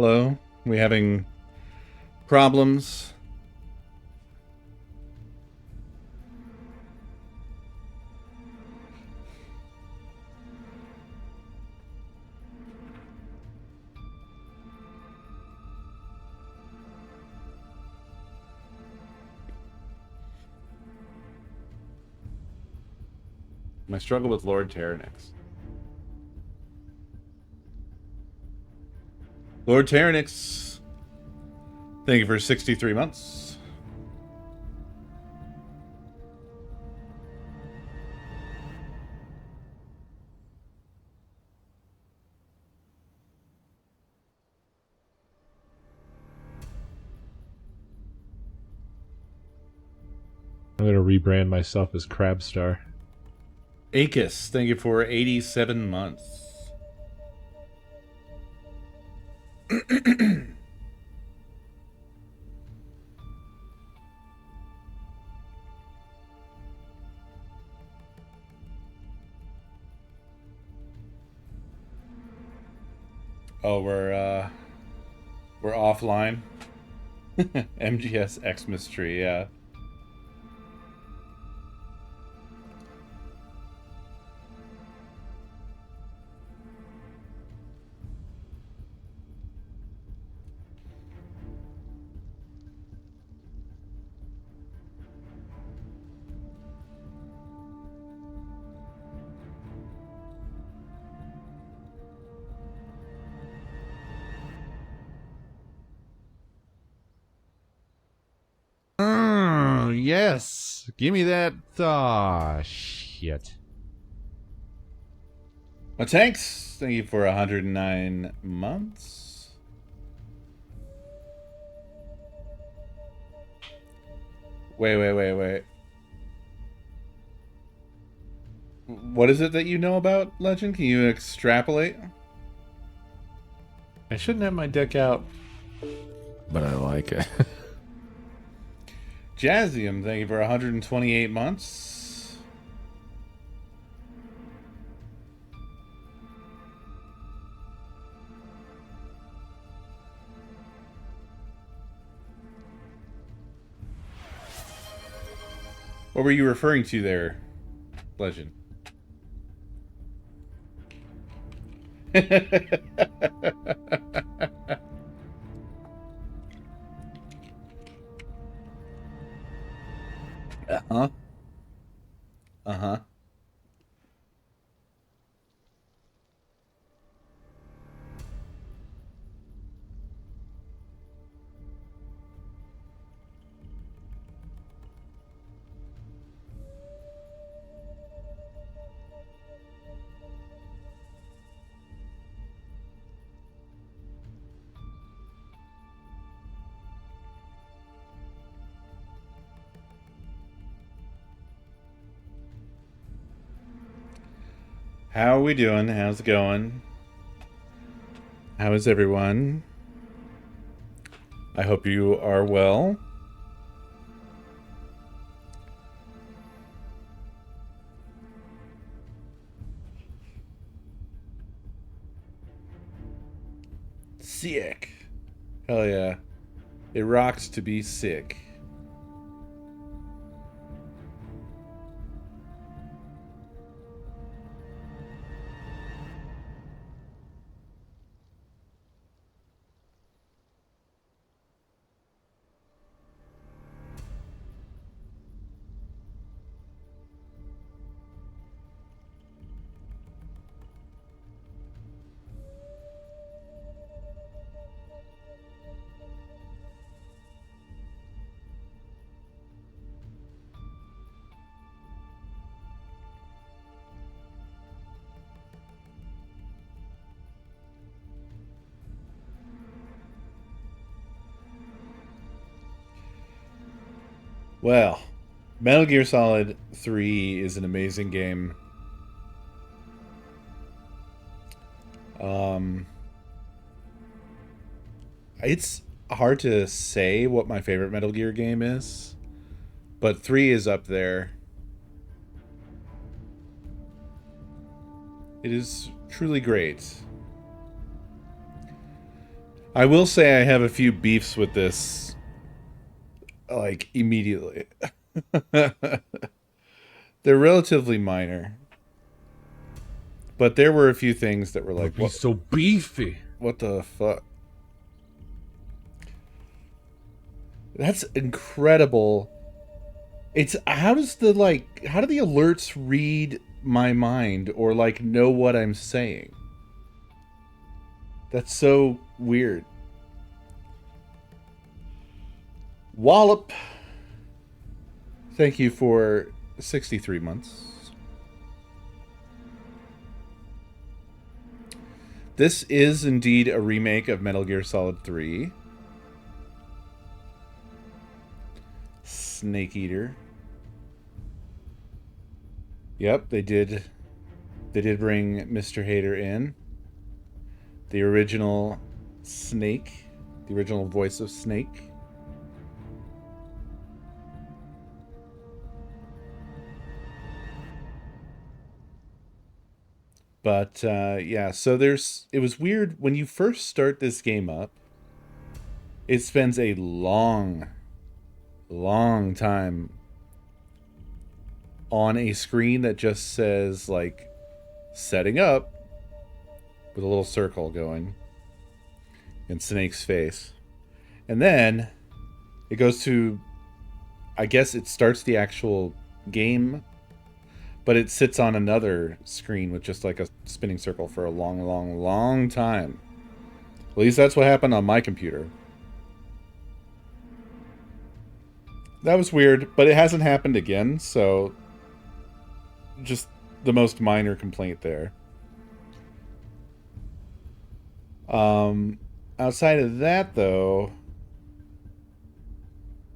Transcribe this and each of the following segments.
Hello? We having problems? My struggle with Lord Tyrannix. Lord Tyrannix, thank you for 63 months. I'm gonna rebrand myself as Crabstar. Akis, thank you for 87 months. Oh, we're offline. MGS Xmas tree, yeah. Oh, yes. Give me that. Aw, shit. My tanks, thank you for 109 months. Wait. What is it that you know about Legend? Can you extrapolate? I shouldn't have my deck out, but I like it. Jazzium, thank you for 128 months. What were you referring to there, Legend? Uh-huh. Uh-huh. How are we doing? How's it going? How is everyone? I hope you are well. Sick. Hell yeah. It rocks to be sick. Well, Metal Gear Solid 3 is an amazing game. Um, it's hard to say what my favorite Metal Gear game is, but 3 is up there. It is truly great. I will say I have a few beefs with this, like, immediately. They're relatively minor. But there were a few things that were like, Be so beefy. what the fuck? That's incredible. It's how do the alerts read my mind or like know what I'm saying? That's so weird. Wallop. Thank you for 63 months. This is indeed a remake of Metal Gear Solid 3. Snake Eater. Yep, they did bring Mr. Hater in. The original Snake, the original voice of Snake. But yeah, so it was weird when you first start this game up. It spends a long time on a screen that just says like setting up with a little circle going in Snake's face. And then it goes to, I guess it starts the actual game, but it sits on another screen with just like a spinning circle for a long time. At least that's what happened on my computer. That was weird, but it hasn't happened again, so just the most minor complaint there. Outside of that, though,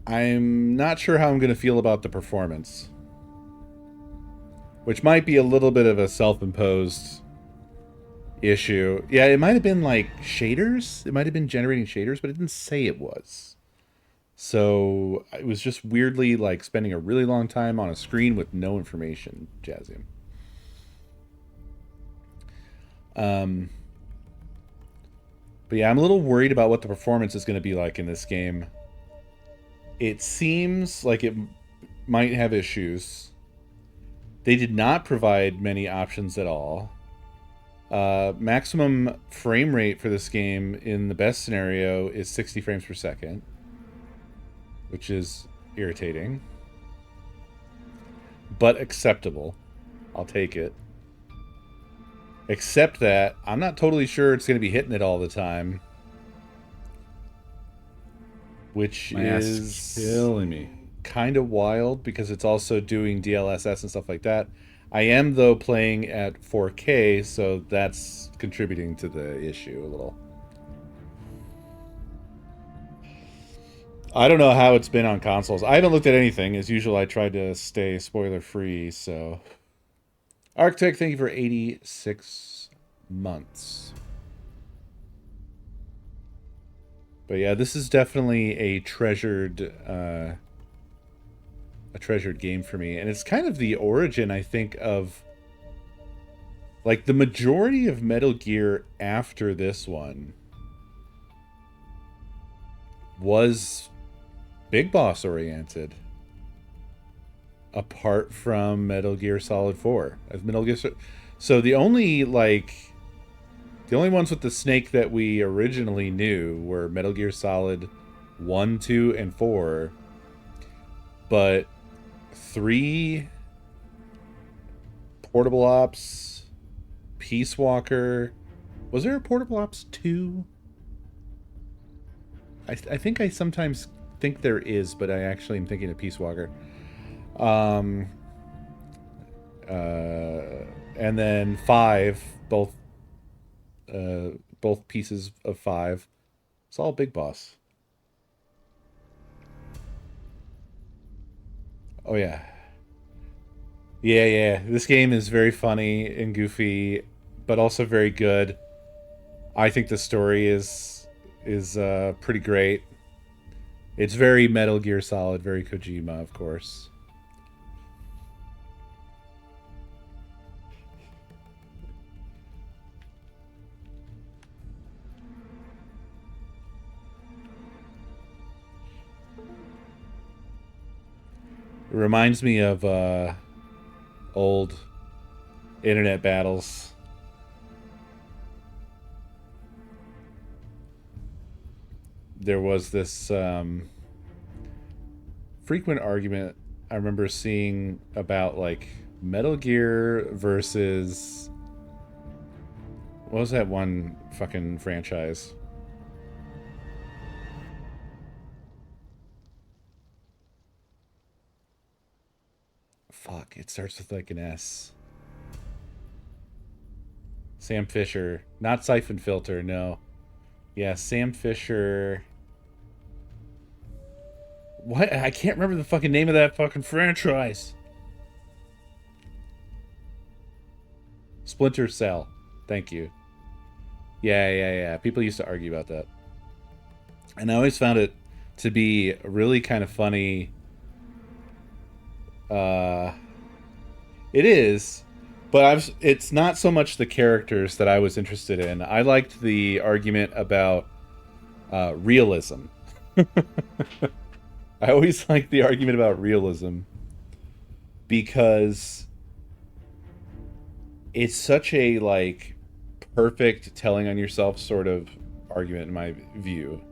I'm not sure how I'm going to feel about the performance. Which might be a little bit of a self-imposed issue. Yeah, it might have been like shaders. It might have been generating shaders, but it didn't say it was. So it was just weirdly like spending a really long time on a screen with no information, Jazzy. But yeah, I'm a little worried about what the performance is going to be like in this game. It seems like it might have issues. They did not provide many options at all. Maximum frame rate for this game in the best scenario is 60 frames per second, which is irritating, but acceptable. I'll take it. Except that I'm not totally sure it's going to be hitting it all the time, which My ass is killing me. kind of wild because it's also doing DLSS and stuff like that. I am, though, playing at 4K, so that's contributing to the issue a little. I don't know how it's been on consoles. I haven't looked at anything. As usual, I tried to stay spoiler-free, so... Arctic, thank you for 86 months. But yeah, this is definitely a treasured game for me, and it's kind of the origin, I think, of like the majority of Metal Gear after this one was big boss oriented, apart from Metal Gear Solid 4. So the only ones with the snake that we originally knew were Metal Gear Solid 1, 2, and 4. But 3, Portable Ops, Peace Walker. Was there a Portable Ops 2? I think I sometimes think there is, but I actually am thinking of Peace Walker. And then 5, both pieces of 5. It's all Big Boss. Oh yeah. Yeah. This game is very funny and goofy, but also very good. I think the story is pretty great. It's very Metal Gear Solid, very Kojima, of course. reminds me of old internet battles. There was this frequent argument I remember seeing about like Metal Gear versus what was that one fucking franchise? Fuck, it starts with like an S. Sam Fisher, not Siphon Filter, no. Yeah, Sam Fisher. What? I can't remember the fucking name of that fucking franchise. Splinter Cell. Thank you. Yeah. People used to argue about that. And I always found it to be really kind of funny. Uh, it is, but it's not so much the characters that I was interested in. I liked the argument about realism. I always liked the argument about realism because it's such a like perfect telling on yourself sort of argument in my view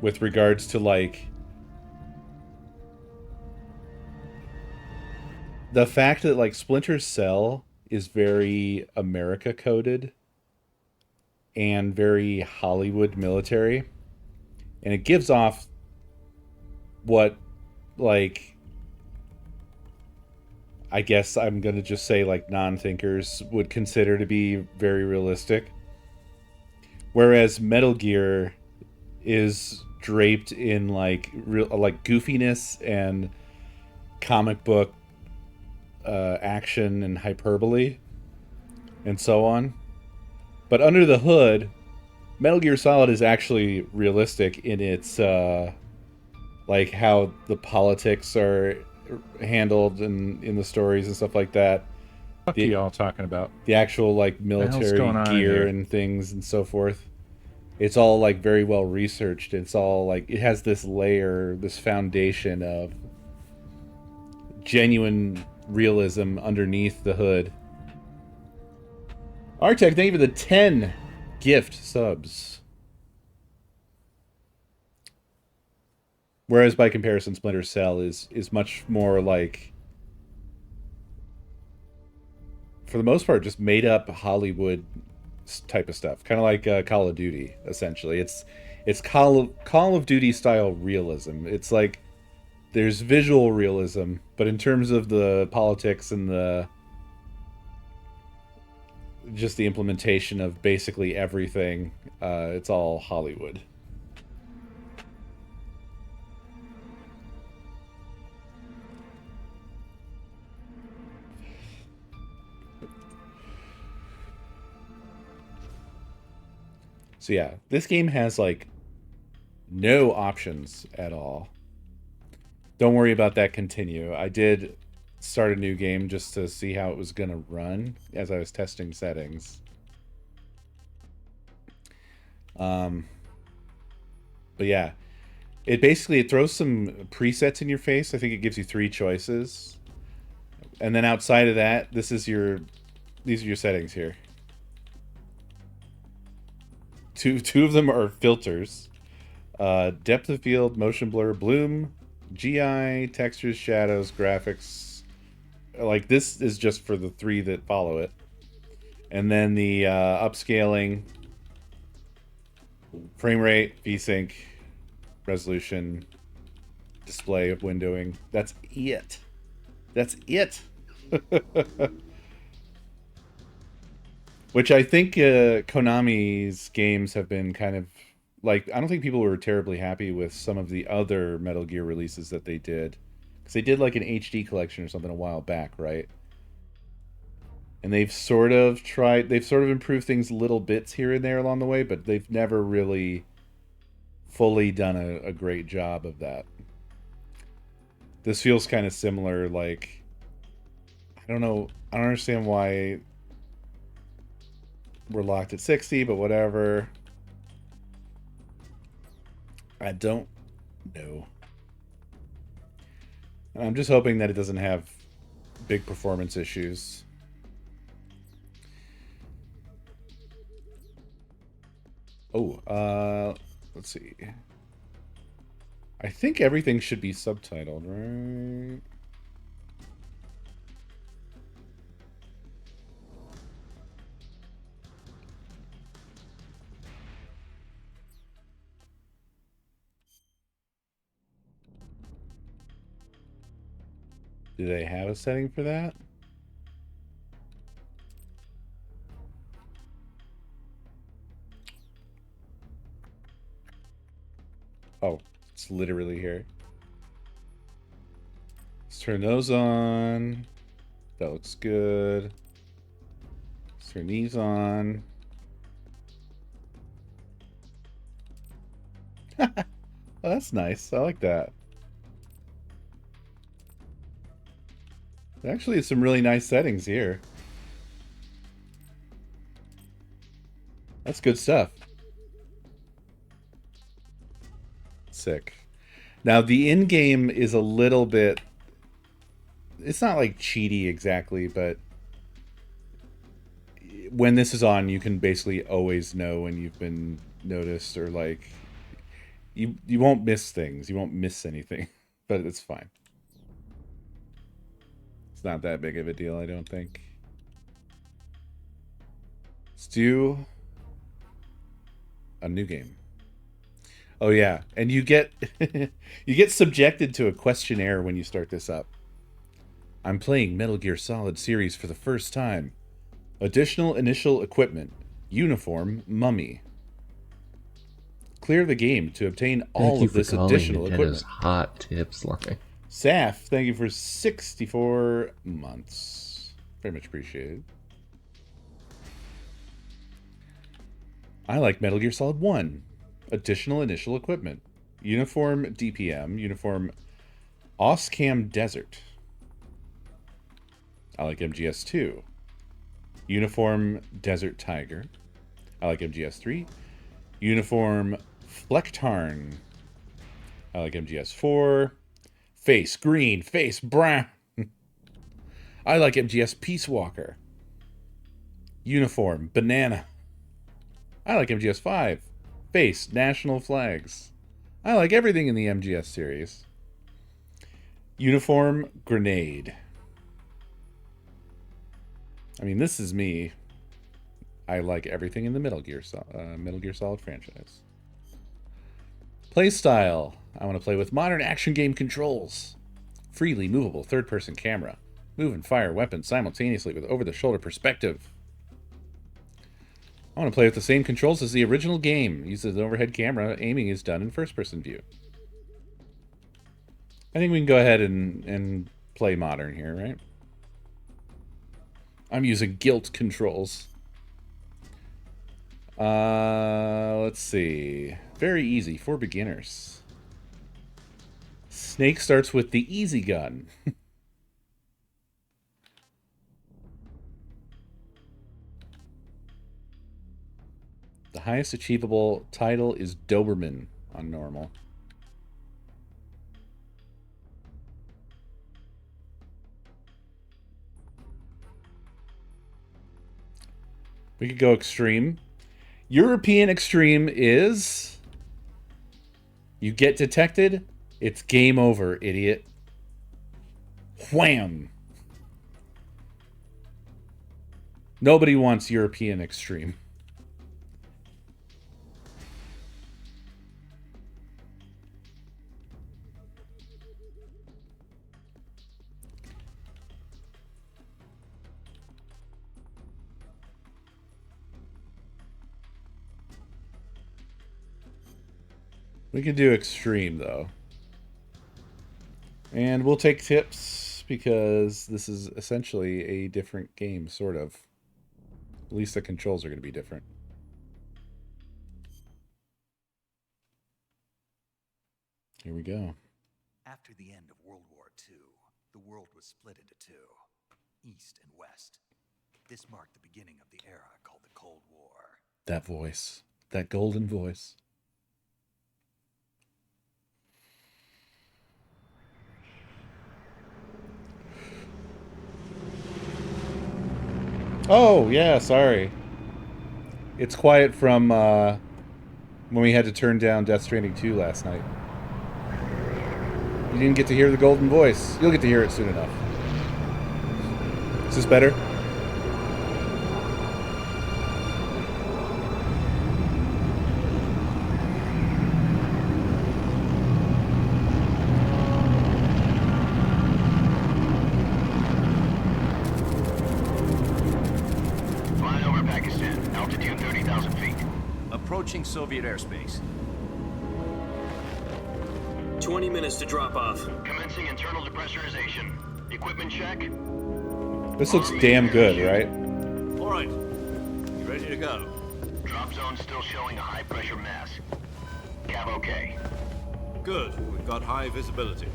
with regards to like the fact that like Splinter Cell is very America coded and very Hollywood military, and it gives off what like I guess I'm gonna just say like non-thinkers would consider to be very realistic, whereas Metal Gear is draped in like real like goofiness and comic book action and hyperbole and so on. But under the hood, Metal Gear Solid is actually realistic in its like how the politics are handled in the stories and stuff like that. What are y'all talking about? The actual like military gear and things and so forth. It's all like very well researched. It's all like it has this layer, this foundation of genuine realism underneath the hood. Artec, thank you for the 10 gift subs. Whereas by comparison, Splinter Cell is much more like, for the most part, just made up Hollywood type of stuff. Kind of like Call of Duty, essentially. It's Call of Duty style realism. It's like there's visual realism, but in terms of the politics and the just the implementation of basically everything, it's all Hollywood. So yeah, this game has like no options at all. Don't worry about that continue. I did start a new game just to see how it was going to run as I was testing settings. But yeah, it throws some presets in your face. I think it gives you 3 choices. And then outside of that, these are your settings here. Two of them are filters. Depth of field, motion blur, bloom, GI, textures, shadows, graphics. Like this is just for the 3 that follow it. And then the upscaling, frame rate, VSync, resolution, display of windowing. That's it. That's it. Which I think Konami's games have been kind of like, I don't think people were terribly happy with some of the other Metal Gear releases that they did. Because they did like an HD collection or something a while back, right? And they've sort of improved things little bits here and there along the way, but they've never really fully done a great job of that. This feels kind of similar, like, I don't understand why we're locked at 60, but whatever. I don't know. And I'm just hoping that it doesn't have big performance issues. Oh, let's see. I think everything should be subtitled, right? Do they have a setting for that? Oh, it's literally here. Let's turn those on. That looks good. Let's turn these on. Oh, that's nice. I like that. Actually, some really nice settings here. That's good stuff. Sick. Now, the in-game is a little bit... It's not like cheaty exactly, but when this is on, you can basically always know when you've been noticed, or like you won't miss things. You won't miss anything, but it's fine. It's not that big of a deal, I don't think. Let's do a new game. Oh yeah, and you get you get subjected to a questionnaire when you start this up. I'm playing Metal Gear Solid series for the first time. Additional initial equipment. Uniform mummy. Clear the game to obtain Thank all you of for this calling additional Nintendo's equipment. hot tips line. Saf, thank you for 64 months. Very much appreciated. I like Metal Gear Solid 1. Additional initial equipment. Uniform DPM. Uniform Oscam Desert. I like MGS 2. Uniform Desert Tiger. I like MGS 3. Uniform Flecktarn. I like MGS 4. Face green, face brown. I like MGS Peace Walker. Uniform banana. I like MGS 5. Face national flags. I like everything in the MGS series. Uniform grenade. I mean, this is me. I like everything in the Metal Gear Solid franchise. Playstyle. I want to play with modern action game controls. Freely movable third-person camera. Move and fire weapons simultaneously with over-the-shoulder perspective. I want to play with the same controls as the original game. Uses an overhead camera. Aiming is done in first-person view. I think we can go ahead and play modern here, right? I'm using guilt controls. Let's see. Very easy for beginners. Snake starts with the easy gun. The highest achievable title is Doberman on normal. We could go extreme. European extreme is... You get detected, it's game over, idiot. Wham! Nobody wants European extreme. We can do extreme, though. And we'll take tips, because this is essentially a different game, sort of. At least the controls are going to be different. Here we go. After the end of World War II, the world was split into two, East and West. This marked the beginning of the era called the Cold War. That voice. That golden voice. Oh, yeah, sorry. It's quiet from when we had to turn down Death Stranding 2 last night. You didn't get to hear the golden voice. You'll get to hear it soon enough. Is this better? Flying over Pakistan, altitude 30,000 feet. Approaching Soviet airspace. 20 minutes to drop off. Commencing internal depressurization. Equipment check. This looks damn good, right? All right. You ready to go? Drop zone still showing a high pressure mass. Cav okay. Good. We've got high visibility.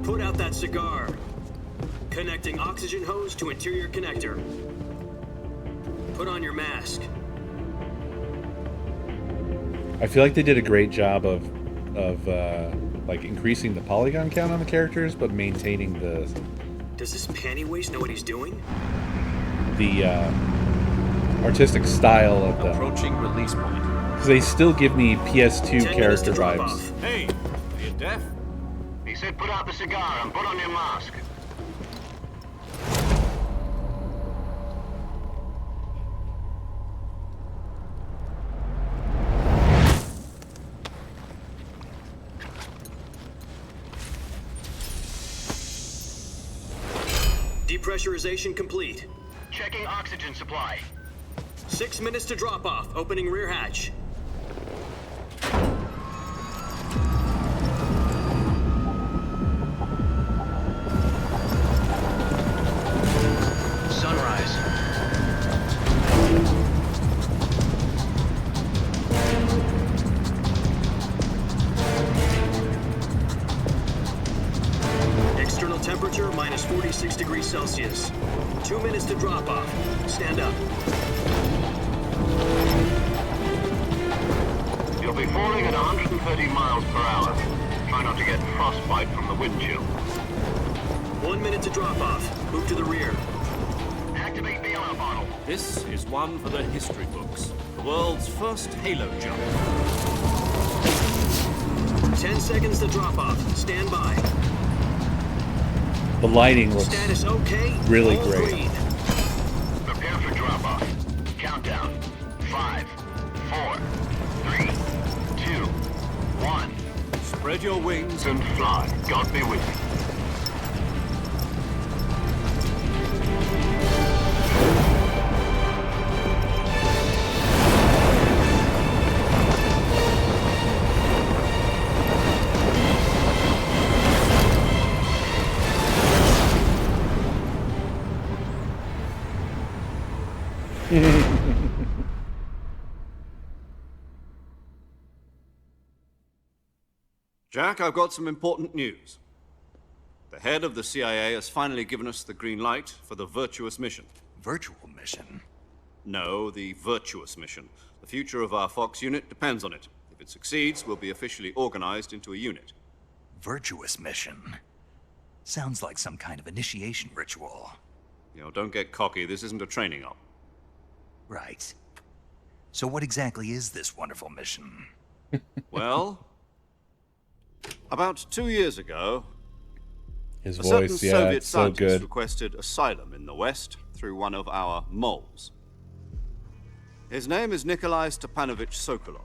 Put out that cigar. Connecting oxygen hose to interior connector. Put on your mask. I feel like they did a great job of like increasing the polygon count on the characters, but maintaining Does this panty waist know what he's doing? the artistic style of them. Approaching release point. Because they still give me PS2 10 minutes character to drop vibes. off. Hey, are you deaf? He said put out the cigar and put on your mask. Depressurization complete. Checking oxygen supply. 6 minutes to drop off. Opening rear hatch. Sunrise. External temperature minus 46 degrees Celsius. 2 minutes to drop off. Stand up. You'll be falling at 130 miles per hour. Try not to get frostbite from the wind chill. 1 minute to drop off. Move to the rear. Activate bailout bottle. This is one for the history books. The world's first halo jump. 10 seconds to drop off. Stand by. The lighting looks Status okay. really All great. green. Prepare for drop off. Countdown. 5, 4, 3, 2, 1. Spread your wings And fly. God be with you. Jack, I've got some important news. The head of the CIA has finally given us the green light for the virtuous mission. Virtual mission? No, the virtuous mission. The future of our Fox unit depends on it. If it succeeds, we'll be officially organized into a unit. Virtuous mission? Sounds like some kind of initiation ritual. You know, don't get cocky. This isn't a training op. Right. So what exactly is this wonderful mission? Well, about 2 years ago, His a certain voice, yeah, Soviet it's so scientist good. requested asylum in the West through one of our moles. His name is Nikolai Stepanovich Sokolov.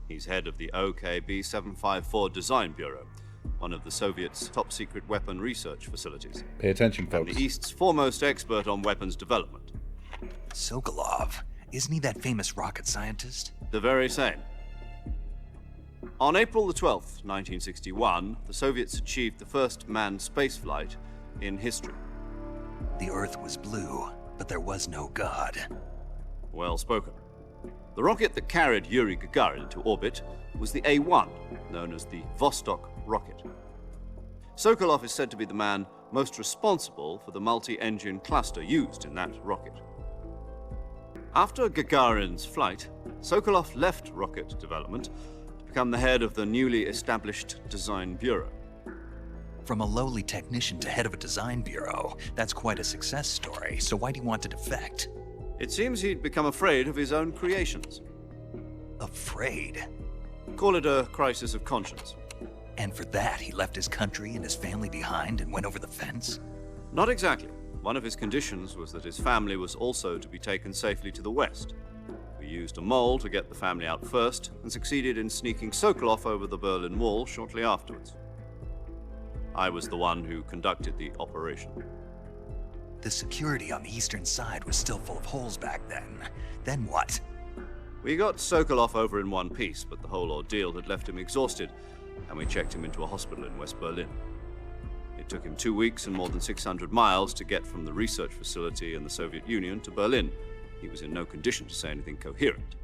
He's head of the OKB 754 Design Bureau, one of the Soviets' top-secret weapon research facilities, Pay attention, and folks. the East's foremost expert on weapons development. Sokolov. Isn't he that famous rocket scientist? The very same. On April the 12th, 1961, the Soviets achieved the first manned spaceflight in history. The Earth was blue, but there was no God. Well spoken. The rocket that carried Yuri Gagarin into orbit was the A-1, known as the Vostok rocket. Sokolov is said to be the man most responsible for the multi-engine cluster used in that rocket. After Gagarin's flight, Sokolov left rocket development to become the head of the newly established Design Bureau. From a lowly technician to head of a design bureau, that's quite a success story. So why'd he want to defect? It seems he'd become afraid of his own creations. Afraid? Call it a crisis of conscience. And for that, he left his country and his family behind and went over the fence? Not exactly. One of his conditions was that his family was also to be taken safely to the west. We used a mole to get the family out first and succeeded in sneaking Sokolov over the Berlin Wall shortly afterwards. I was the one who conducted the operation. The security on the eastern side was still full of holes back then. Then what? We got Sokolov over in one piece, but the whole ordeal had left him exhausted, and we checked him into a hospital in West Berlin. It took him 2 weeks and more than 600 miles to get from the research facility in the Soviet Union to Berlin. He was in no condition to say anything coherent.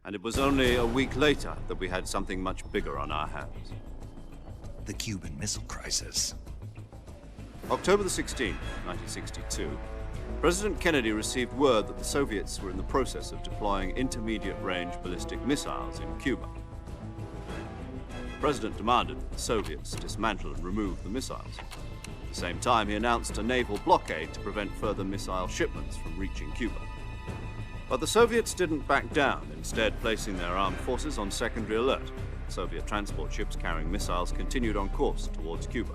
And it was only a week later that we had something much bigger on our hands. The Cuban Missile Crisis. October the 16th, 1962, President Kennedy received word that the Soviets were in the process of deploying intermediate-range ballistic missiles in Cuba. The President demanded that the Soviets dismantle and remove the missiles. At the same time, he announced a naval blockade to prevent further missile shipments from reaching Cuba. But the Soviets didn't back down, instead placing their armed forces on secondary alert. Soviet transport ships carrying missiles continued on course towards Cuba.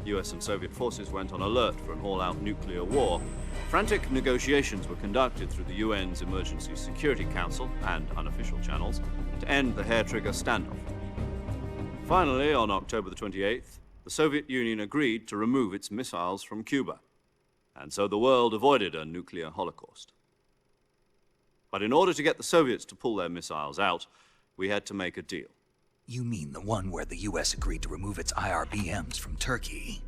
US and Soviet forces went on alert for an all-out nuclear war. Frantic negotiations were conducted through the UN's Emergency Security Council and unofficial channels to end the hair-trigger standoff. Finally, on October the 28th, the Soviet Union agreed to remove its missiles from Cuba, and so the world avoided a nuclear holocaust. But in order to get the Soviets to pull their missiles out, we had to make a deal. You mean the one where the US agreed to remove its IRBMs from Turkey?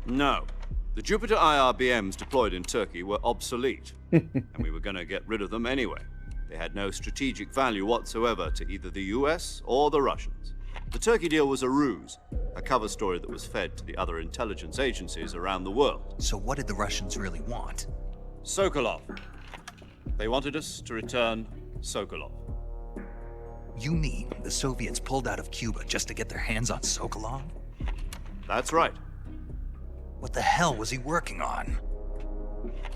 No. The Jupiter IRBMs deployed in Turkey were obsolete, and we were going to get rid of them anyway. They had no strategic value whatsoever to either the US or the Russians. The Turkey deal was a ruse, a cover story that was fed to the other intelligence agencies around the world. So what did the Russians really want? Sokolov. They wanted us to return Sokolov. You mean the Soviets pulled out of Cuba just to get their hands on Sokolov? That's right. What the hell was he working on?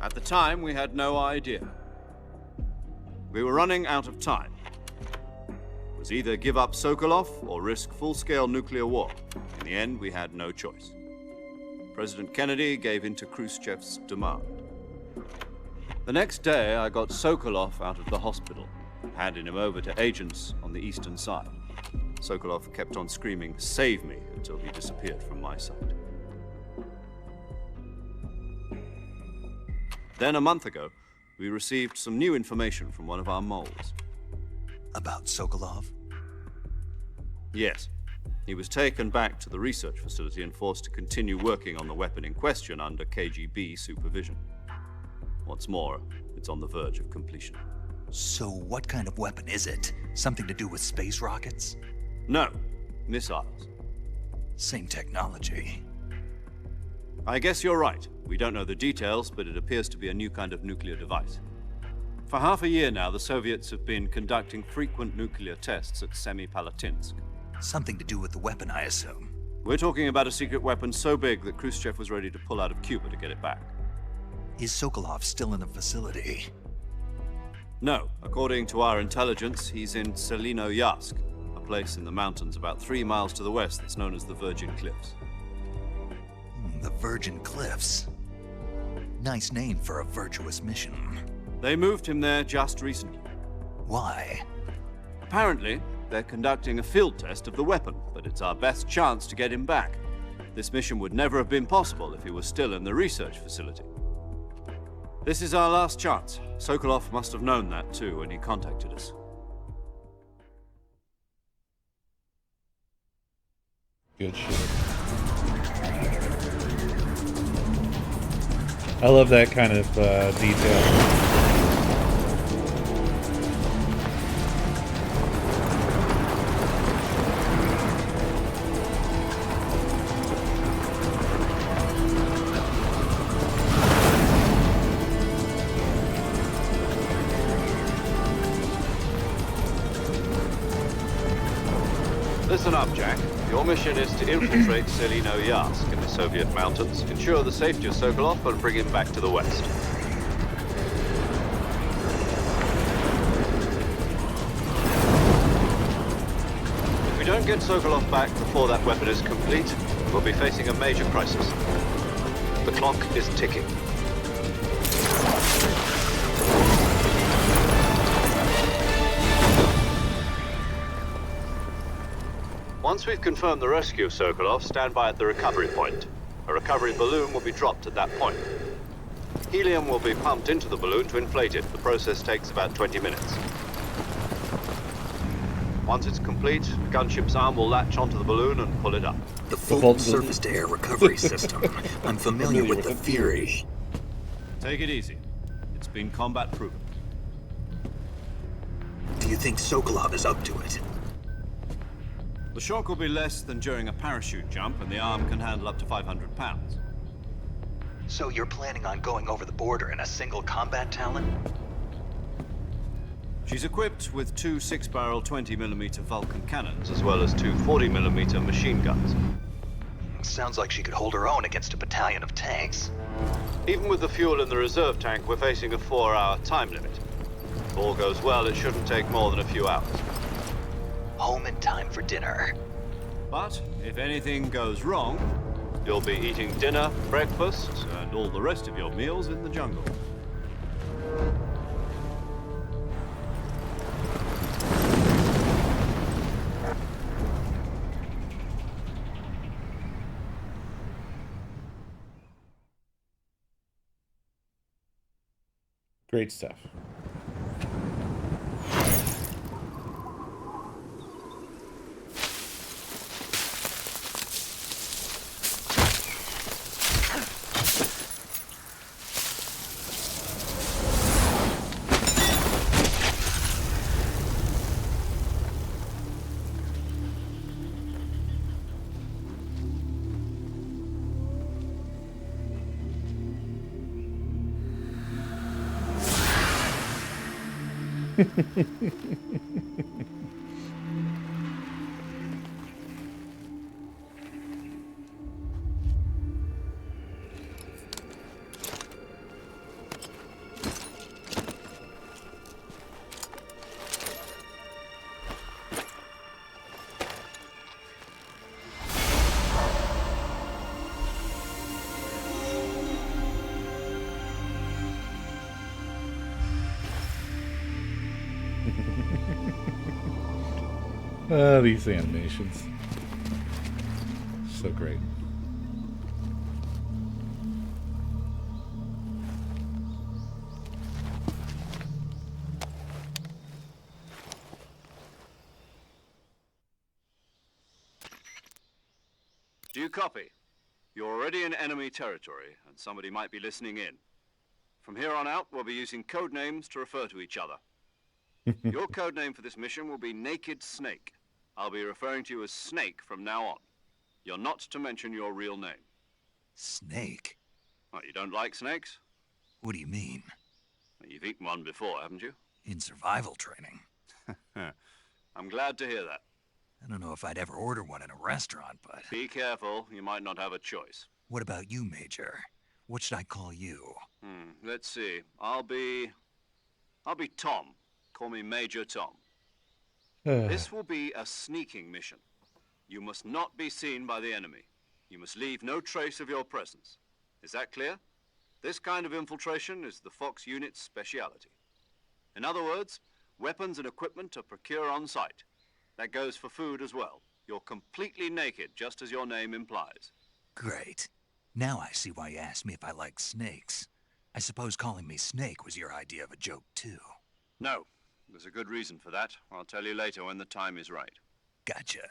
At the time, we had no idea. We were running out of time. It was either give up Sokolov or risk full-scale nuclear war. In the end, we had no choice. President Kennedy gave in to Khrushchev's demand. The next day, I got Sokolov out of the hospital, handing him over to agents on the eastern side. Sokolov kept on screaming, "Save me," until he disappeared from my sight. Then a month ago, we received some new information from one of our moles. About Sokolov? Yes. He was taken back to the research facility and forced to continue working on the weapon in question under KGB supervision. What's more, it's on the verge of completion. So what kind of weapon is it? Something to do with space rockets? No, missiles. Same technology. I guess you're right. We don't know the details, but it appears to be a new kind of nuclear device. For half a year now, the Soviets have been conducting frequent nuclear tests at Semipalatinsk. Something to do with the weapon, I assume. We're talking about a secret weapon so big that Khrushchev was ready to pull out of Cuba to get it back. Is Sokolov still in the facility? No. According to our intelligence, he's in Selinoyarsk, a place in the mountains about 3 miles to the west that's known as the Virgin Cliffs. The Virgin Cliffs. Nice name for a virtuous mission. They moved him there just recently. Why? Apparently, they're conducting a field test of the weapon, but it's our best chance to get him back. This mission would never have been possible if he was still in the research facility. This is our last chance. Sokolov must have known that too when he contacted us. Good shit. I love that kind of detail. Listen up, Jack. Your mission is to infiltrate Selino-Yarsk in the Soviet mountains, ensure the safety of Sokolov, and bring him back to the west. If we don't get Sokolov back before that weapon is complete, we'll be facing a major crisis. The clock is ticking. Once we've confirmed the rescue of Sokolov, stand by at the recovery point. A recovery balloon will be dropped at that point. Helium will be pumped into the balloon to inflate it. The process takes about 20 minutes. Once it's complete, the gunship's arm will latch onto the balloon and pull it up. The full surface-to-air recovery system. I'm familiar with the theory. Take it easy. It's been combat proven. Do you think Sokolov is up to it? The shock will be less than during a parachute jump, and the arm can handle up to 500 pounds. So you're planning on going over the border in a single combat Talon? She's equipped with two 6-barrel 20mm Vulcan cannons, as well as two 40mm machine guns. Sounds like she could hold her own against a battalion of tanks. Even with the fuel in the reserve tank, we're facing a 4-hour time limit. If all goes well, it shouldn't take more than a few hours. Home in time for dinner. But if anything goes wrong, you'll be eating dinner, breakfast, and all the rest of your meals in the jungle. Great stuff. These animations. So great. Do you copy? You're already in enemy territory, and somebody might be listening in. From here on out, we'll be using code names to refer to each other. Your code name for this mission will be Naked Snake. I'll be referring to you as Snake from now on. You're not to mention your real name. Snake? What, you don't like snakes? What do you mean? Well, you've eaten one before, haven't you? In survival training. I'm glad to hear that. I don't know if I'd ever order one in a restaurant, but... Be careful, you might not have a choice. What about you, Major? What should I call you? Let's see. I'll be Tom. Call me Major Tom. This will be a sneaking mission. You must not be seen by the enemy. You must leave no trace of your presence. Is that clear? This kind of infiltration is the Fox unit's speciality. In other words, weapons and equipment are procured on site. That goes for food as well. You're completely naked, just as your name implies. Great. Now I see why you asked me if I like snakes. I suppose calling me Snake was your idea of a joke, too. No. There's a good reason for that. I'll tell you later when the time is right. Gotcha.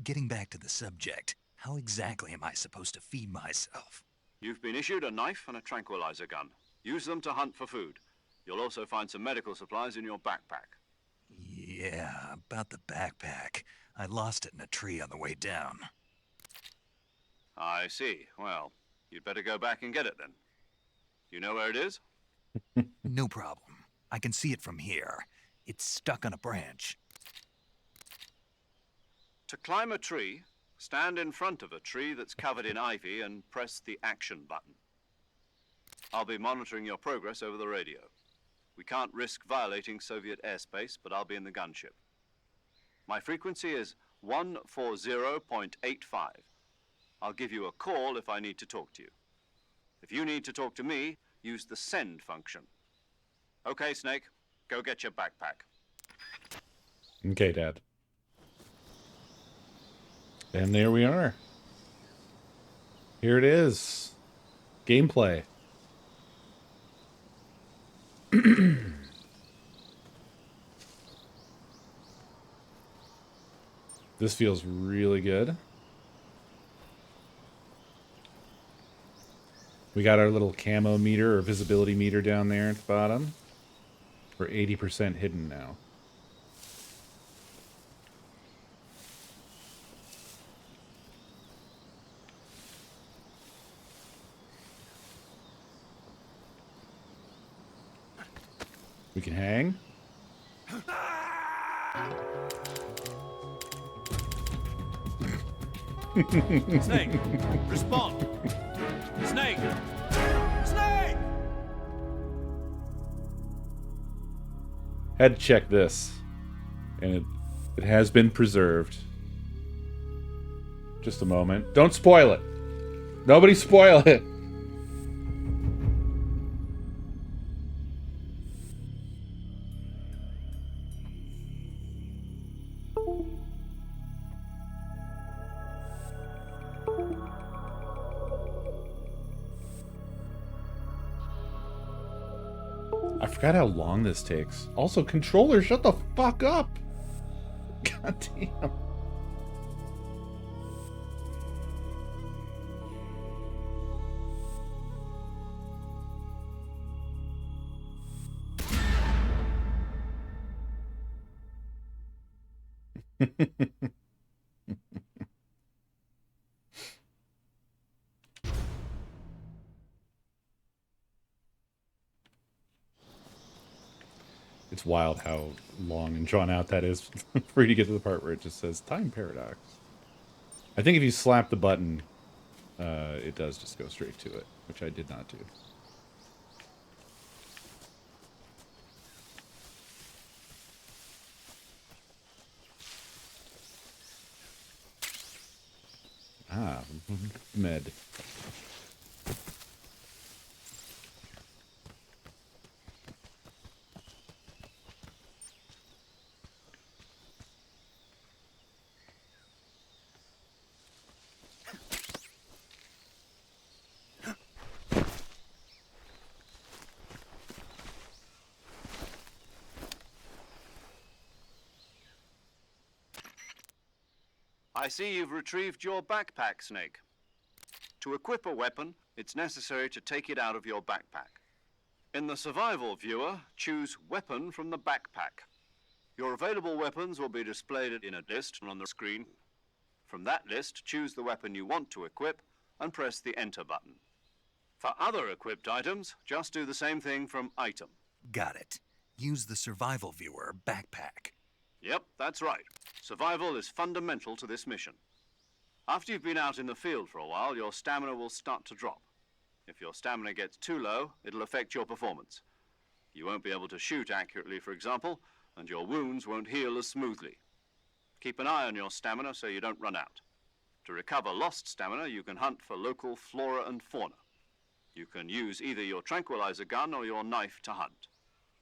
Getting back to the subject, how exactly am I supposed to feed myself? You've been issued a knife and a tranquilizer gun. Use them to hunt for food. You'll also find some medical supplies in your backpack. Yeah, about the backpack. I lost it in a tree on the way down. I see. Well, you'd better go back and get it then. You know where it is? No problem. I can see it from here. It's stuck on a branch. To climb a tree, stand in front of a tree that's covered in ivy and press the action button. I'll be monitoring your progress over the radio. We can't risk violating Soviet airspace, but I'll be in the gunship. My frequency is 140.85. I'll give you a call if I need to talk to you. If you need to talk to me, use the send function. Okay, Snake, go get your backpack. Okay, Dad. And there we are. Here it is. Gameplay. This feels really good. We got our little camo meter or visibility meter down there at the bottom. We're 80% hidden now. We can hang. Snake, respond. Snake! Snake! Had to check this. And it has been preserved. Just a moment. Don't spoil it. Nobody spoil it. I forgot how long this takes. Also, controller, shut the fuck up. God damn. It's wild how long and drawn out that is for you to get to the part where it just says time paradox. I think if you slap the button, it does just go straight to it, which I did not do. Ah, med. I see you've retrieved your backpack, Snake. To equip a weapon, it's necessary to take it out of your backpack. In the survival viewer, choose Weapon from the backpack. Your available weapons will be displayed in a list on the screen. From that list, choose the weapon you want to equip and press the Enter button. For other equipped items, just do the same thing from Item. Got it. Use the survival viewer backpack. Yep, that's right. Survival is fundamental to this mission. After you've been out in the field for a while, your stamina will start to drop. If your stamina gets too low, it'll affect your performance. You won't be able to shoot accurately, for example, and your wounds won't heal as smoothly. Keep an eye on your stamina so you don't run out. To recover lost stamina, you can hunt for local flora and fauna. You can use either your tranquilizer gun or your knife to hunt.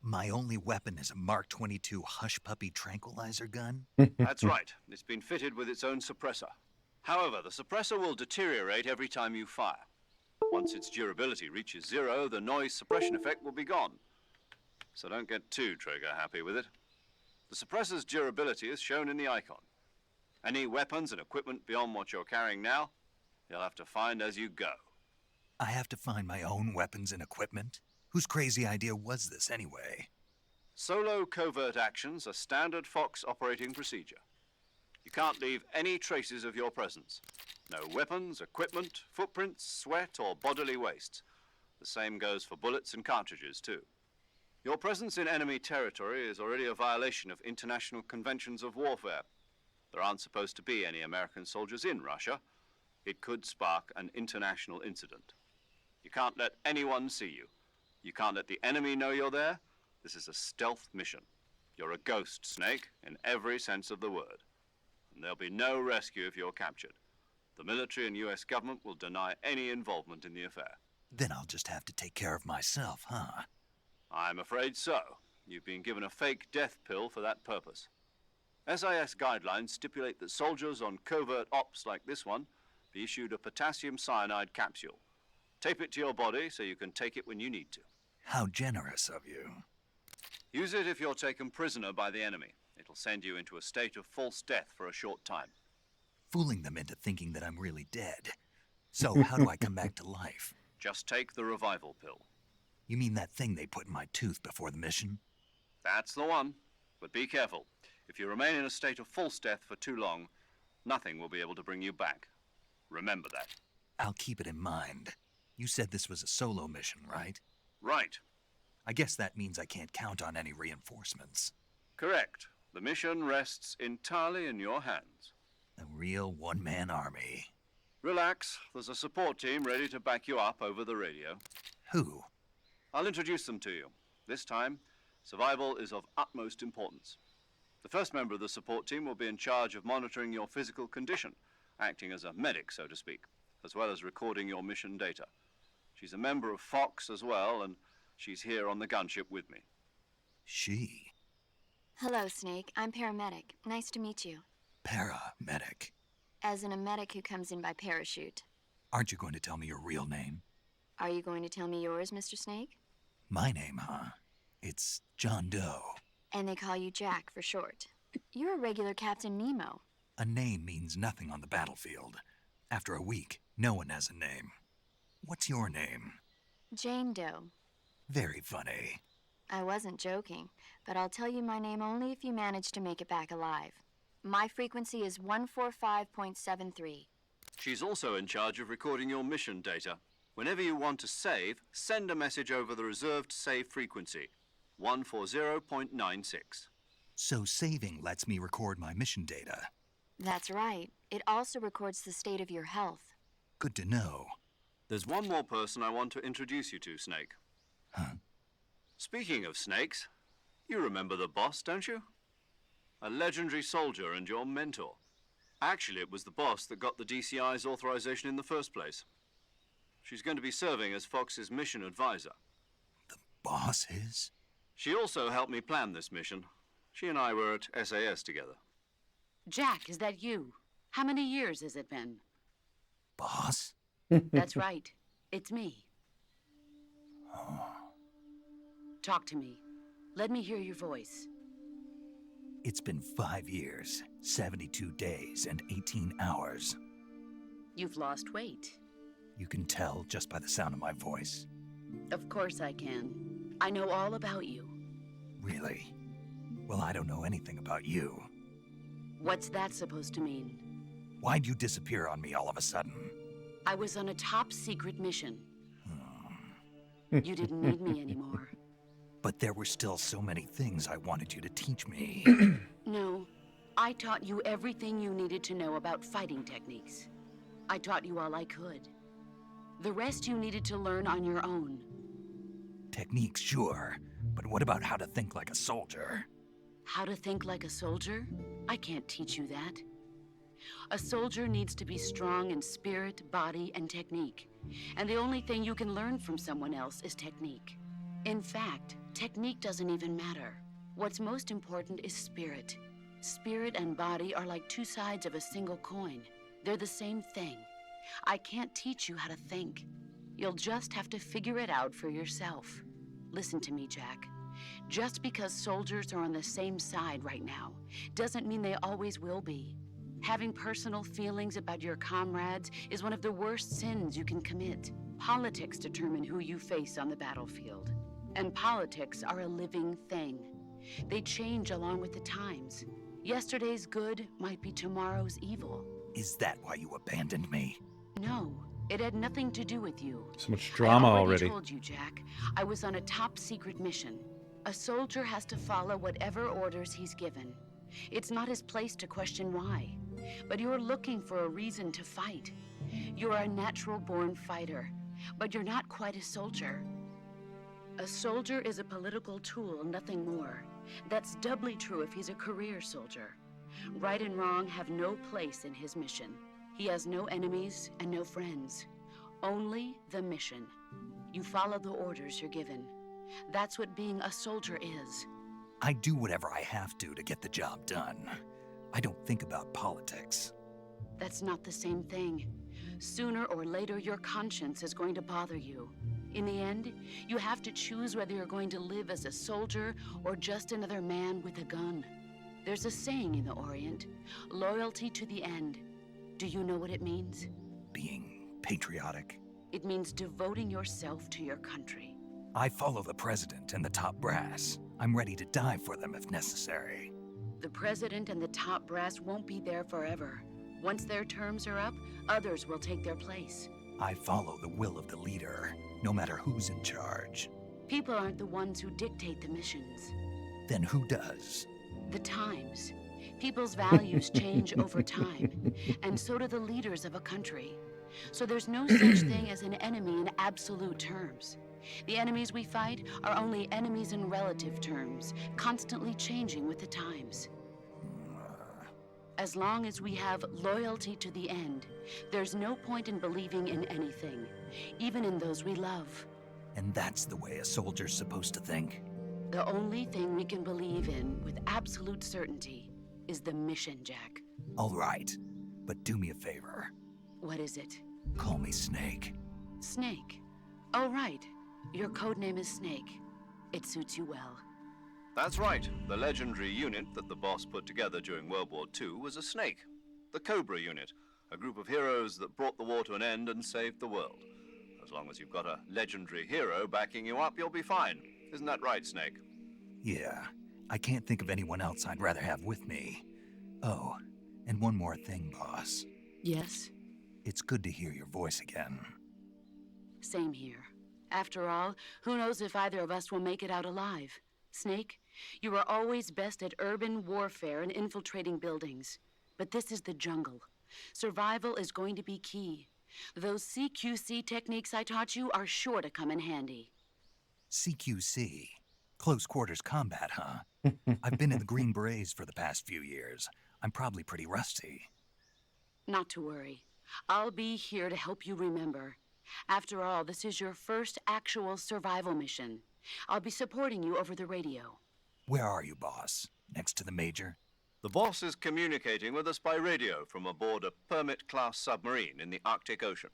My only weapon is a Mark 22 Hush Puppy tranquilizer gun? That's right. It's been fitted with its own suppressor. However, the suppressor will deteriorate every time you fire. Once its durability reaches 0, the noise suppression effect will be gone. So don't get too trigger happy with it. The suppressor's durability is shown in the icon. Any weapons and equipment beyond what you're carrying now, you'll have to find as you go. I have to find my own weapons and equipment? Whose crazy idea was this anyway? Solo covert actions are standard Fox operating procedure. You can't leave any traces of your presence. No weapons, equipment, footprints, sweat, or bodily wastes. The same goes for bullets and cartridges, too. Your presence in enemy territory is already a violation of international conventions of warfare. There aren't supposed to be any American soldiers in Russia. It could spark an international incident. You can't let anyone see you. You can't let the enemy know you're there. This is a stealth mission. You're a ghost, Snake, in every sense of the word. And there'll be no rescue if you're captured. The military and US government will deny any involvement in the affair. Then I'll just have to take care of myself, huh? I'm afraid so. You've been given a fake death pill for that purpose. SIS guidelines stipulate that soldiers on covert ops like this one be issued a potassium cyanide capsule. Tape it to your body so you can take it when you need to. How generous of you. Use it if you're taken prisoner by the enemy. It'll send you into a state of false death for a short time. Fooling them into thinking that I'm really dead. So how do I come back to life? Just take the revival pill. You mean that thing they put in my tooth before the mission? That's the one. But be careful. If you remain in a state of false death for too long, nothing will be able to bring you back. Remember that. I'll keep it in mind. You said this was a solo mission, right? Right. I guess that means I can't count on any reinforcements. Correct. The mission rests entirely in your hands. A real one-man army. Relax. There's a support team ready to back you up over the radio. Who? I'll introduce them to you. This time, survival is of utmost importance. The first member of the support team will be in charge of monitoring your physical condition, acting as a medic, so to speak, as well as recording your mission data. She's a member of Fox as well, and she's here on the gunship with me. She? Hello, Snake. I'm paramedic. Nice to meet you. Paramedic. As in a medic who comes in by parachute. Aren't you going to tell me your real name? Are you going to tell me yours, Mr. Snake? My name, huh? It's John Doe. And they call you Jack for short. You're a regular Captain Nemo. A name means nothing on the battlefield. After a week, no one has a name. What's your name? Jane Doe. Very funny. I wasn't joking, but I'll tell you my name only if you manage to make it back alive. My frequency is 145.73. She's also in charge of recording your mission data. Whenever you want to save, send a message over the reserved save frequency, 140.96. So saving lets me record my mission data. That's right. It also records the state of your health. Good to know. There's one more person I want to introduce you to, Snake. Huh? Speaking of snakes, you remember the boss, don't you? A legendary soldier and your mentor. Actually, it was the boss that got the DCI's authorization in the first place. She's going to be serving as Fox's mission advisor. The boss is? She also helped me plan this mission. She and I were at SAS together. Jack, is that you? How many years has it been? Boss? That's right. It's me. Talk to me. Let me hear your voice. It's been 5 years, 72 days, and 18 hours. You've lost weight. You can tell just by the sound of my voice. Of course I can. I know all about you. Really? Well, I don't know anything about you. What's that supposed to mean? Why'd you disappear on me all of a sudden? I was on a top secret mission. You didn't need me anymore. But there were still so many things I wanted you to teach me. No, I taught you everything you needed to know about fighting techniques. I taught you all I could. The rest you needed to learn on your own. Techniques, sure. But what about how to think like a soldier? How to think like a soldier? I can't teach you that. A soldier needs to be strong in spirit, body, and technique. And the only thing you can learn from someone else is technique. In fact, technique doesn't even matter. What's most important is spirit. Spirit and body are like two sides of a single coin. They're the same thing. I can't teach you how to think. You'll just have to figure it out for yourself. Listen to me, Jack. Just because soldiers are on the same side right now doesn't mean they always will be. Having personal feelings about your comrades is one of the worst sins you can commit. Politics determine who you face on the battlefield. And politics are a living thing. They change along with the times. Yesterday's good might be tomorrow's evil. Is that why you abandoned me? No, it had nothing to do with you. So much drama I already. told you, Jack. I was on a top secret mission. A soldier has to follow whatever orders he's given. It's not his place to question why. But you're looking for a reason to fight. You're a natural-born fighter, but you're not quite a soldier. A soldier is a political tool, nothing more. That's doubly true if he's a career soldier. Right and wrong have no place in his mission. He has no enemies and no friends. Only the mission. You follow the orders you're given. That's what being a soldier is. I do whatever I have to get the job done. I don't think about politics. That's not the same thing. Sooner or later, your conscience is going to bother you. In the end, you have to choose whether you're going to live as a soldier or just another man with a gun. There's a saying in the Orient, loyalty to the end. Do you know what it means? Being patriotic. It means devoting yourself to your country. I follow the president and the top brass. I'm ready to die for them if necessary. The president and the top brass won't be there forever. Once their terms are up, others will take their place. I follow the will of the leader, no matter who's in charge. People aren't the ones who dictate the missions. Then who does? The times. People's values change over time, and so do the leaders of a country. So there's no such thing as an enemy in absolute terms. The enemies we fight are only enemies in relative terms, constantly changing with the times. As long as we have loyalty to the end, there's no point in believing in anything, even in those we love. And that's the way a soldier's supposed to think? The only thing we can believe in with absolute certainty is the mission, Jack. All right, but do me a favor. What is it? Call me Snake. Snake. Oh, right. Your code name is Snake. It suits you well. That's right. The legendary unit that the boss put together during World War II was a snake. The Cobra unit, a group of heroes that brought the war to an end and saved the world. As long as you've got a legendary hero backing you up, you'll be fine. Isn't that right, Snake? Yeah, I can't think of anyone else I'd rather have with me. Oh, and one more thing, boss. Yes? It's good to hear your voice again. Same here. After all, who knows if either of us will make it out alive? Snake, you are always best at urban warfare and infiltrating buildings. But this is the jungle. Survival is going to be key. Those CQC techniques I taught you are sure to come in handy. CQC? Close quarters combat, huh? I've been in the Green Berets for the past few years. I'm probably pretty rusty. Not to worry. I'll be here to help you remember. After all, this is your first actual survival mission. I'll be supporting you over the radio. Where are you, boss? Next to the Major? The boss is communicating with us by radio from aboard a Permit-class submarine in the Arctic Ocean.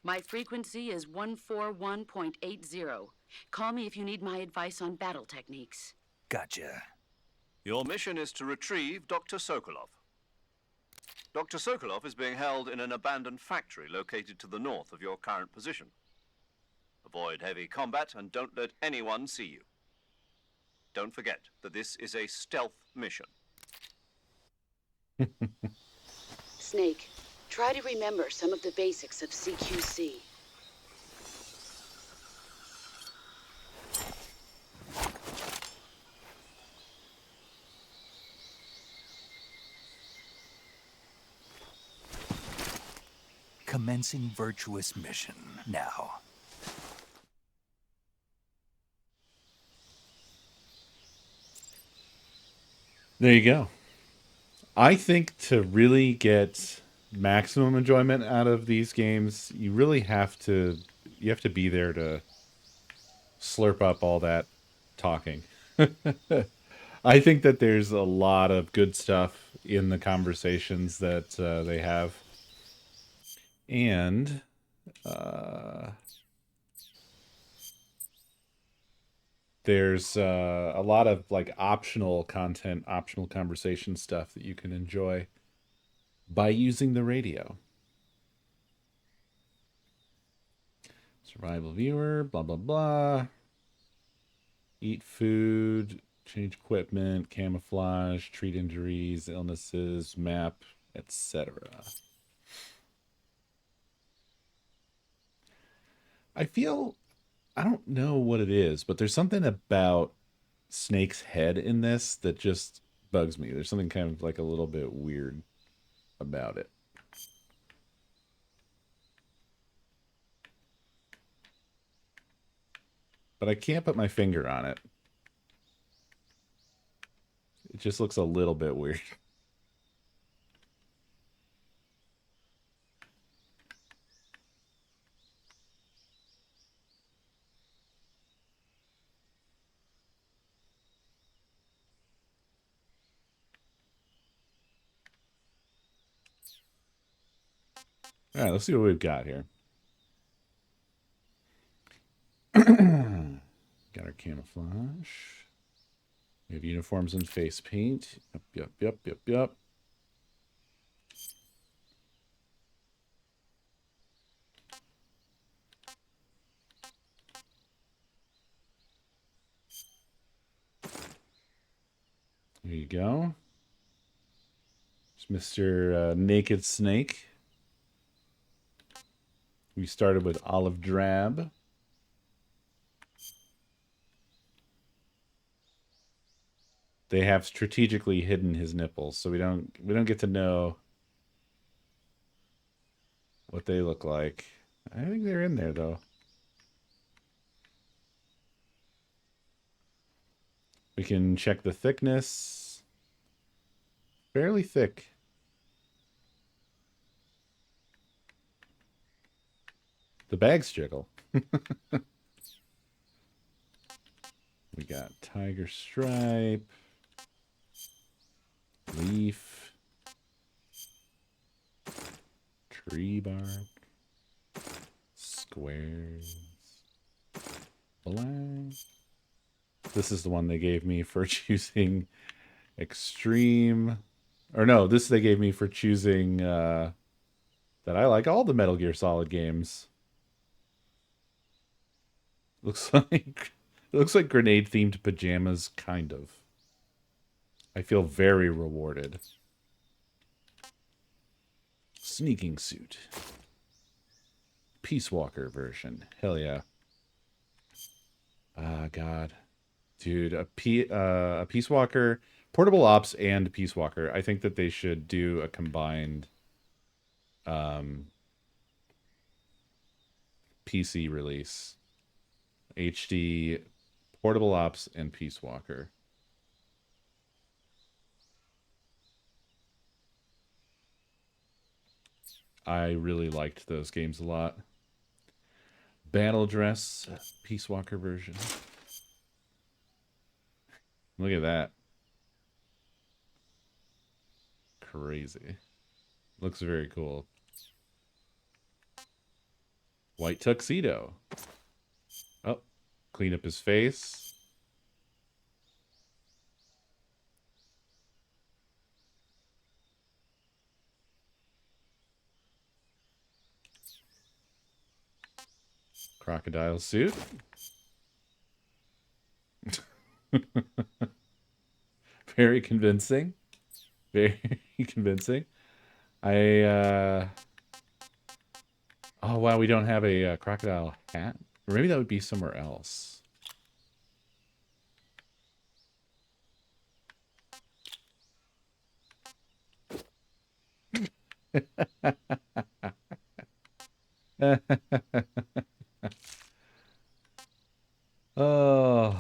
My frequency is 141.80. Call me if you need my advice on battle techniques. Gotcha. Your mission is to retrieve Dr. Sokolov. Dr. Sokolov is being held in an abandoned factory located to the north of your current position. Avoid heavy combat and don't let anyone see you. Don't forget that this is a stealth mission. Snake, try to remember some of the basics of CQC. Commencing virtuous mission now. There you go. I think to really get maximum enjoyment out of these games, you really have to be there to slurp up all that talking. I think that there's a lot of good stuff in the conversations that they have. And there's a lot of like optional content, optional conversation stuff that you can enjoy by using the radio. Survival viewer, blah, blah, blah. Eat food, change equipment, camouflage, treat injuries, illnesses, map, etc. I don't know what it is, but there's something about Snake's head in this that just bugs me. There's something kind of like a little bit weird about it. But I can't put my finger on it. It just looks a little bit weird. All right, let's see what we've got here. Got our camouflage. We have uniforms and face paint. Yep. There you go. It's Mr. Naked Snake. We started with Olive Drab. They have strategically hidden his nipples, so we don't get to know what they look like. I think they're in there though. We can check the thickness. Fairly thick. The bags jiggle. We got tiger stripe, leaf, tree bark, squares, black. This is the one they gave me for choosing extreme. Or no, this they gave me for choosing that I like all the Metal Gear Solid games. Looks like it looks like grenade themed pajamas, kind of. I feel very rewarded. Sneaking suit. Peace Walker version. Hell yeah. Ah, God. Dude, a Peace Walker, Portable Ops and Peace Walker. I think that they should do a combined PC release. HD, Portable Ops, and Peace Walker. I really liked those games a lot. Battle Dress, Peace Walker version. Look at that. Crazy. Looks very cool. White tuxedo. Oh, clean up his face. Crocodile suit. Very convincing. Very convincing. Oh wow, we don't have a crocodile hat. Or maybe that would be somewhere else. Oh.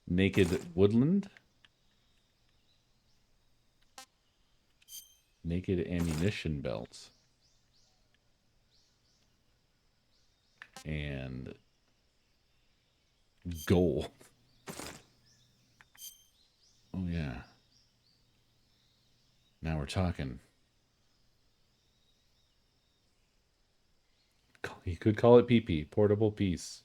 Naked Woodland. Naked Ammunition Belt. And gold. Oh, yeah. Now we're talking. You could call it PP, Portable Peace.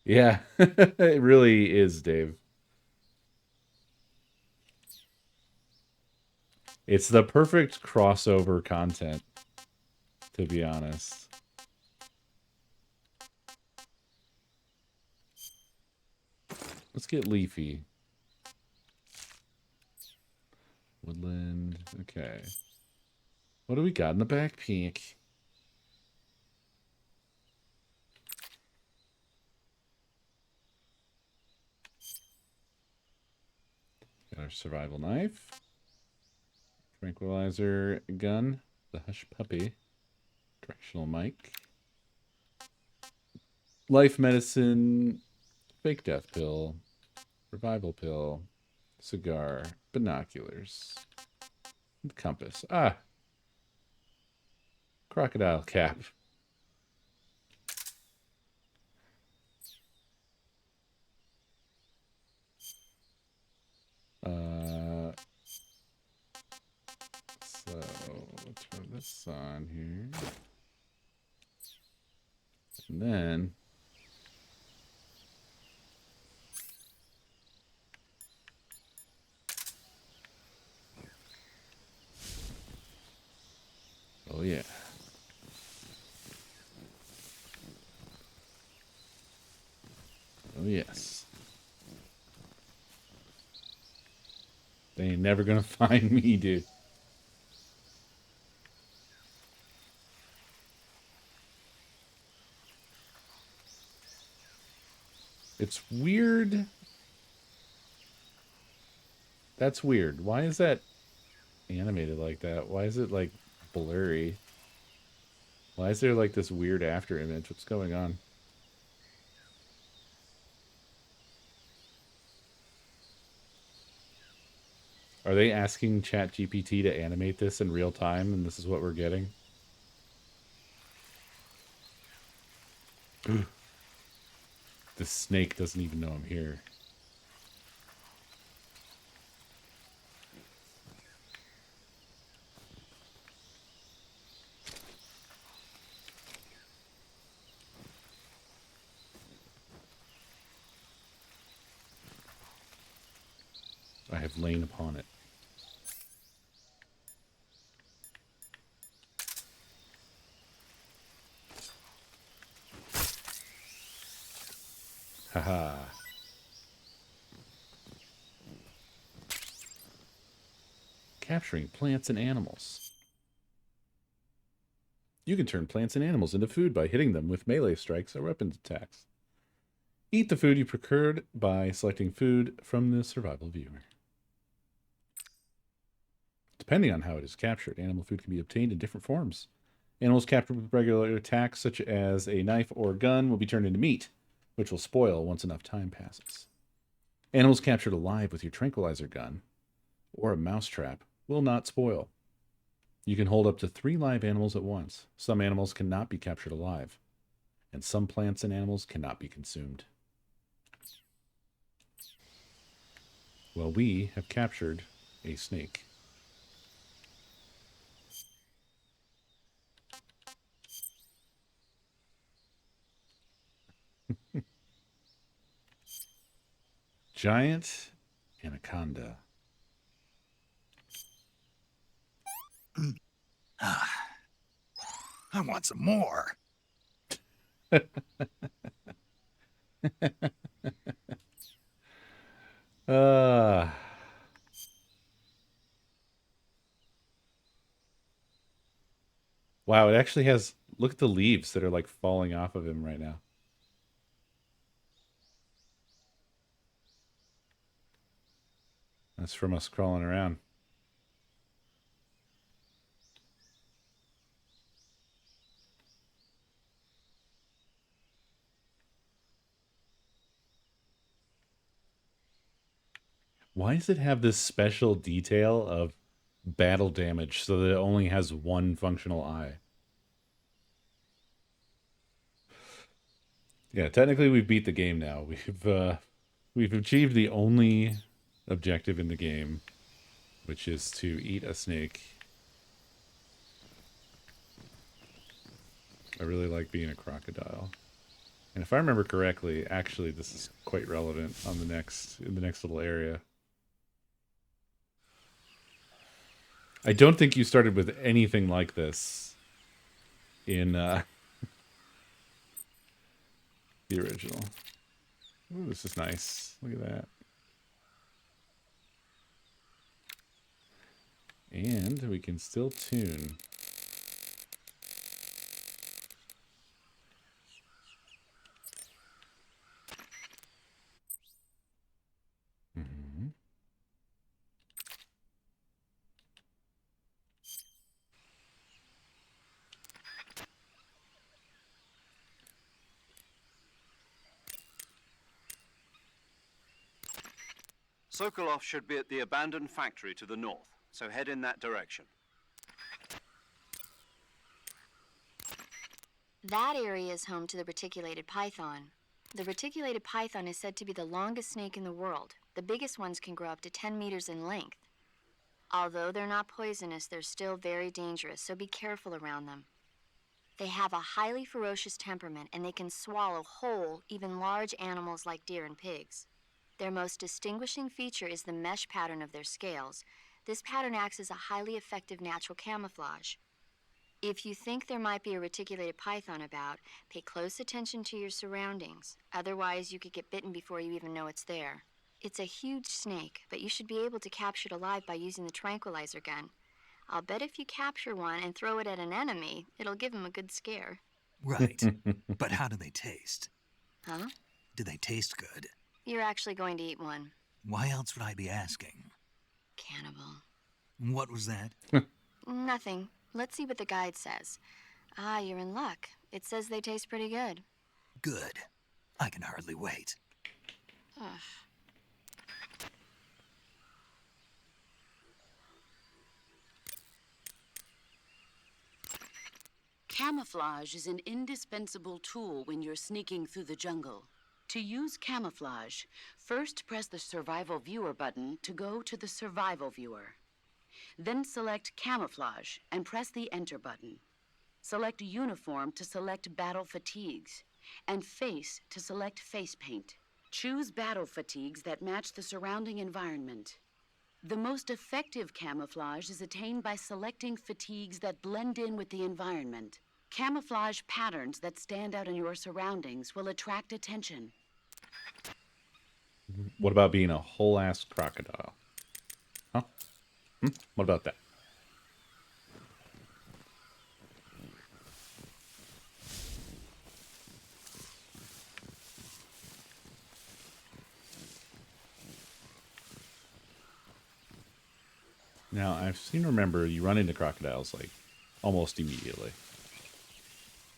Yeah, it really is, Dave. It's the perfect crossover content, to be honest. Let's get Leafy. Woodland, okay. What do we got in the backpack? Got our survival knife. Tranquilizer gun. The hush puppy. Directional mic. Life medicine. Fake death pill. Revival pill. Cigar. Binoculars. Compass. Ah. Crocodile cap. So turn this on here. And then oh yeah. Oh yes. They ain't never gonna find me, dude. It's weird. That's weird. Why is that animated like that? Why is it like blurry? Why is there like this weird after image? What's going on? Are they asking ChatGPT to animate this in real time and this is what we're getting? The snake doesn't even know I'm here. I have lain upon it. Haha. Capturing plants and animals. You can turn plants and animals into food by hitting them with melee strikes or weapons attacks. Eat the food you procured by selecting food from the survival viewer. Depending on how it is captured, animal food can be obtained in different forms. Animals captured with regular attacks, such as a knife or gun, will be turned into meat, which will spoil once enough time passes. Animals captured alive with your tranquilizer gun or a mousetrap will not spoil. You can hold up to 3 live animals at once. Some animals cannot be captured alive, and some plants and animals cannot be consumed. Well, we have captured a snake. Giant anaconda. I want some more. Wow, it actually has... Look at the leaves that are like falling off of him right now. That's from us crawling around. Why does it have this special detail of battle damage so that it only has one functional eye? Yeah, technically we've beat the game now. We've achieved the only objective in the game, which is to eat a snake. I really like being a crocodile. And if I remember correctly, actually this is quite relevant on the next little area. I don't think you started with anything like this in the original. Ooh, this is nice. Look at that. And we can still tune. Sokolov should be at the abandoned factory to the north, so head in that direction. That area is home to the reticulated python. The reticulated python is said to be the longest snake in the world. The biggest ones can grow up to 10 meters in length. Although they're not poisonous, they're still very dangerous, so be careful around them. They have a highly ferocious temperament, and they can swallow whole, even large animals like deer and pigs. Their most distinguishing feature is the mesh pattern of their scales. This pattern acts as a highly effective natural camouflage. If you think there might be a reticulated python about, pay close attention to your surroundings. Otherwise, you could get bitten before you even know it's there. It's a huge snake, but you should be able to capture it alive by using the tranquilizer gun. I'll bet if you capture one and throw it at an enemy, it'll give him a good scare. Right. But how do they taste? Huh? Do they taste good? You're actually going to eat one. Why else would I be asking? Cannibal. What was that? Nothing. Let's see what the guide says. Ah, you're in luck. It says they taste pretty good. Good. I can hardly wait. Ugh. Camouflage is an indispensable tool when you're sneaking through the jungle. To use camouflage, first press the Survival Viewer button to go to the Survival Viewer. Then select Camouflage and press the Enter button. Select Uniform to select Battle Fatigues, and Face to select Face Paint. Choose battle fatigues that match the surrounding environment. The most effective camouflage is attained by selecting fatigues that blend in with the environment. Camouflage patterns that stand out in your surroundings will attract attention. What about being a whole-ass crocodile? Huh? What about that? Now, I seem to remember you run into crocodiles, like, almost immediately.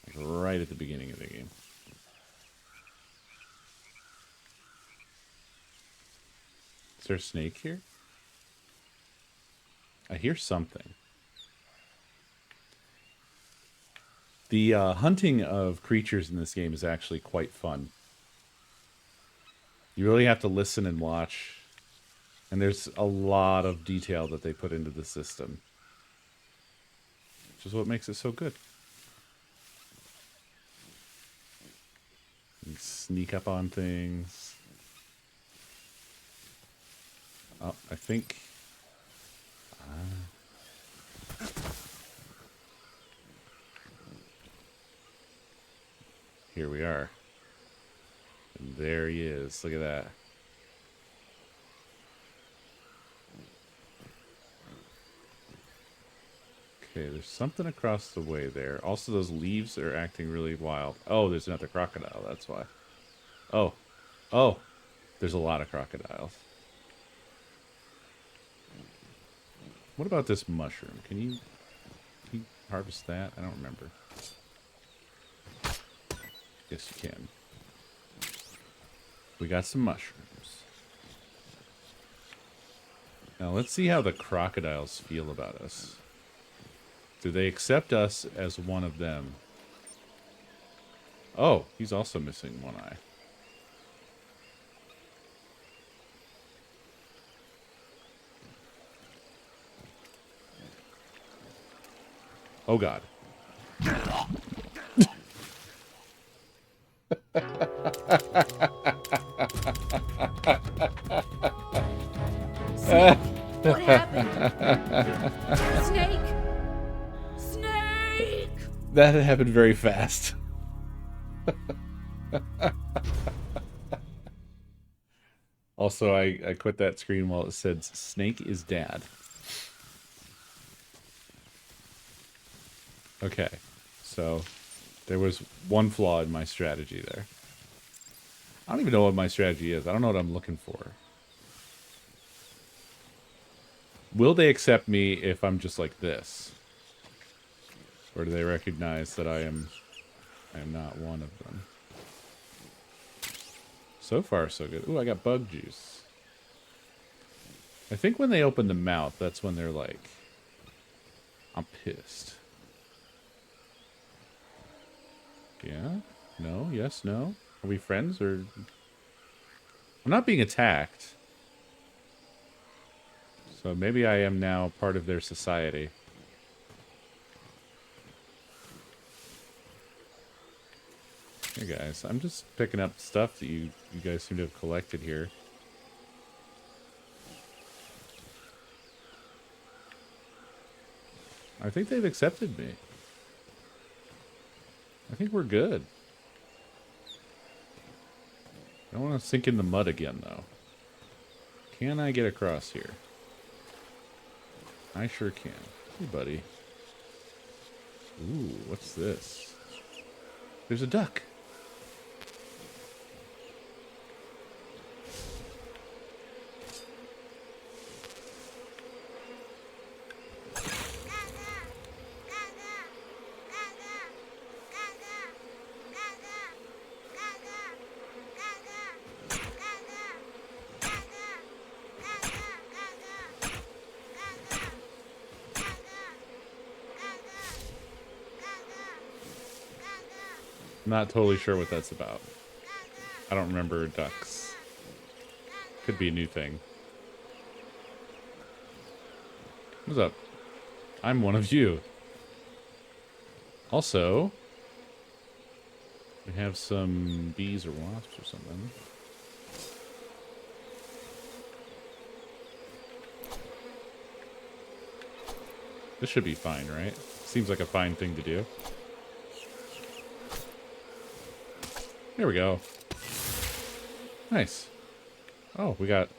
Like, right at the beginning of the game. Is there a snake here? I hear something. The hunting of creatures in this game is actually quite fun. You really have to listen and watch. And there's a lot of detail that they put into the system. Which is what makes it so good. You sneak up on things. Oh, I think... here we are. And there he is. Look at that. Okay, there's something across the way there. Also, those leaves are acting really wild. Oh, there's another crocodile. That's why. Oh. Oh. There's a lot of crocodiles. What about this mushroom? Can you harvest that? I don't remember. Yes, you can. We got some mushrooms. Now, let's see how the crocodiles feel about us. Do they accept us as one of them? Oh, he's also missing one eye. Oh, God. What happened? Snake! Snake! That happened very fast. Also, I quit that screen while it said Snake is Dad. Okay, so there was one flaw in my strategy there. I don't even know what my strategy is. I don't know what I'm looking for. Will they accept me if I'm just like this? Or do they recognize that I am not one of them? So far, so good. Ooh, I got bug juice. I think when they open the mouth, that's when they're like, I'm pissed. Yeah? No? Yes? No? Are we friends or... I'm not being attacked. So maybe I am now part of their society. Hey guys, I'm just picking up stuff that you guys seem to have collected here. I think they've accepted me. I think we're good. I don't want to sink in the mud again, though. Can I get across here? I sure can. Hey, buddy. Ooh, what's this? There's a duck. Not totally sure what that's about. I don't remember ducks. Could be a new thing. What's up? I'm one of you. Also, we have some bees or wasps or something. This should be fine, right? Seems like a fine thing to do. There we go. Nice. Oh, we got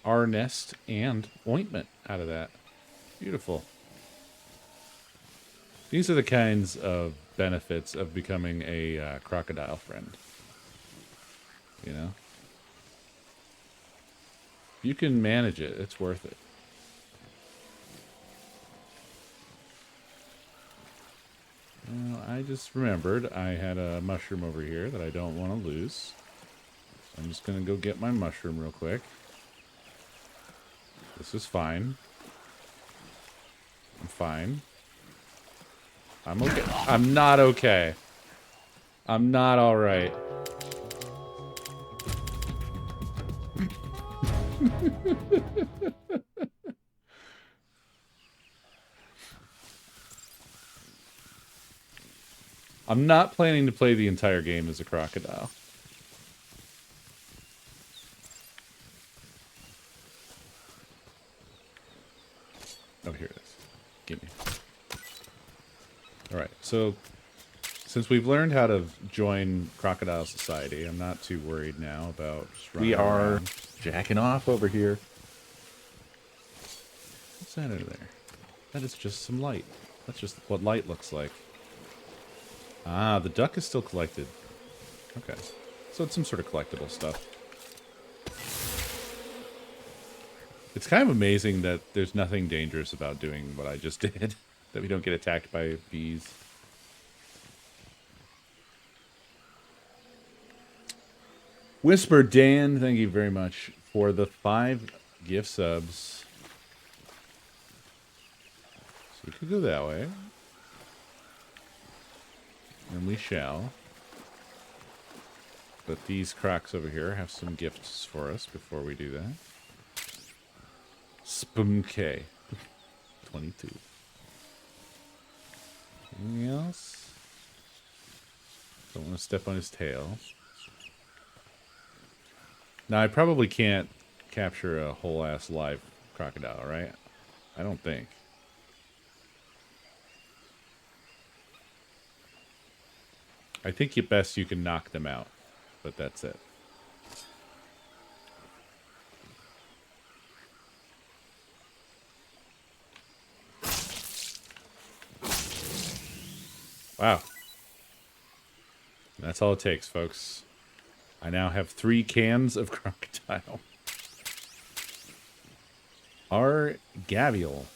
our nest and ointment out of that. Beautiful. These are the kinds of benefits of becoming a crocodile friend. You know? You can manage it. It's worth it. Well, I just remembered I had a mushroom over here that I don't want to lose. I'm just going to go get my mushroom real quick. This is fine. I'm fine. I'm okay. I'm not okay. I'm not alright. I'm not planning to play the entire game as a crocodile. Oh, here it is. Gimme. Alright, so since we've learned how to join Crocodile Society, I'm not too worried now about just running around. Jacking off over here. What's that over there? That is just some light. That's just what light looks like. Ah, the duck is still collected. Okay. So it's some sort of collectible stuff. It's kind of amazing that there's nothing dangerous about doing what I just did. That we don't get attacked by bees. Whisper Dan, thank you very much for the 5 gift subs. So we could go that way. And we shall. But these cracks over here have some gifts for us before we do that. Spumk. 22. Anything else? Don't want to step on his tail. Now, I probably can't capture a whole-ass live crocodile, right? I don't think. I think at best you can knock them out, but that's it. Wow. That's all it takes, folks. I now have 3 cans of crocodile. Our Gavial.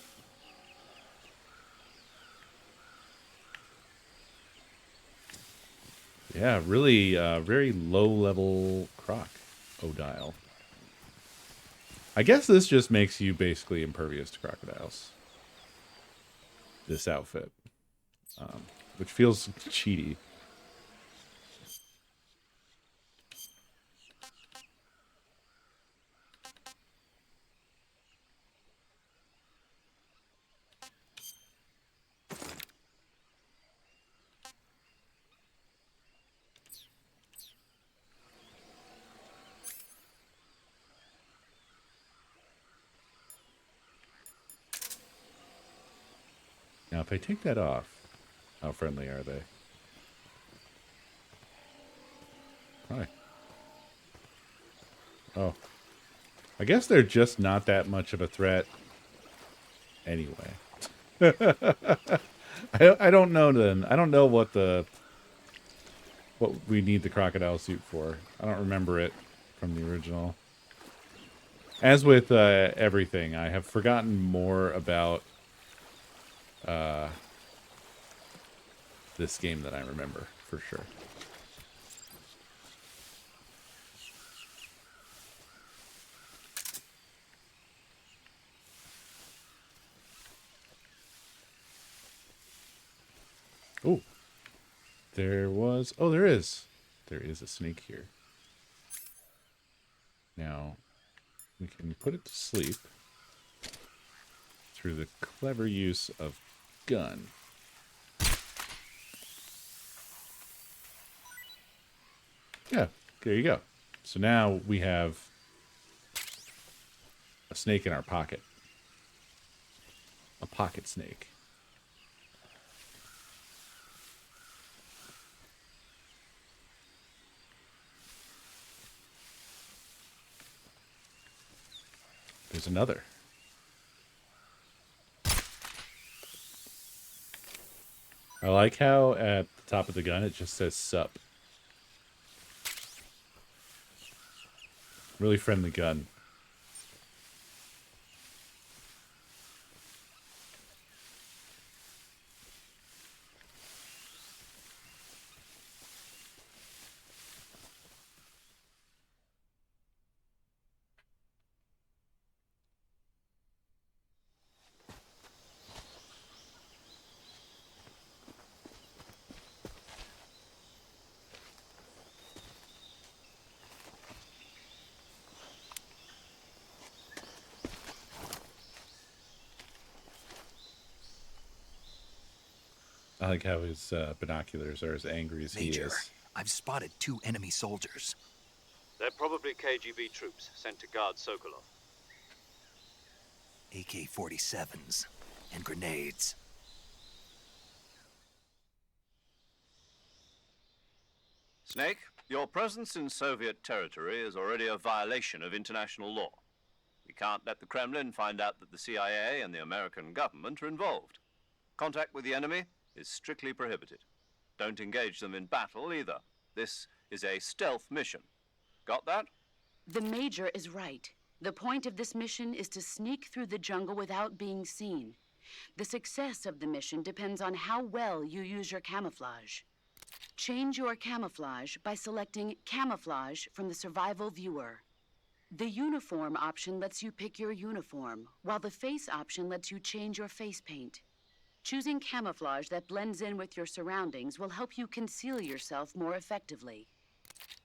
Yeah, really very low-level crocodile. I guess this just makes you basically impervious to crocodiles. This outfit. Which feels cheaty. Now, if I take that off, how friendly are they? Hi. Oh. I guess they're just not that much of a threat anyway. I don't know then. I don't know what we need the crocodile suit for. I don't remember it from the original. As with everything, I have forgotten more about this game than I remember, for sure. Oh, there was... Oh, there is. There is a snake here. Now, we can put it to sleep through the clever use of gun. Yeah, there you go. So now we have a snake in our pocket. A pocket snake. There's another. I like how at the top of the gun it just says sup. Really friendly gun. I like how his binoculars are as angry as he Major, is. I've spotted 2 enemy soldiers. They're probably KGB troops sent to guard Sokolov. AK-47s and grenades. Snake, your presence in Soviet territory is already a violation of international law. We can't let the Kremlin find out that the CIA and the American government are involved. Contact with the enemy is strictly prohibited. Don't engage them in battle either. This is a stealth mission. Got that? The Major is right. The point of this mission is to sneak through the jungle without being seen. The success of the mission depends on how well you use your camouflage. Change your camouflage by selecting Camouflage from the Survival Viewer. The Uniform option lets you pick your uniform, while the Face option lets you change your face paint. Choosing camouflage that blends in with your surroundings will help you conceal yourself more effectively.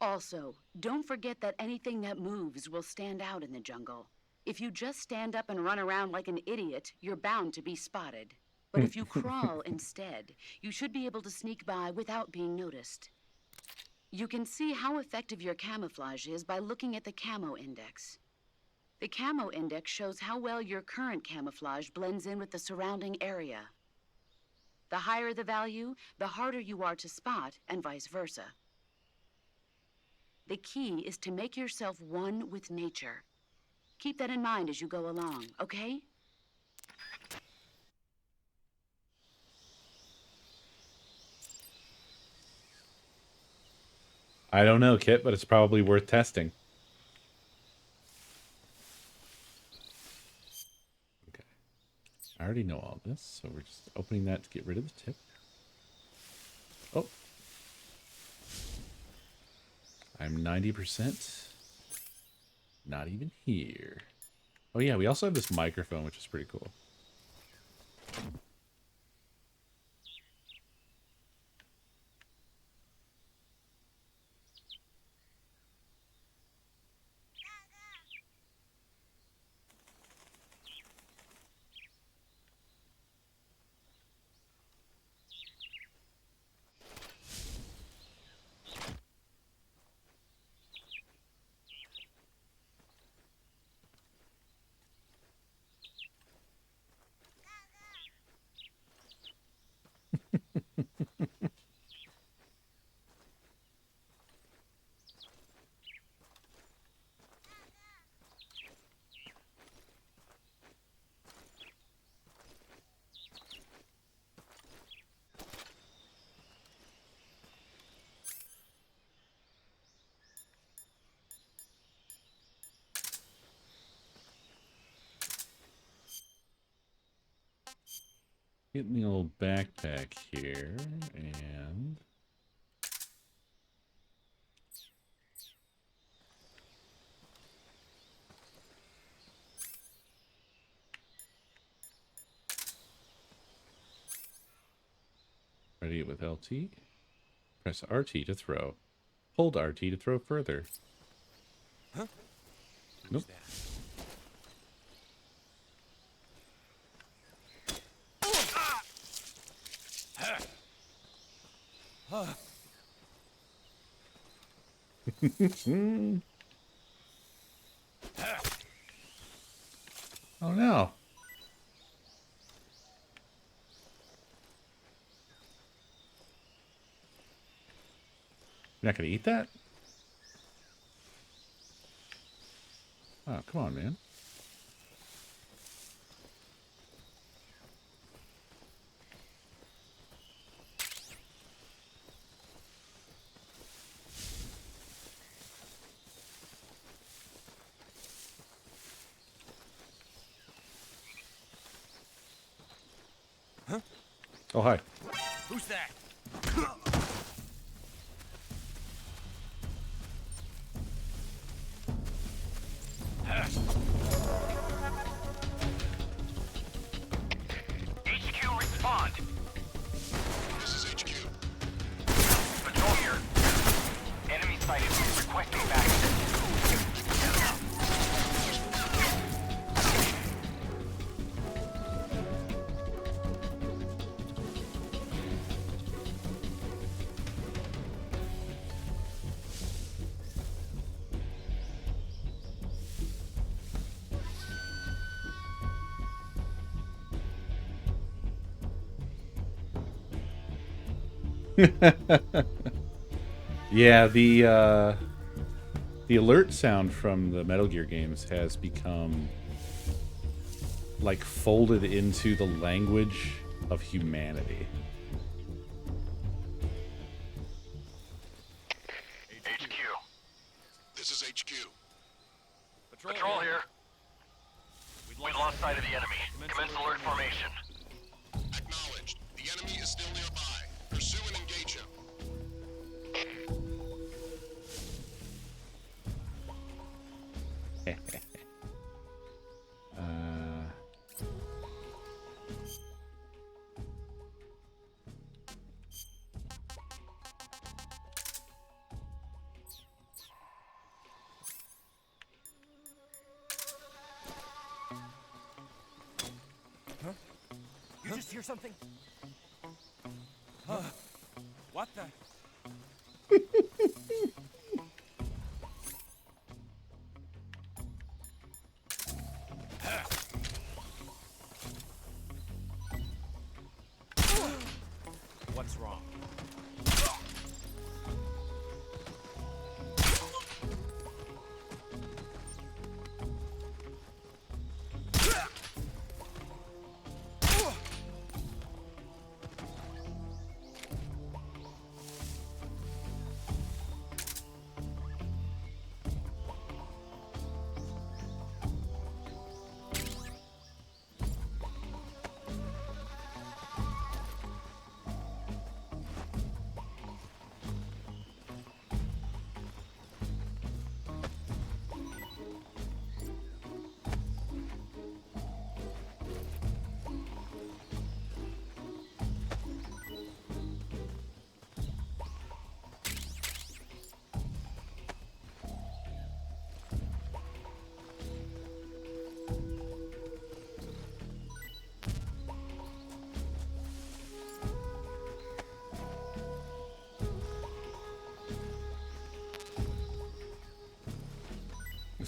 Also, don't forget that anything that moves will stand out in the jungle. If you just stand up and run around like an idiot, you're bound to be spotted. But if you crawl instead, you should be able to sneak by without being noticed. You can see how effective your camouflage is by looking at the Camo Index. The Camo Index shows how well your current camouflage blends in with the surrounding area. The higher the value, the harder you are to spot, and vice versa. The key is to make yourself one with nature. Keep that in mind as you go along, okay? I don't know, Kit, but it's probably worth testing. Okay. I already know all this, so we're just opening that to get rid of the tip. Oh. I'm 90%. Not even here. Oh yeah, we also have this microphone, which is pretty cool. Getting the old backpack here, and ready with LT. Press RT to throw. Hold RT to throw further. Huh? Nope. Oh no. You're not gonna eat that? Oh, come on, man. Huh? Oh, hi. Who's that? HQ, respond. This is HQ. Patrol here. Enemy sighted. Requesting backup. Yeah, the alert sound from the Metal Gear games has become like folded into the language of humanity. HQ. This is HQ. Patrol here. We lost sight of the enemy. Commence alert formation. Acknowledged. The enemy is still nearby. Pursue and engage him. You just hear something? What the? What's wrong?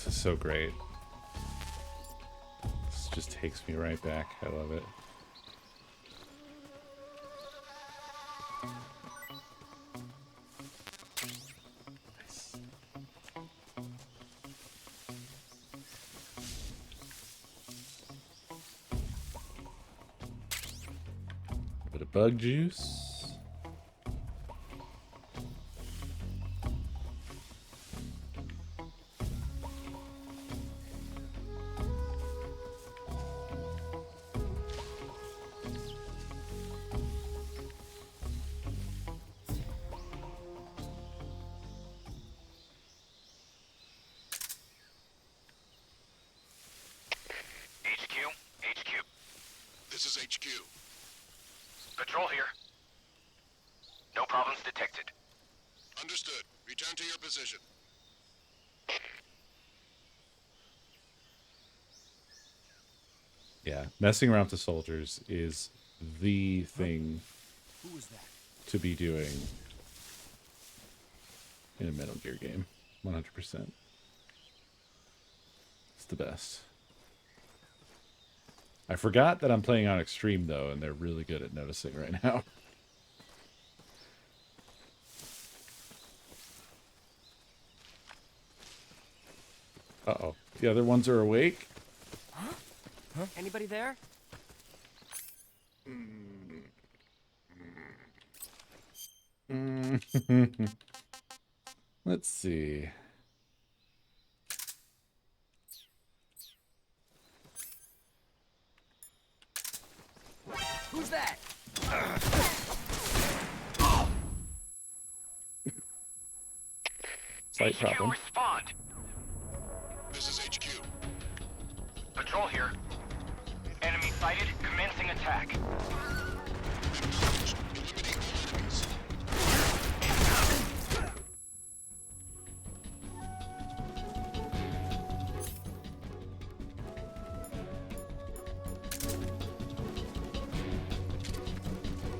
This is so great. This just takes me right back. I love it. Nice. Bit of bug juice. This is HQ. Patrol here. No problems detected. Understood. Return to your position. Yeah, messing around with the soldiers is the thing Who was that? to be doing in a Metal Gear game. 100%. It's the best. I forgot that I'm playing on Extreme, though, and they're really good at noticing right now. Uh-oh. The other ones are awake? Huh? Anybody there? Let's see. Who's that? Slight problem. Respond. This is HQ. Patrol here. Enemy sighted. Commencing attack. Acknowledged. Eliminate all enemies.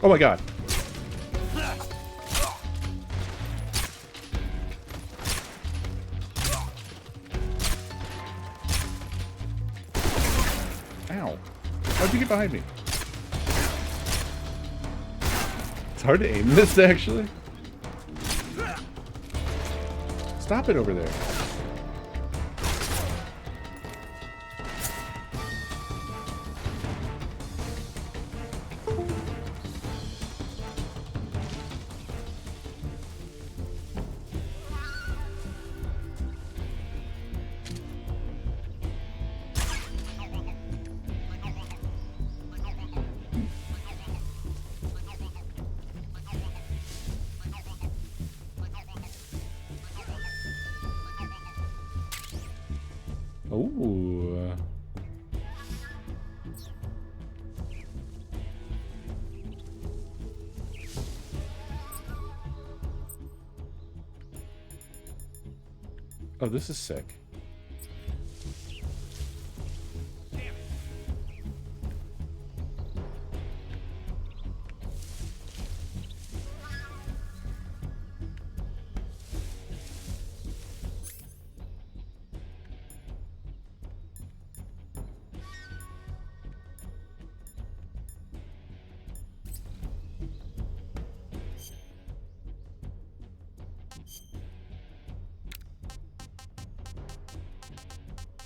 Oh my god. Ow. How'd you get behind me? It's hard to aim this, actually. Stop it over there. Ooh. Oh, this is sick.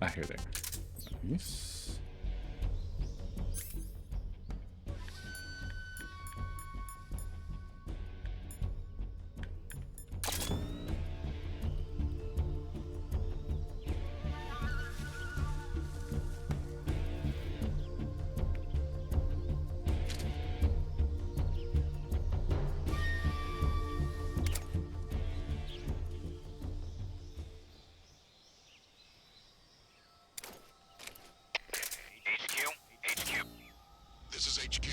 I hear there. Nice. This is HQ.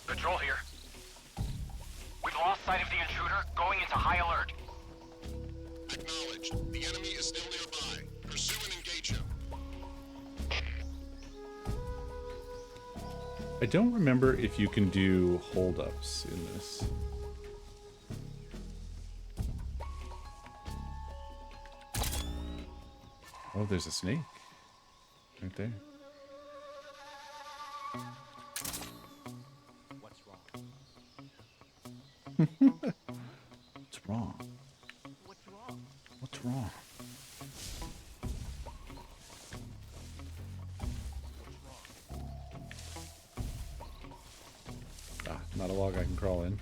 Patrol here. We've lost sight of the intruder. Going into high alert. Acknowledged. The enemy is still nearby. Pursue and engage him. I don't remember if you can do holdups in this. Oh, there's a snake. Right there. What's wrong? What's wrong? What's wrong? What's wrong? Ah, not a log I can crawl in.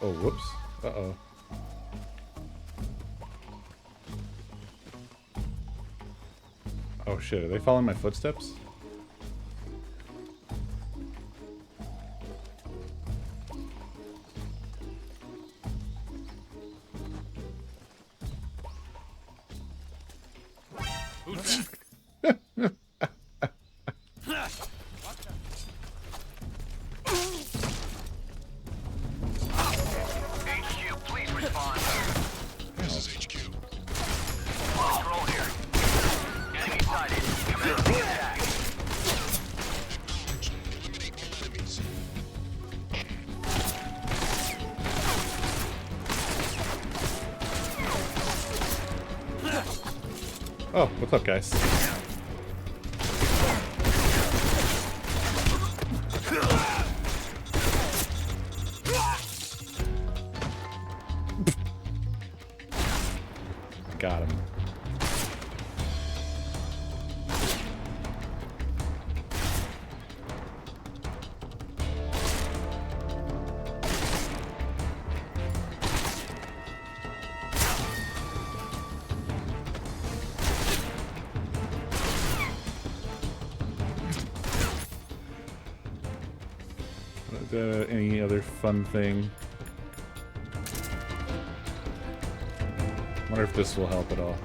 Oh, whoops. Uh-oh. Oh shit, are they following my footsteps? Who's that? HQ, please respond. This is HQ. Control here. Enemy sighted. Commence the attack. Acknowledged. Eliminate all enemies. Oh, what's up, guys? Got him. Any other fun thing? Wonder if this will help at all.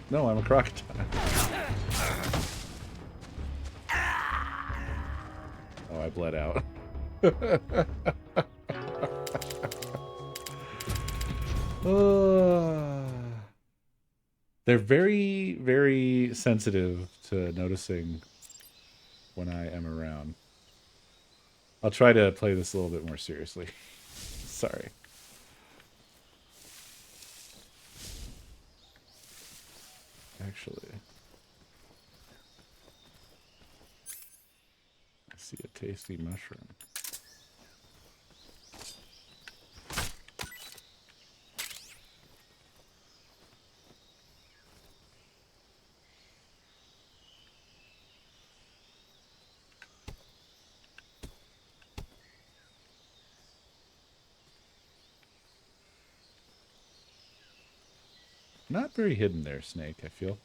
No, I'm a crocodile. Oh, I bled out. They're very, very sensitive to noticing when I am around. I'll try to play this a little bit more seriously. Sorry. Actually, I see a tasty mushroom. Not very hidden there, Snake, I feel.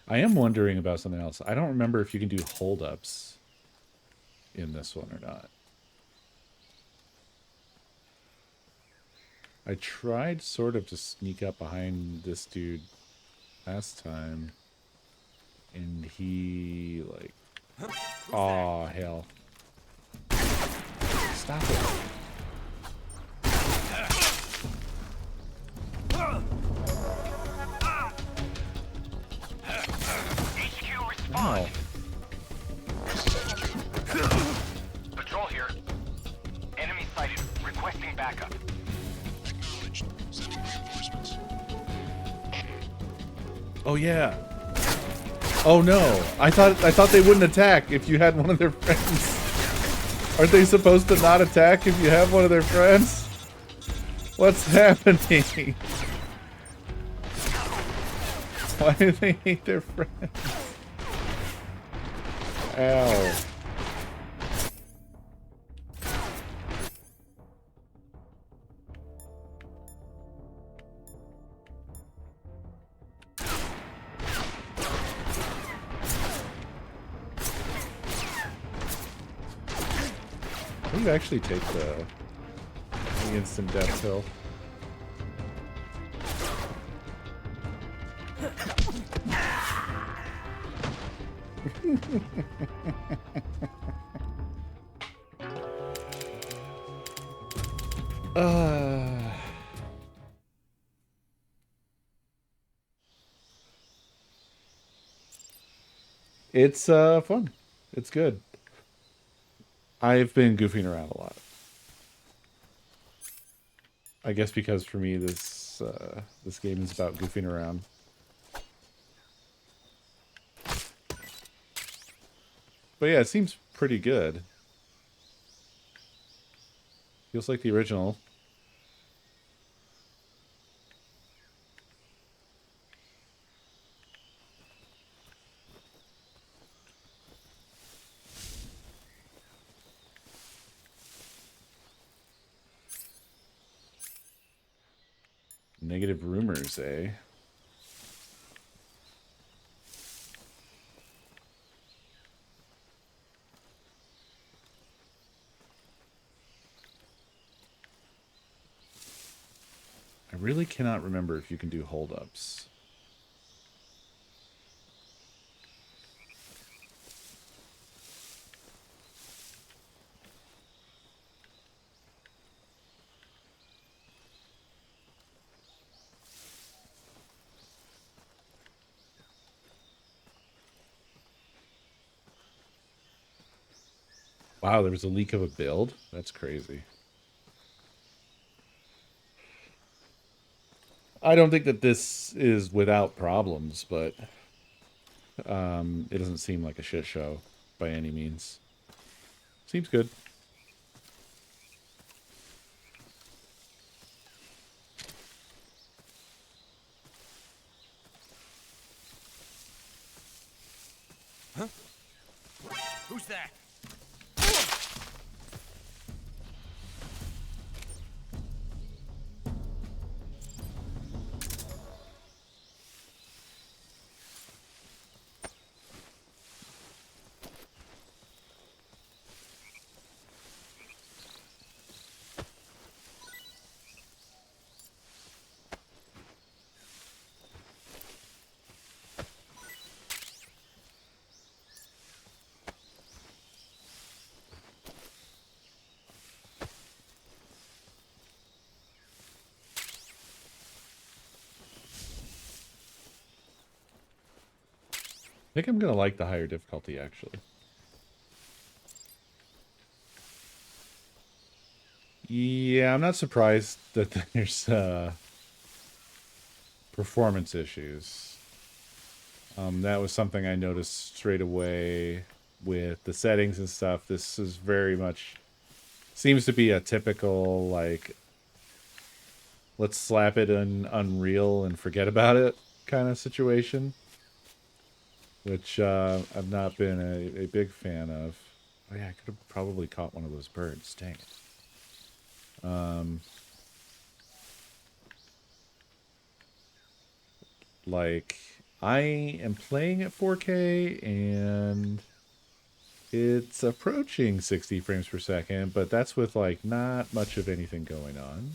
I am wondering about something else. I don't remember if you can do hold-ups in this one or not. I tried sort of to sneak up behind this dude last time, and he, like... Aw, hell. Stop it. HQ, respond. Wow. This is HQ. Patrol here. Enemy sighted. Requesting backup. Acknowledged. Sending reinforcements. Oh yeah. Oh no. I thought they wouldn't attack if you had one of their friends. Aren't they supposed to not attack if you have one of their friends? What's happening? Why do they hate their friends? Ow. you actually take the instant death pill? It's fun. It's good. I've been goofing around a lot. I guess because for me this game is about goofing around. But yeah, it seems pretty good. Feels like the original. Negative rumors, eh? I really cannot remember if you can do holdups. Wow, there was a leak of a build? That's crazy. I don't think that this is without problems, but it doesn't seem like a shit show by any means. Seems good. Huh? Who's that? I think I'm gonna like the higher difficulty, actually. Yeah, I'm not surprised that there's performance issues. That was something I noticed straight away with the settings and stuff. This is very much seems to be a typical, like, let's slap it in Unreal and forget about it kind of situation, which I've not been a big fan of. Oh yeah, I could have probably caught one of those birds. Dang it. Like, I am playing at 4K and it's approaching 60 frames per second, but that's with like not much of anything going on.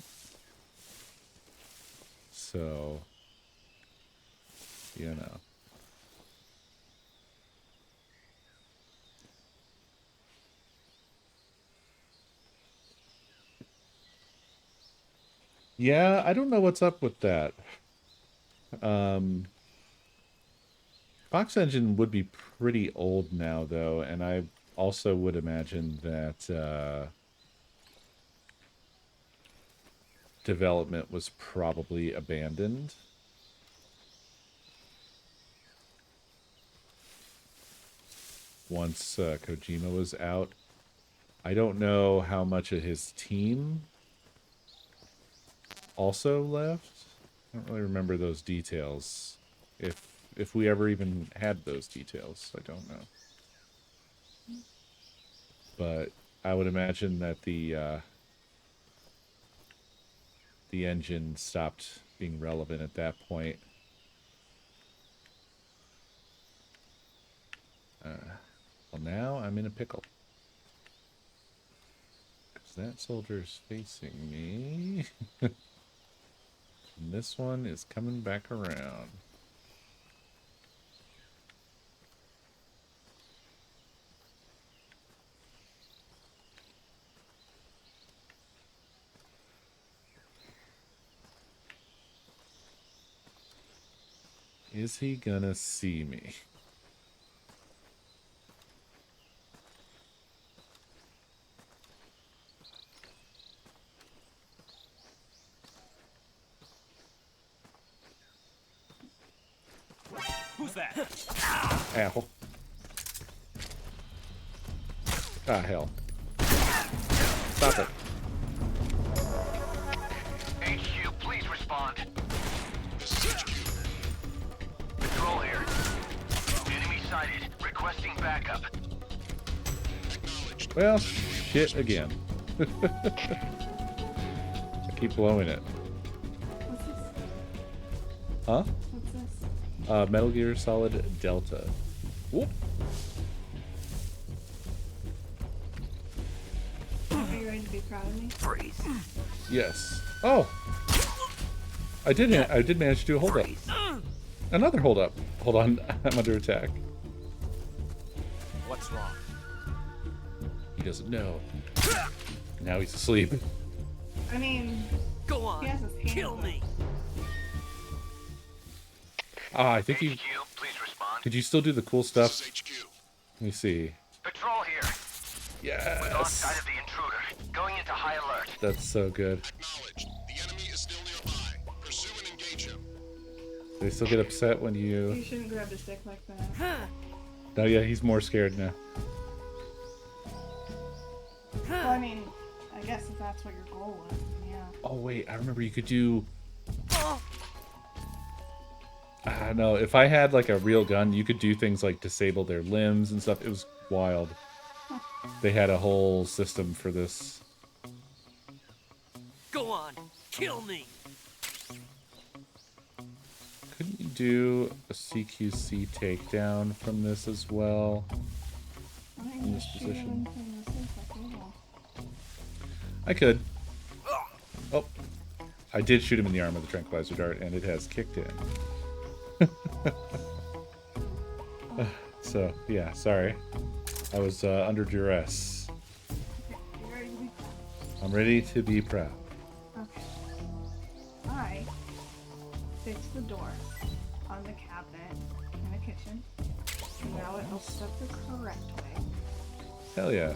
So, you know. Yeah, I don't know what's up with that. Fox Engine would be pretty old now, though, and I also would imagine that development was probably abandoned. Once Kojima was out. I don't know how much of his team also left. I don't really remember those details. If we ever even had those details, I don't know. But I would imagine that the engine stopped being relevant at that point. Well, now I'm in a pickle. That soldier's facing me. And this one is coming back around. Is he gonna see me? Who's that? Ow. Ah, hell. Stop it. HQ, please respond. This is HQ. Patrol here. Enemy sighted. Requesting backup. Acknowledged. Well, shit again. I keep blowing it. What's this? Huh? What's this? Metal Gear Solid Delta. Whoop. Are you ready to be proud of me? Freeze. Yes. Oh! I did manage to do a hold up. Another hold up. Hold on, I'm under attack. What's wrong? He doesn't know. Now he's asleep. I mean, Go on. he has his hand Kill up. me. Ah, I think you... HQ, please respond. Could you still do the cool stuff? This is HQ. Let me see. Patrol here. We're lost sight Yes! of the intruder. Going into high alert. That's so good. Acknowledged. The enemy is still nearby. Pursue and engage him. They still get upset when You you... shouldn't grab the stick like that. Oh yeah, he's more scared now. Well, I mean, I guess if that's what your goal was, then yeah. Oh wait, I remember you could do... I don't know, if I had like a real gun, you could do things like disable their limbs and stuff. It was wild. They had a whole system for this. Go on. Kill me. Couldn't you do a CQC takedown from this as well? Why don't In you this just shoot position. him from the safe like you will? I could. Oh, I did shoot him in the arm with the tranquilizer dart, and it has kicked in. So, yeah, sorry. I was under duress. Okay, you ready to be proud? I'm ready to be proud. Okay. I fixed the door on the cabinet in the kitchen. And now it opens up the correct way. Hell yeah.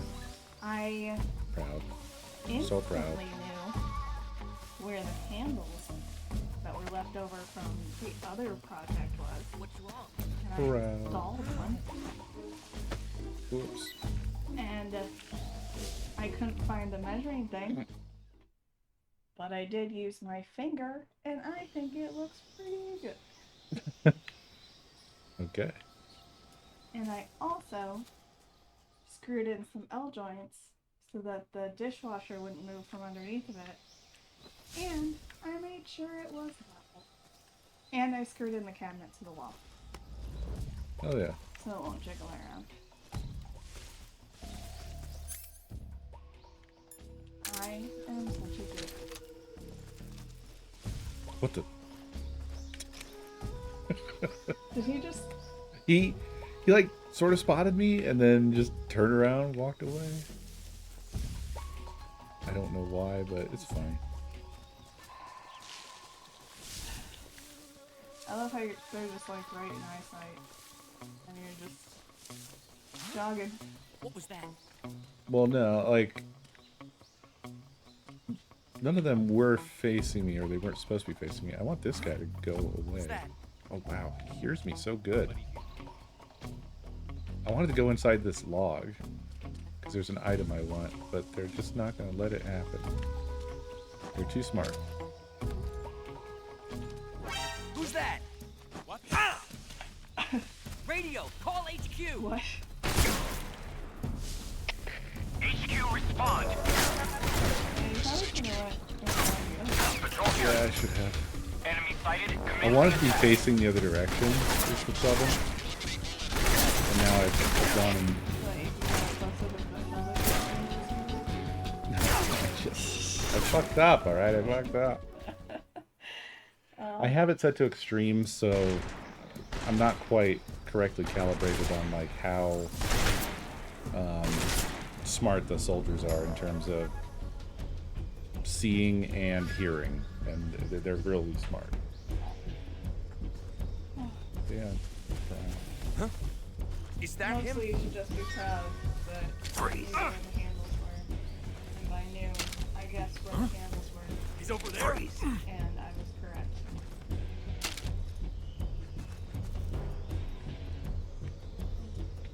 I Proud. instantly So proud. knew where the handles that were left over from the other project was. What's wrong? And I Proud. installed one. Oops. And I couldn't find the measuring thing. But I did use my finger, and I think it looks pretty good. Okay. And I also screwed in some L-joints so that the dishwasher wouldn't move from underneath of it. And I made sure it was level. And I screwed in the cabinet to the wall, Oh yeah. so it won't jiggle around. I am such a good. What the? Did he just? He like sort of spotted me and then just turned around and walked away. I don't know why, but it's fine. I love how they're just like right in eyesight, and you're just jogging. What was that? Well, no, like none of them were facing me, or they weren't supposed to be facing me. I want this guy to go away. that? Oh wow, he hears me so good. I wanted to go inside this log because there's an item I want, but they're just not going to let it happen. They're too smart. Who's that? What? Radio, call HQ. What? HQ, respond. Yeah, you probably should have went. Patrol here. Yeah, I should have. Enemy sighted. I wanted to be facing the other direction, is the problem. And now I've gone and... fucked up, alright? I fucked up. I have it set to extreme, so I'm not quite correctly calibrated on like how smart the soldiers are in terms of seeing and hearing, and they're really smart. Yeah. Huh? Is that him? Mostly you should just be proud that I knew where the handles were. And I knew, I guessed where the handles were. He's over there. And I was correct.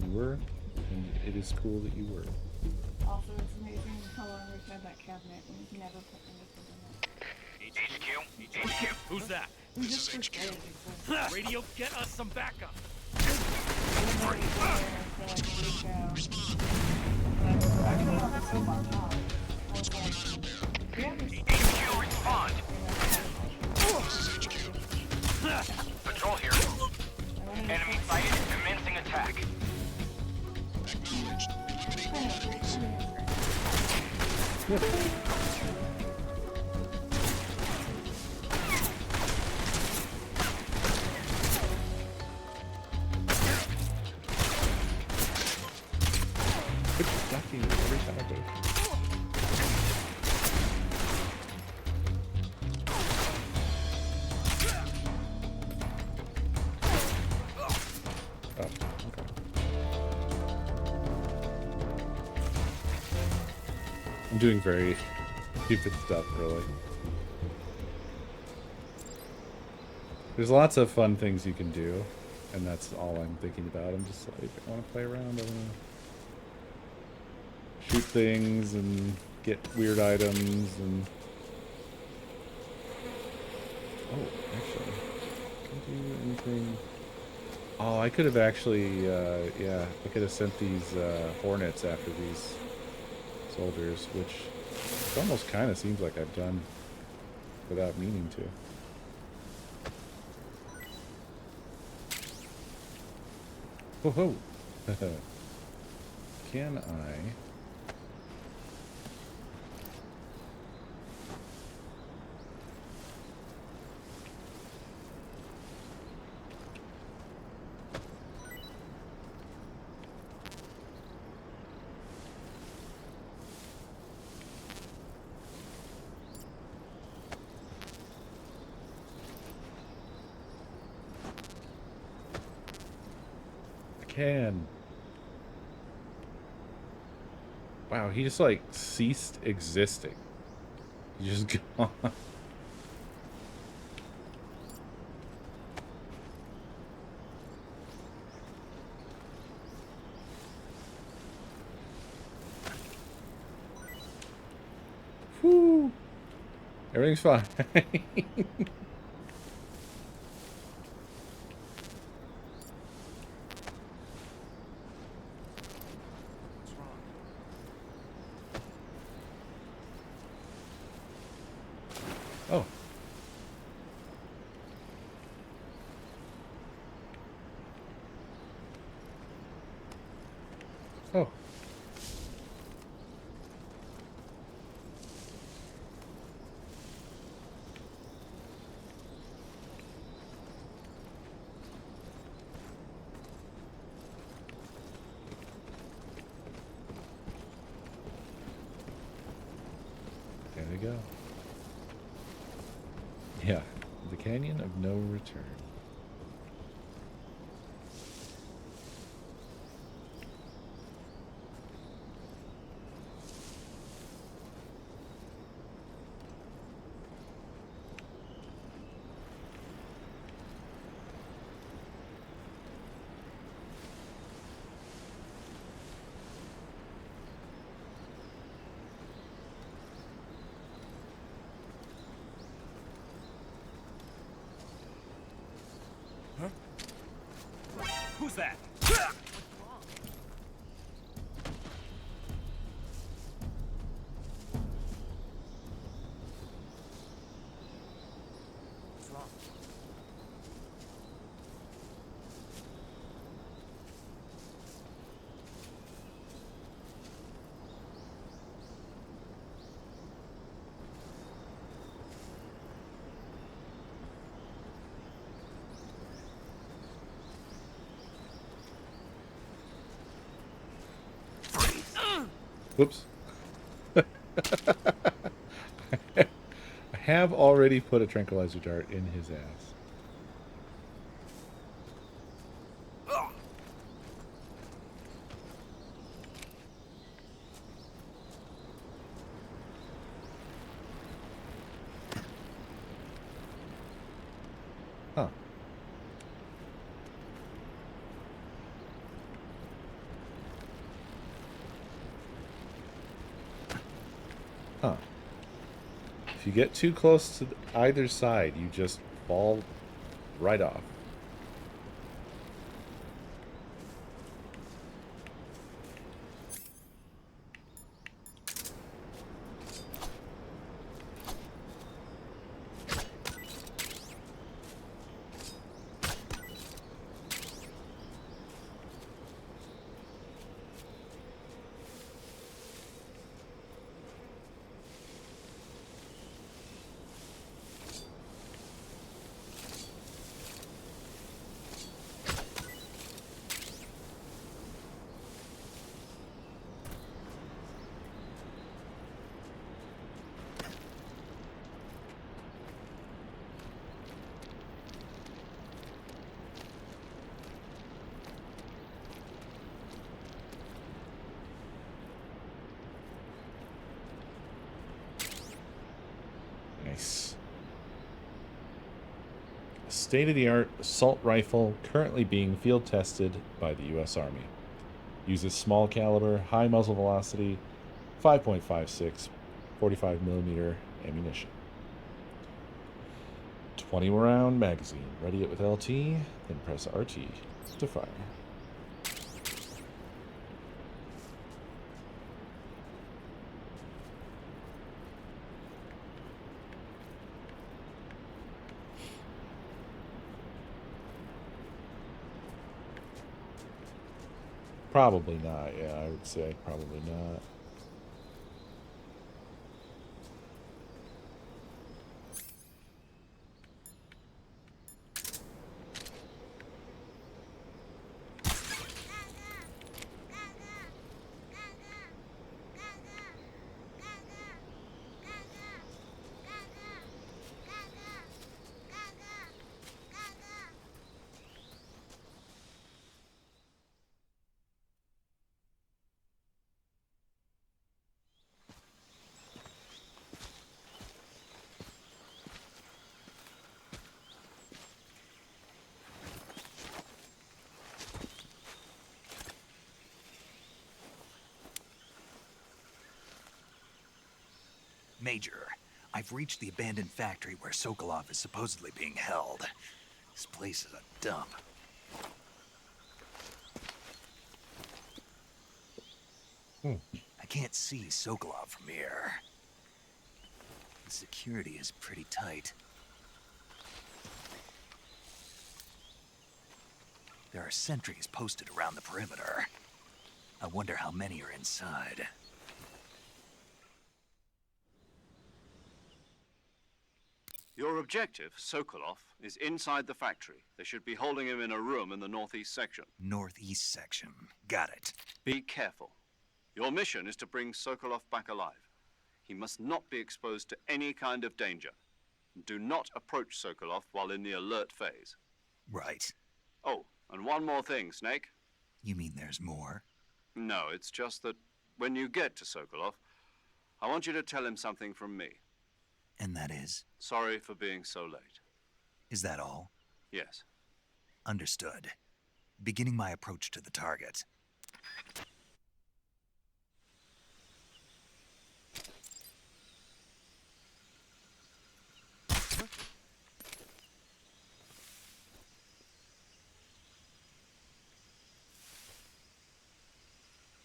You were, and it is cool that you were. Also, it's amazing how long we've had that cabinet and we've never put anything in it. HQ? Who's that? We just forget it exists. Radio, get us some backup. Actually, I don't have soap on top. I was like, we have this. HQ, respond. Patrol here. Enemy sighted. Commencing attack. It's ducking every time I go. Oh, okay. I'm doing very stupid stuff, really. There's lots of fun things you can do, and that's all I'm thinking about. I'm just like, I want to play around. I want to shoot things and get weird items and... Oh, actually, can I do anything? Oh, I could have actually, yeah, I could have sent these hornets after these soldiers, which it almost kind of seems like I've done without meaning to. Whoa, whoa. Can I... Can. Wow, he just like ceased existing. He just gone. Whew. Everything's fine. Oh. Oh. There we go. Yeah, the canyon of no return. Who's that? What's wrong? Whoops. I have already put a tranquilizer dart in his ass. Huh. Huh. If you get too close to either side, you just fall right off. Nice. A state-of-the-art assault rifle currently being field tested by the U.S. Army. Uses small caliber, high muzzle velocity, 5.56, 45 millimeter ammunition. 20 round magazine. Ready it with LT, then press RT to fire. Probably not, yeah, I would say probably not. Major, I've reached the abandoned factory where Sokolov is supposedly being held. This place is a dump. I can't see Sokolov from here. The security is pretty tight. There are sentries posted around the perimeter. I wonder how many are inside. Your objective, Sokolov, is inside the factory. They should be holding him in a room in the northeast section. Northeast section. Got it. Be careful. Your mission is to bring Sokolov back alive. He must not be exposed to any kind of danger. Do not approach Sokolov while in the alert phase. Right. Oh, and one more thing, Snake. You mean there's more? No, it's just that when you get to Sokolov, I want you to tell him something from me. And that is? Sorry for being so late. Is that all? Yes. Understood. Beginning my approach to the target.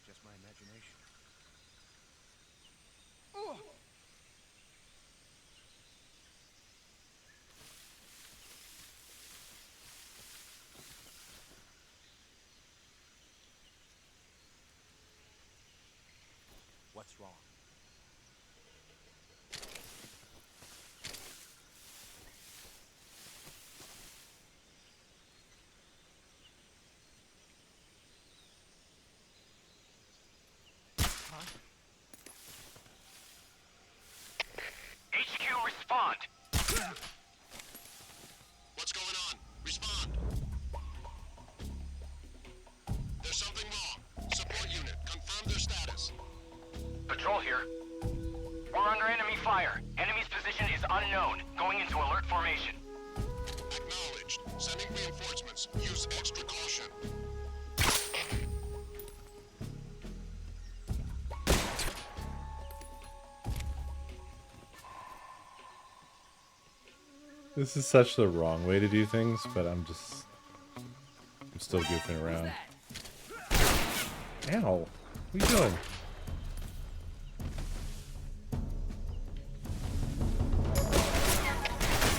Just my imagination. What's wrong? Huh? unknown. Going into alert formation. Acknowledged. Sending reinforcements. Use extra caution. This is such the wrong way to do things, but I'm still goofing around. Ow! What are you doing?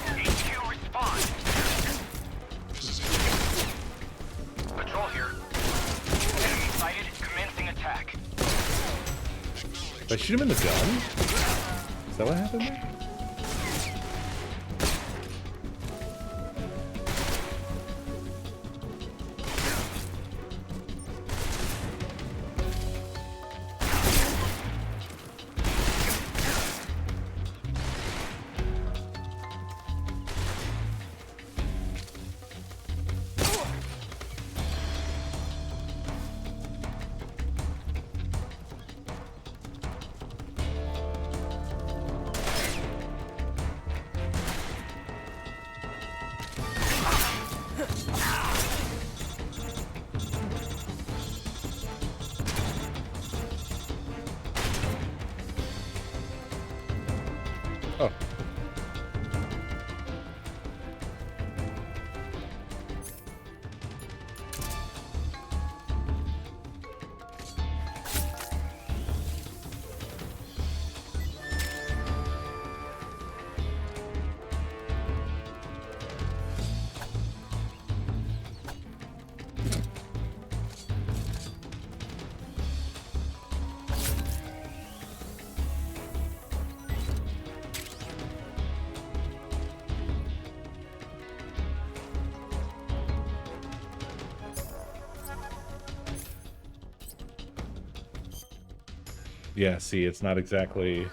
HQ respond. This is it. Patrol here. Enemy sighted. Commencing attack. Did I shoot him in the gun? Is that what happened there? Oh. Yeah, see, it's not exactly...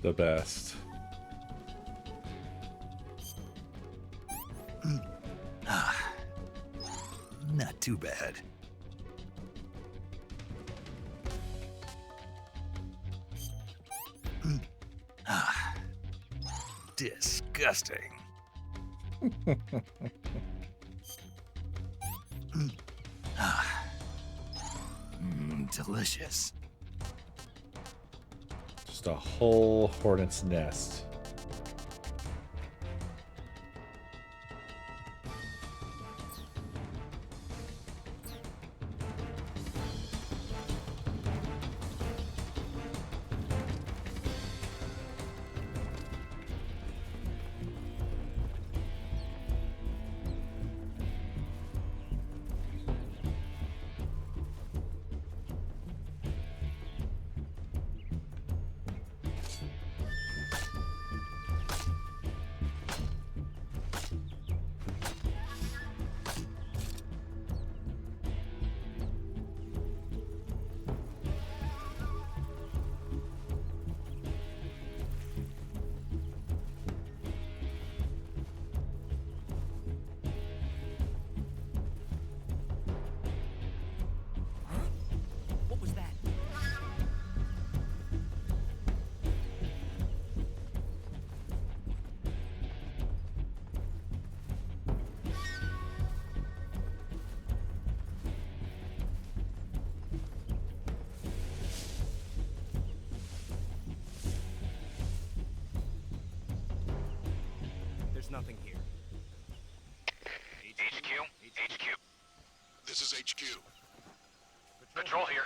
the best. Not too bad. Disgusting. Delicious. Just a whole hornet's nest. Nothing here. HQ. This is HQ. Patrol here.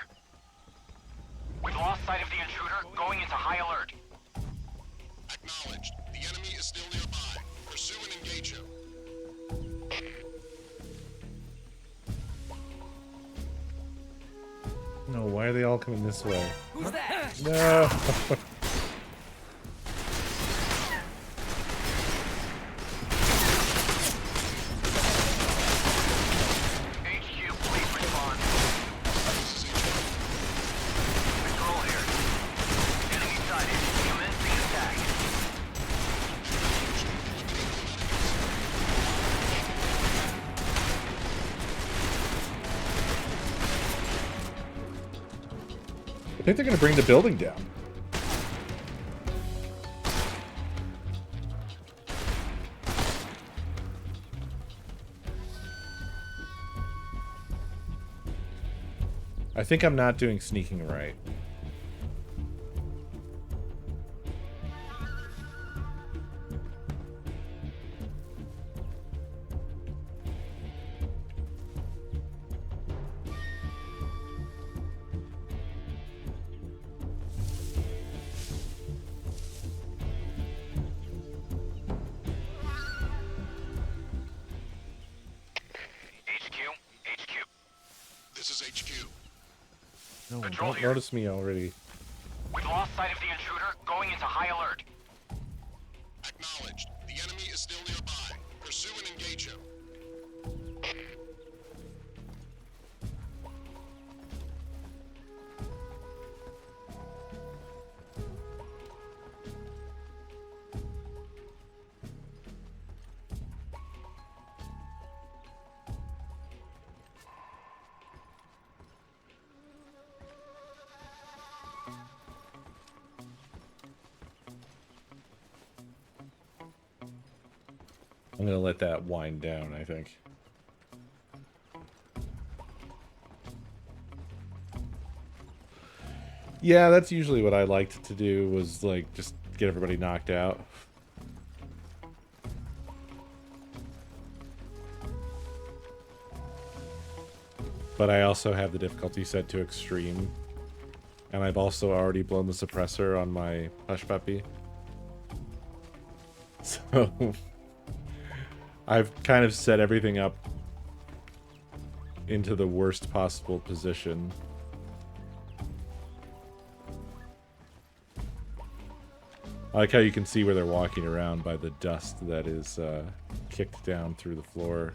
We've lost sight of the intruder. Going into high alert. Acknowledged. The enemy is still nearby. Pursue and engage him. No, why are they all coming this way? Who's that? No! think they're going to bring the building down. I think I'm not doing sneaking right. HQ. This is HQ. No, Patrol don't here. notice me already. We've lost sight of the intruder, going into high alert. Acknowledged. The enemy is still nearby. Pursue and engage him. I'm going to let that wind down, I think. Yeah, that's usually what I liked to do, was like just get everybody knocked out. But I also have the difficulty set to extreme. And I've also already blown the suppressor on my Hush Puppy. So I've kind of set everything up into the worst possible position. I like how you can see where they're walking around by the dust that is kicked down through the floor.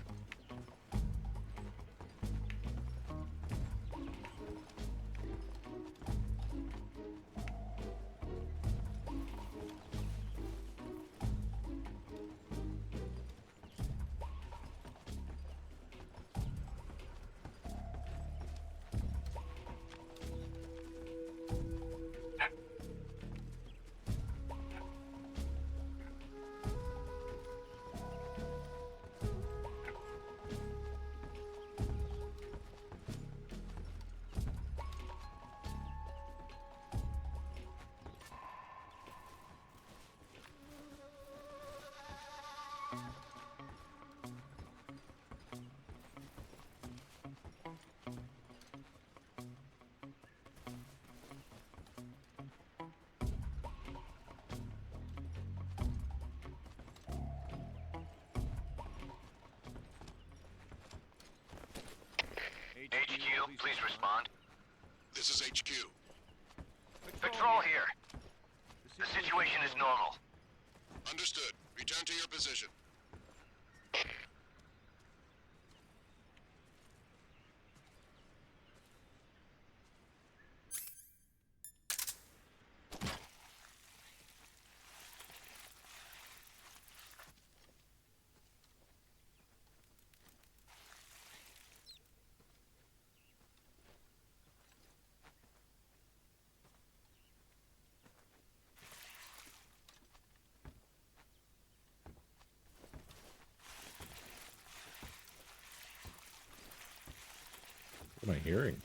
HQ, please respond. This is HQ. Patrol here. The situation is normal. Understood. Return to your position. What am I hearing?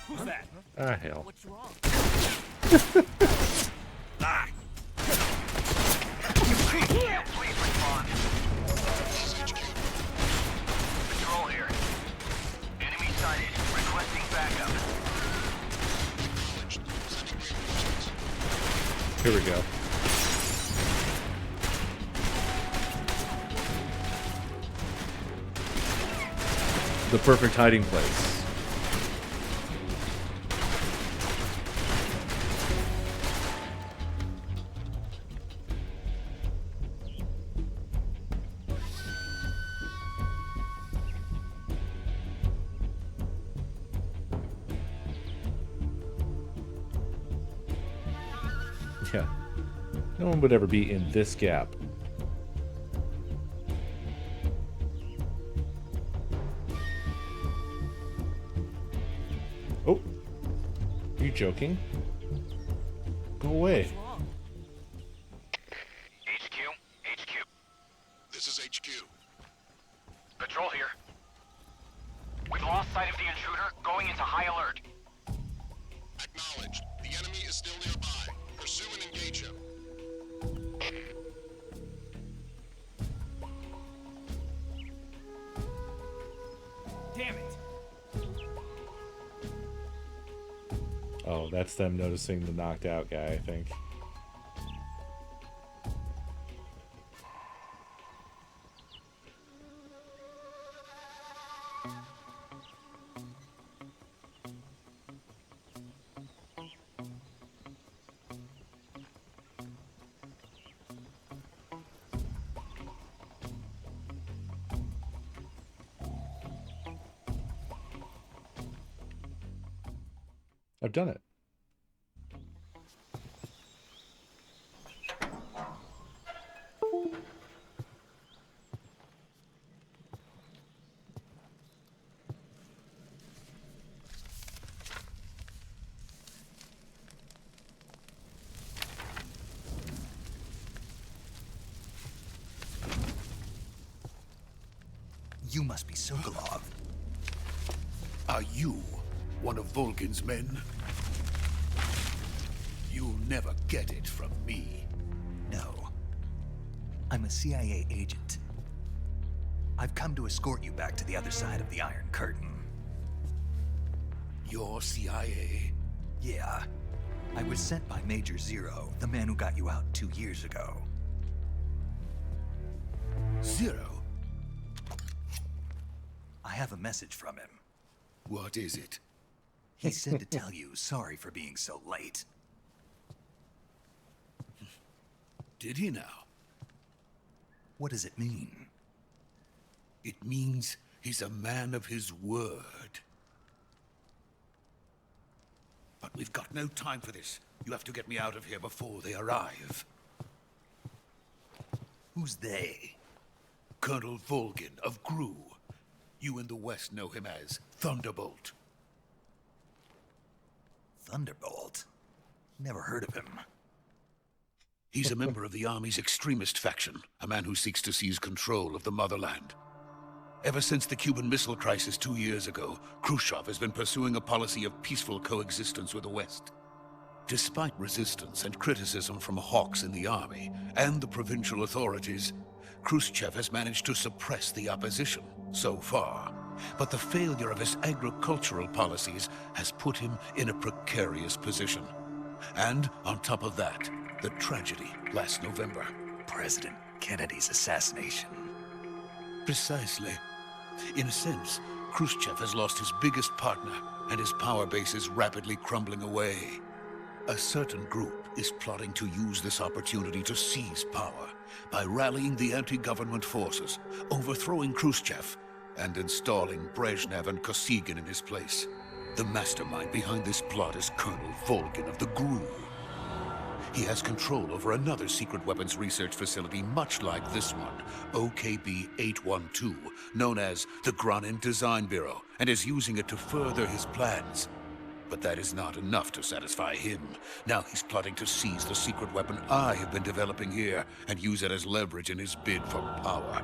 Who's that? Ah, hell. What's wrong? Please respond. Patrol here. Enemy sighted. Requesting backup. Here we go. The perfect hiding place. Yeah. No one would ever be in this gap. Oh. Are you joking? Go away. HQ, HQ. This is HQ. Patrol here. We've lost sight of the intruder, going into high alert. Acknowledged. The enemy is still nearby. Pursue and engage him. Damn it. Oh, that's them noticing the knocked out guy, I think. I've done it. You must be Sokolov. Are you one of Volgin's men? You'll never get it from me. No. I'm a CIA agent. I've come to escort you back to the other side of the Iron Curtain. You're CIA? Yeah. I was sent by Major Zero, the man who got you out 2 years ago. Zero? I have a message from him. What is it? He said to tell you sorry for being so late. Did he now? What does it mean? It means he's a man of his word. But we've got no time for this. You have to get me out of here before they arrive. Who's they? Colonel Volgin of GRU. You in the West know him as Thunderbolt. Thunderbolt? Never heard of him. He's a member of the Army's extremist faction, a man who seeks to seize control of the motherland. Ever since the Cuban Missile Crisis 2 years ago, Khrushchev has been pursuing a policy of peaceful coexistence with the West. Despite resistance and criticism from hawks in the army and the provincial authorities, Khrushchev has managed to suppress the opposition so far. But the failure of his agricultural policies has put him in a precarious position. And on top of that, the tragedy last November. President Kennedy's assassination. Precisely. In a sense, Khrushchev has lost his biggest partner, and his power base is rapidly crumbling away. A certain group is plotting to use this opportunity to seize power by rallying the anti-government forces, overthrowing Khrushchev, and installing Brezhnev and Kosygin in his place. The mastermind behind this plot is Colonel Volgin of the GRU. He has control over another secret weapons research facility much like this one, OKB-812, known as the Granin Design Bureau, and is using it to further his plans. But that is not enough to satisfy him. Now he's plotting to seize the secret weapon I have been developing here and use it as leverage in his bid for power.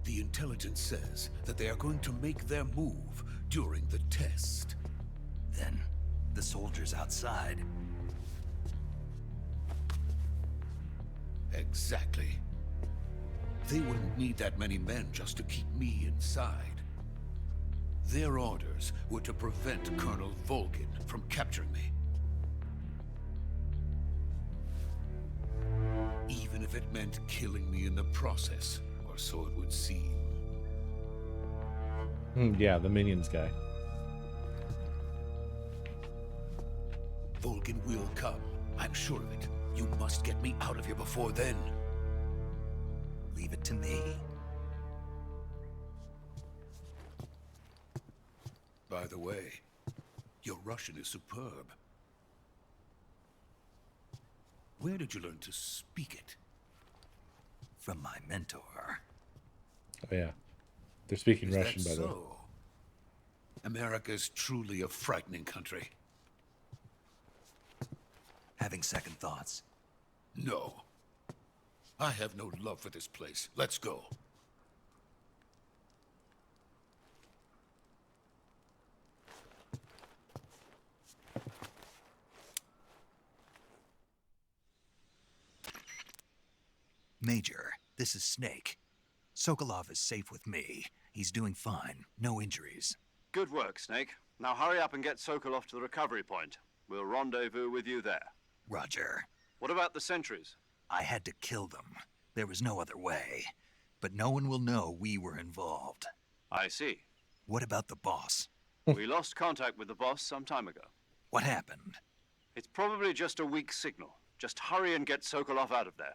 The intelligence says that they are going to make their move during the test. Then, the soldiers outside. Exactly. They wouldn't need that many men just to keep me inside. Their orders were to prevent Colonel Volgin from capturing me. Even if it meant killing me in the process, or so it would seem. Yeah, the minions guy. Volgin will come. I'm sure of it. You must get me out of here before then. Leave it to me. By the way, your Russian is superb. Where did you learn to speak it? From my mentor. Oh yeah, they're speaking Is Russian that by the way. so? America is truly a frightening country. Having second thoughts? No. I have no love for this place. Let's go. Major, this is Snake. Sokolov is safe with me. He's doing fine. No injuries. Good work, Snake. Now hurry up and get Sokolov to the recovery point. We'll rendezvous with you there. Roger. What about the sentries? I had to kill them. There was no other way. But no one will know we were involved. I see. What about the boss? We lost contact with the boss some time ago. What happened? It's probably just a weak signal. Just hurry and get Sokolov out of there.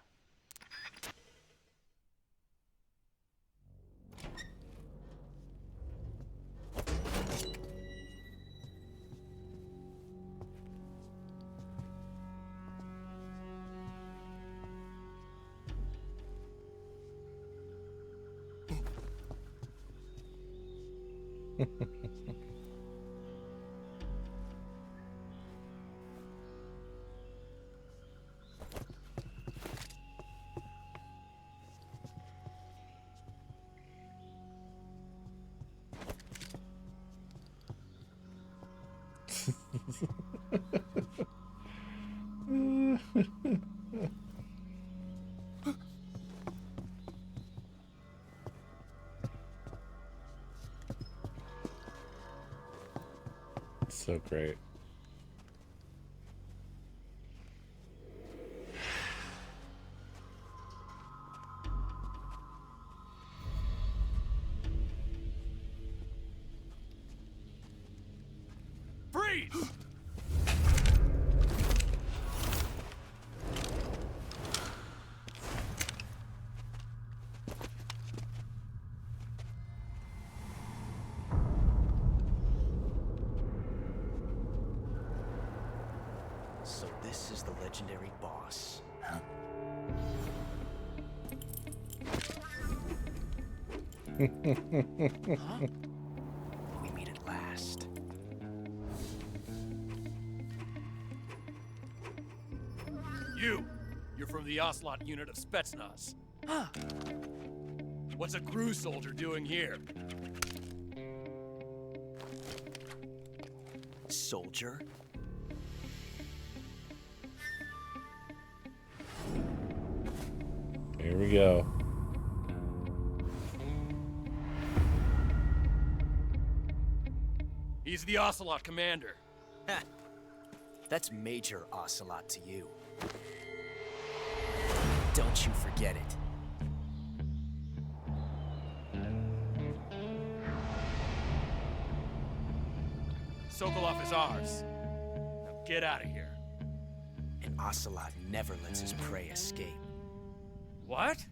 So great. Freeze! So this is the legendary boss. Huh? Huh? We meet at last. You're from the Ocelot unit of Spetsnaz. Huh. What's a crew soldier doing here? Soldier? Here we go. He's the Ocelot commander. Ha! That's Major Ocelot to you. Don't you forget it. Sokolov is ours. Now get out of here. And Ocelot never lets his prey escape. What?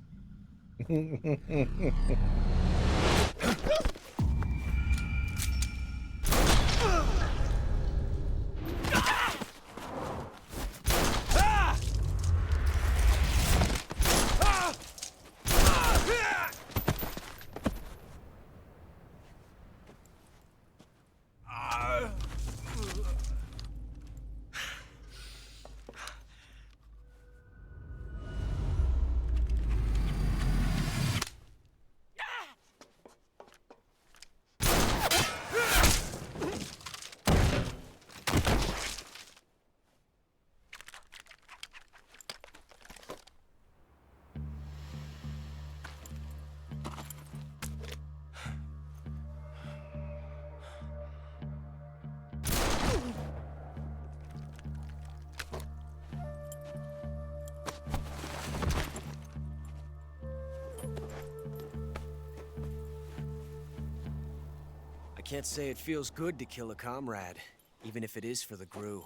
I can't say it feels good to kill a comrade, even if it is for the GRU.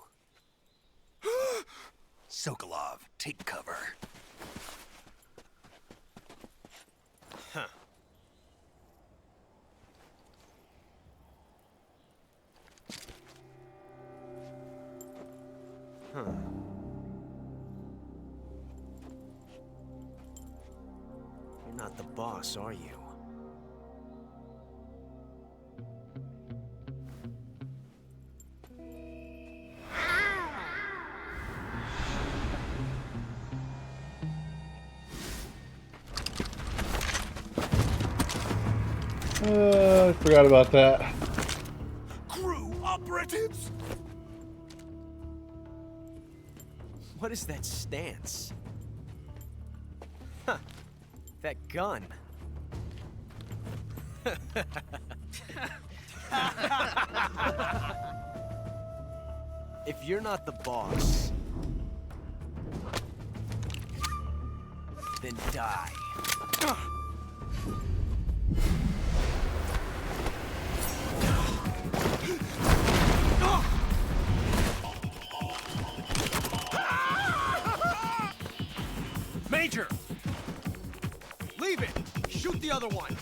Sokolov, take cover. Huh. Huh. You're not the boss, are you? I forgot about that. Crew operatives! What is that stance? Huh. That gun. If you're not the boss, then die. Major! Leave it! Shoot the other one!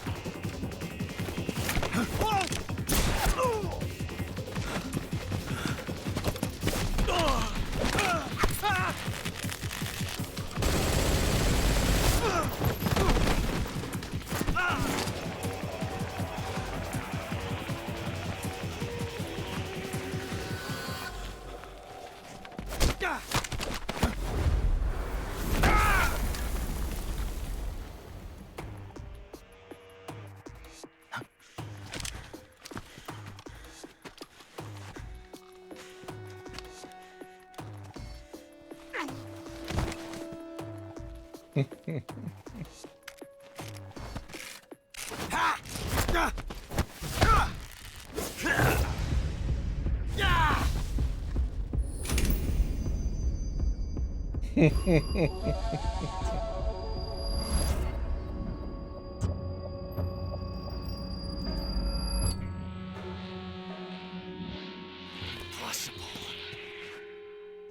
Impossible.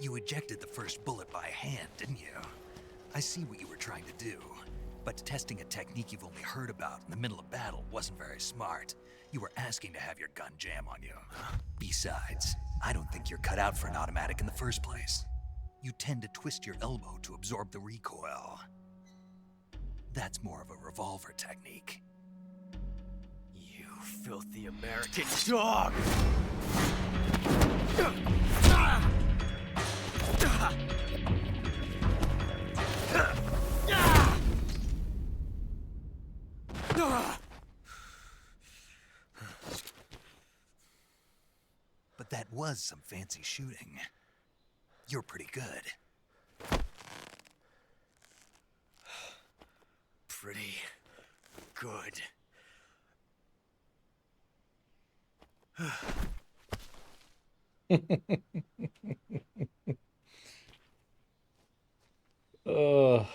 You ejected the first bullet by hand, didn't you? I see what you were trying to do, but testing a technique you've only heard about in the middle of battle wasn't very smart. You were asking to have your gun jam on you. Besides, I don't think you're cut out for an automatic in the first place. You tend to twist your elbow to absorb the recoil. That's more of a revolver technique. You filthy American dog! But that was some fancy shooting. You're pretty good. Pretty good. Ugh.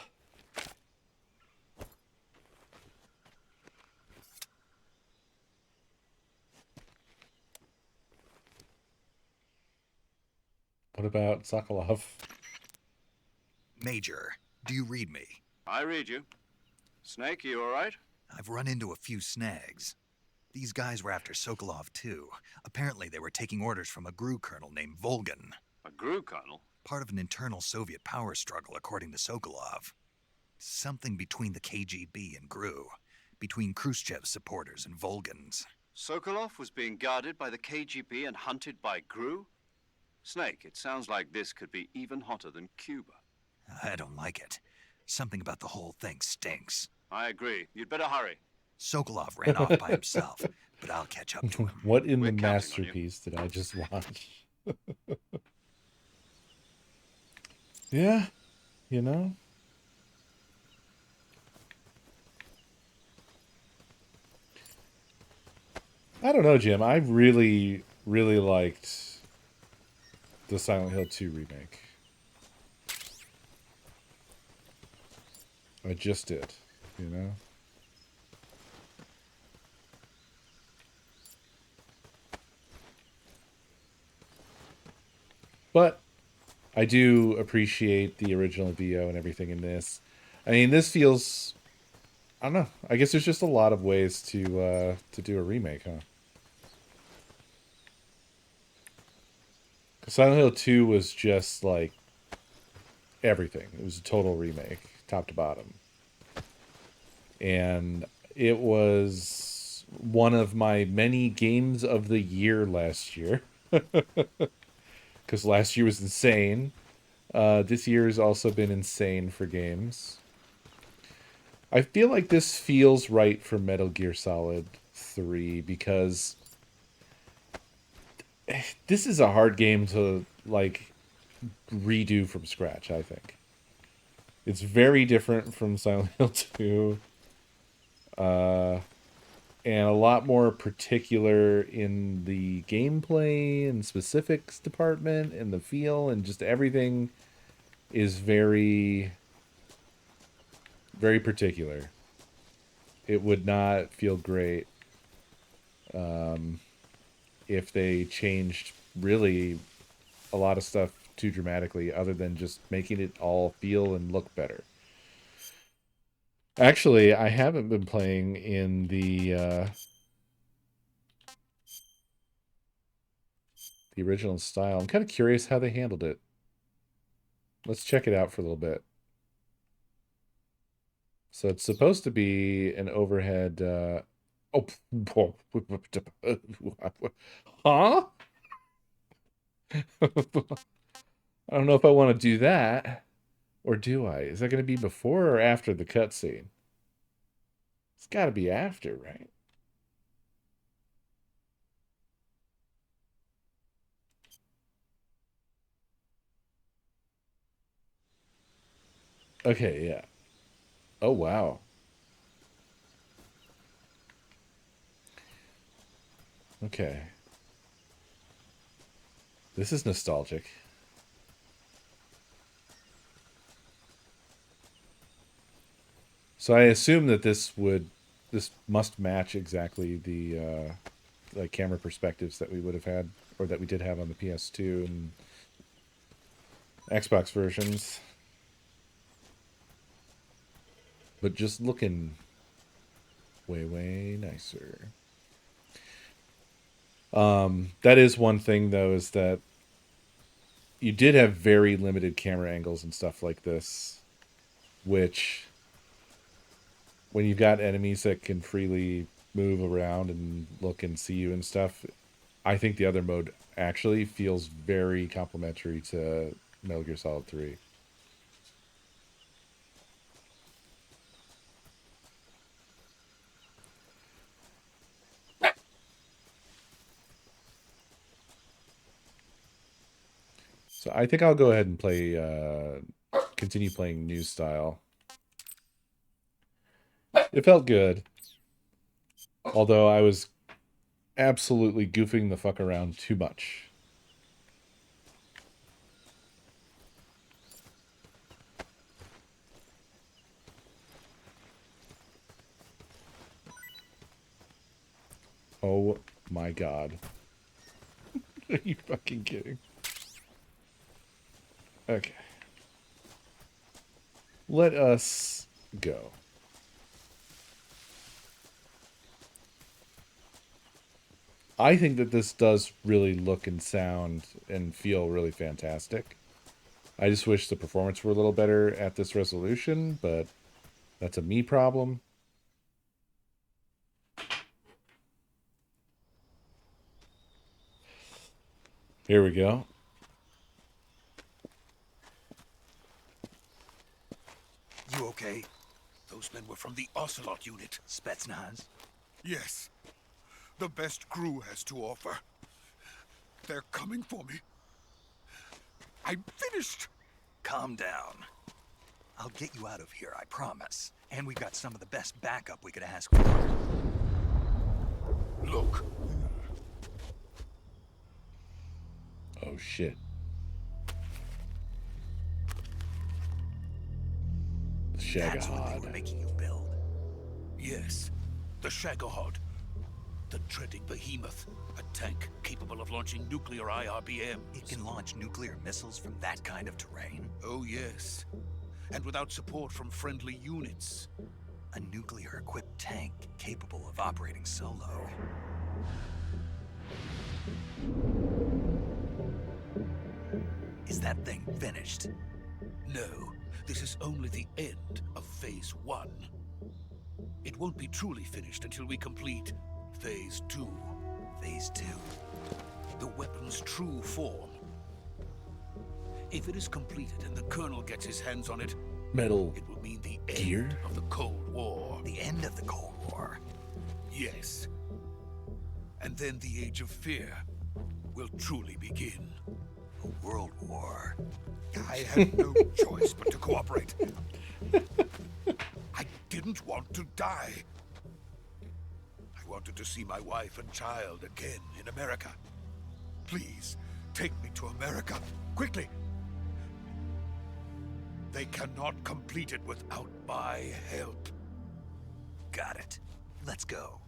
What about Sokolov? Major, do you read me? I read you. Snake, you all right? I've run into a few snags. These guys were after Sokolov, too. Apparently, they were taking orders from a GRU colonel named Volgan. A GRU colonel? Part of an internal Soviet power struggle, according to Sokolov. Something between the KGB and GRU. Between Khrushchev's supporters and Volgan's. Sokolov was being guarded by the KGB and hunted by GRU? Snake, it sounds like this could be even hotter than Cuba. I don't like it. Something about the whole thing stinks. I agree. You'd better hurry. Sokolov ran off by himself, but I'll catch up to him. What in the masterpiece did I just watch? Yeah, you know? I don't know, Jim. I really, really liked the Silent Hill 2 remake. I just did, you know? But I do appreciate the original VO and everything in this. I mean, this feels... I don't know. I guess there's just a lot of ways to do a remake, huh? Silent Hill 2 was just like everything. It was a total remake, top to bottom. And it was one of my many games of the year last year. Because last year was insane. This year has also been insane for games. I feel like this feels right for Metal Gear Solid 3 because this is a hard game to, like, redo from scratch, I think. It's very different from Silent Hill 2. And a lot more particular in the gameplay and specifics department and the feel and just everything is very, very particular. It would not feel great if they changed really a lot of stuff too dramatically other than just making it all feel and look better. Actually, I haven't been playing in the original style. I'm kind of curious how they handled it. Let's check it out for a little bit. So it's supposed to be an overhead... Huh? I don't know if I want to do that. Or do I? Is that going to be before or after the cutscene? It's got to be after, right? Okay, yeah. Oh, wow. Okay. This is nostalgic. So I assume that this must match exactly the like camera perspectives that we would have had, or that we did have on the PS2 and Xbox versions. But just looking way, way nicer. That is one thing, though, is that you did have very limited camera angles and stuff like this, which, when you've got enemies that can freely move around and look and see you and stuff, I think the other mode actually feels very complementary to Metal Gear Solid 3. So I think I'll go ahead and play, continue playing new style. It felt good. Although I was absolutely goofing the fuck around too much. Oh my god. Are you fucking kidding? Okay. Let us go. I think that this does really look and sound and feel really fantastic. I just wish the performance were a little better at this resolution, but that's a me problem. Here we go. You okay? Those men were from the Ocelot unit. Spetsnaz? Yes. The best crew has to offer. They're coming for me. I'm finished. Calm down. I'll get you out of here, I promise. And we've got some of the best backup we could ask for. Look. Oh, shit. The That's what they were Shagahod. making you build. Yes. The Shagahod. The dreaded behemoth. A tank capable of launching nuclear IRBMs. It can launch nuclear missiles from that kind of terrain? Oh, yes. And without support from friendly units. A nuclear-equipped tank capable of operating solo. that thing finished? No, this is only the end of Phase 1. It won't be truly finished until we complete Phase 2. Phase 2? The weapon's true form. If it is completed and the Colonel gets his hands on it, Metal it will mean the gear? end of the Cold War. The end of the Cold War? Yes. And then the Age of Fear will truly begin. A world war? I had no choice but to cooperate. I didn't want to die. I wanted to see my wife and child again in America. Please, take me to America, quickly. They cannot complete it without my help. Got it. Let's go.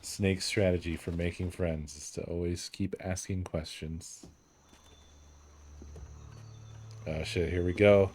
Snake's strategy for making friends is to always keep asking questions. Oh shit, here we go.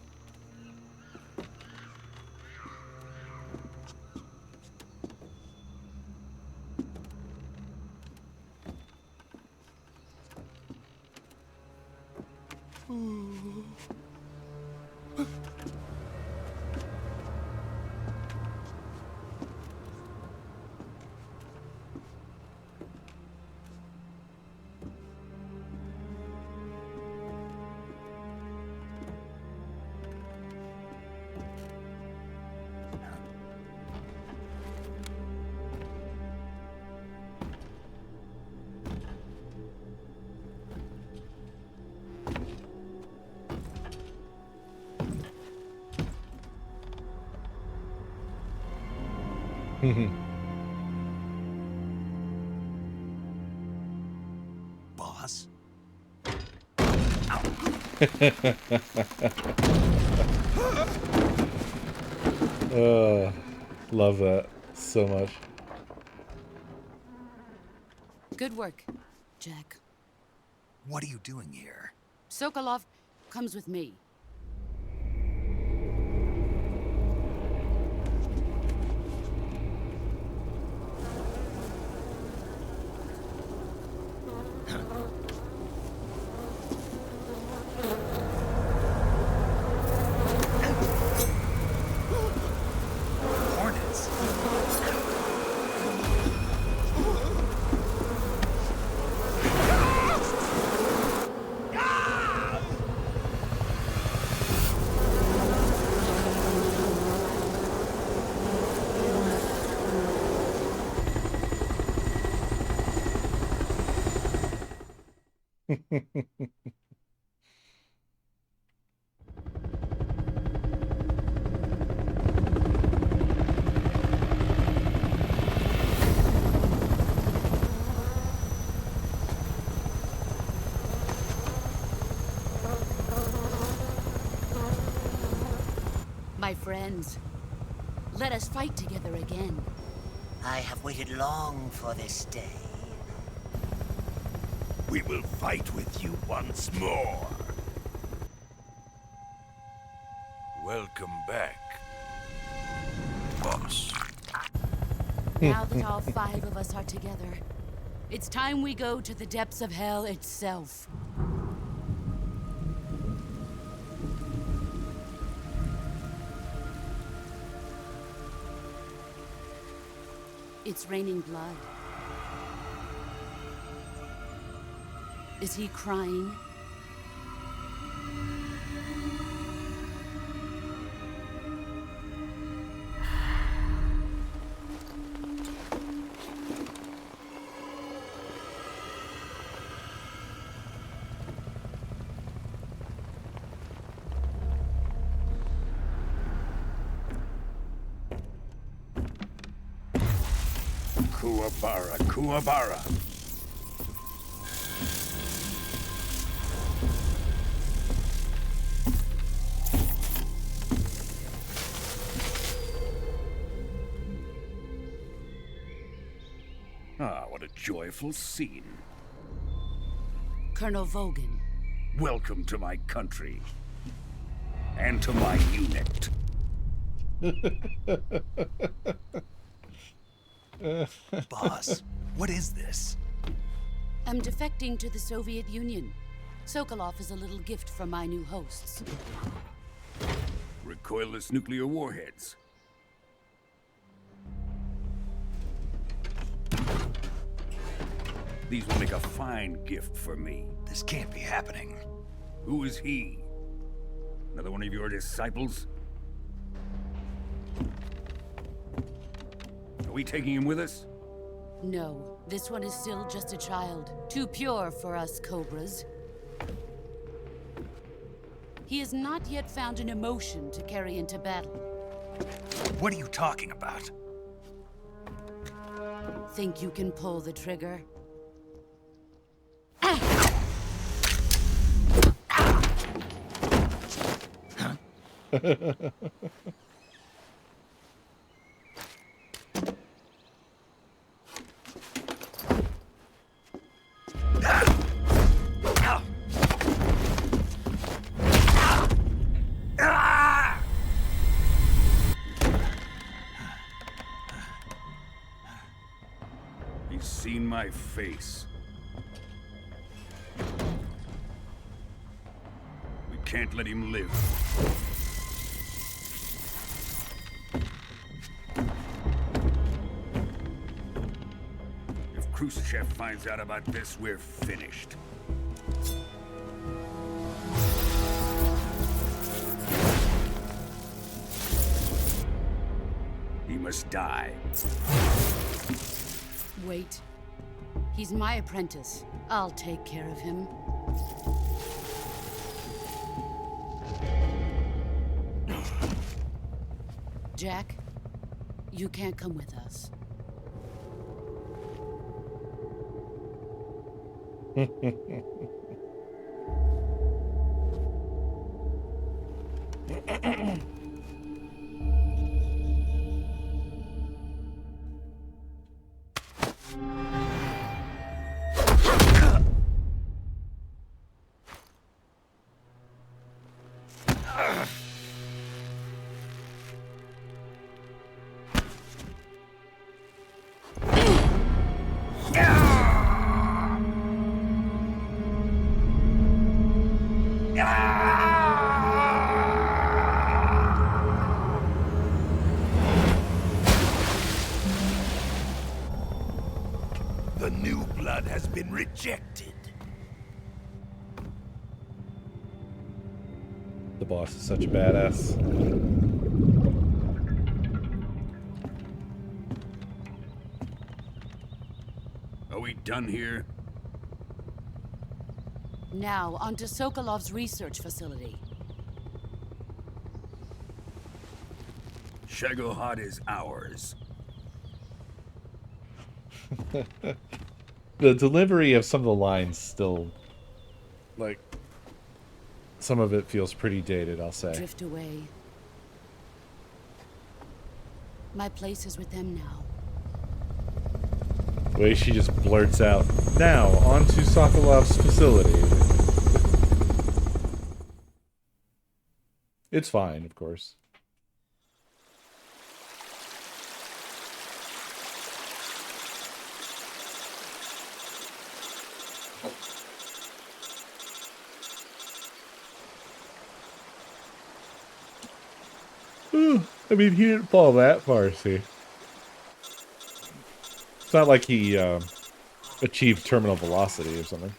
Boss? Love that so much. Good work, Jack. What are you doing here? Sokolov comes with me. Hornets? My friends, let us fight together again. I have waited long for this day. We will fight with you once more. Welcome back, boss. Now that all 5 of us are together, it's time we go to the depths of hell itself. It's raining blood. Is he crying? Kuwabara, Kuwabara. Ah, what a joyful scene. Colonel Vogan. Welcome to my country. And to my unit. Boss, what is this? I'm defecting to the Soviet Union. Sokolov is a little gift from my new hosts. Recoilless nuclear warheads. These will make a fine gift for me. This can't be happening. Who is he? Another one of your disciples? Are we taking him with us? No, this one is still just a child. Too pure for us Cobras. He has not yet found an emotion to carry into battle. What are you talking about? Think you can pull the trigger? He's seen my face. We can't let him live. If Khrushchev finds out about this, we're finished. He must die. Wait. He's my apprentice. I'll take care of him. Jack, you can't come with us. The new blood has been rejected. The boss is such a badass. Are we done here? Now, onto Sokolov's research facility. Shagohod is ours. The delivery of some of the lines still, like, some of it feels pretty dated, I'll say. Drift away. My place is with them now. The way she just blurts out, now, onto Sokolov's facility. It's fine, of course. I mean, he didn't fall that far, see. It's not like he achieved terminal velocity or something.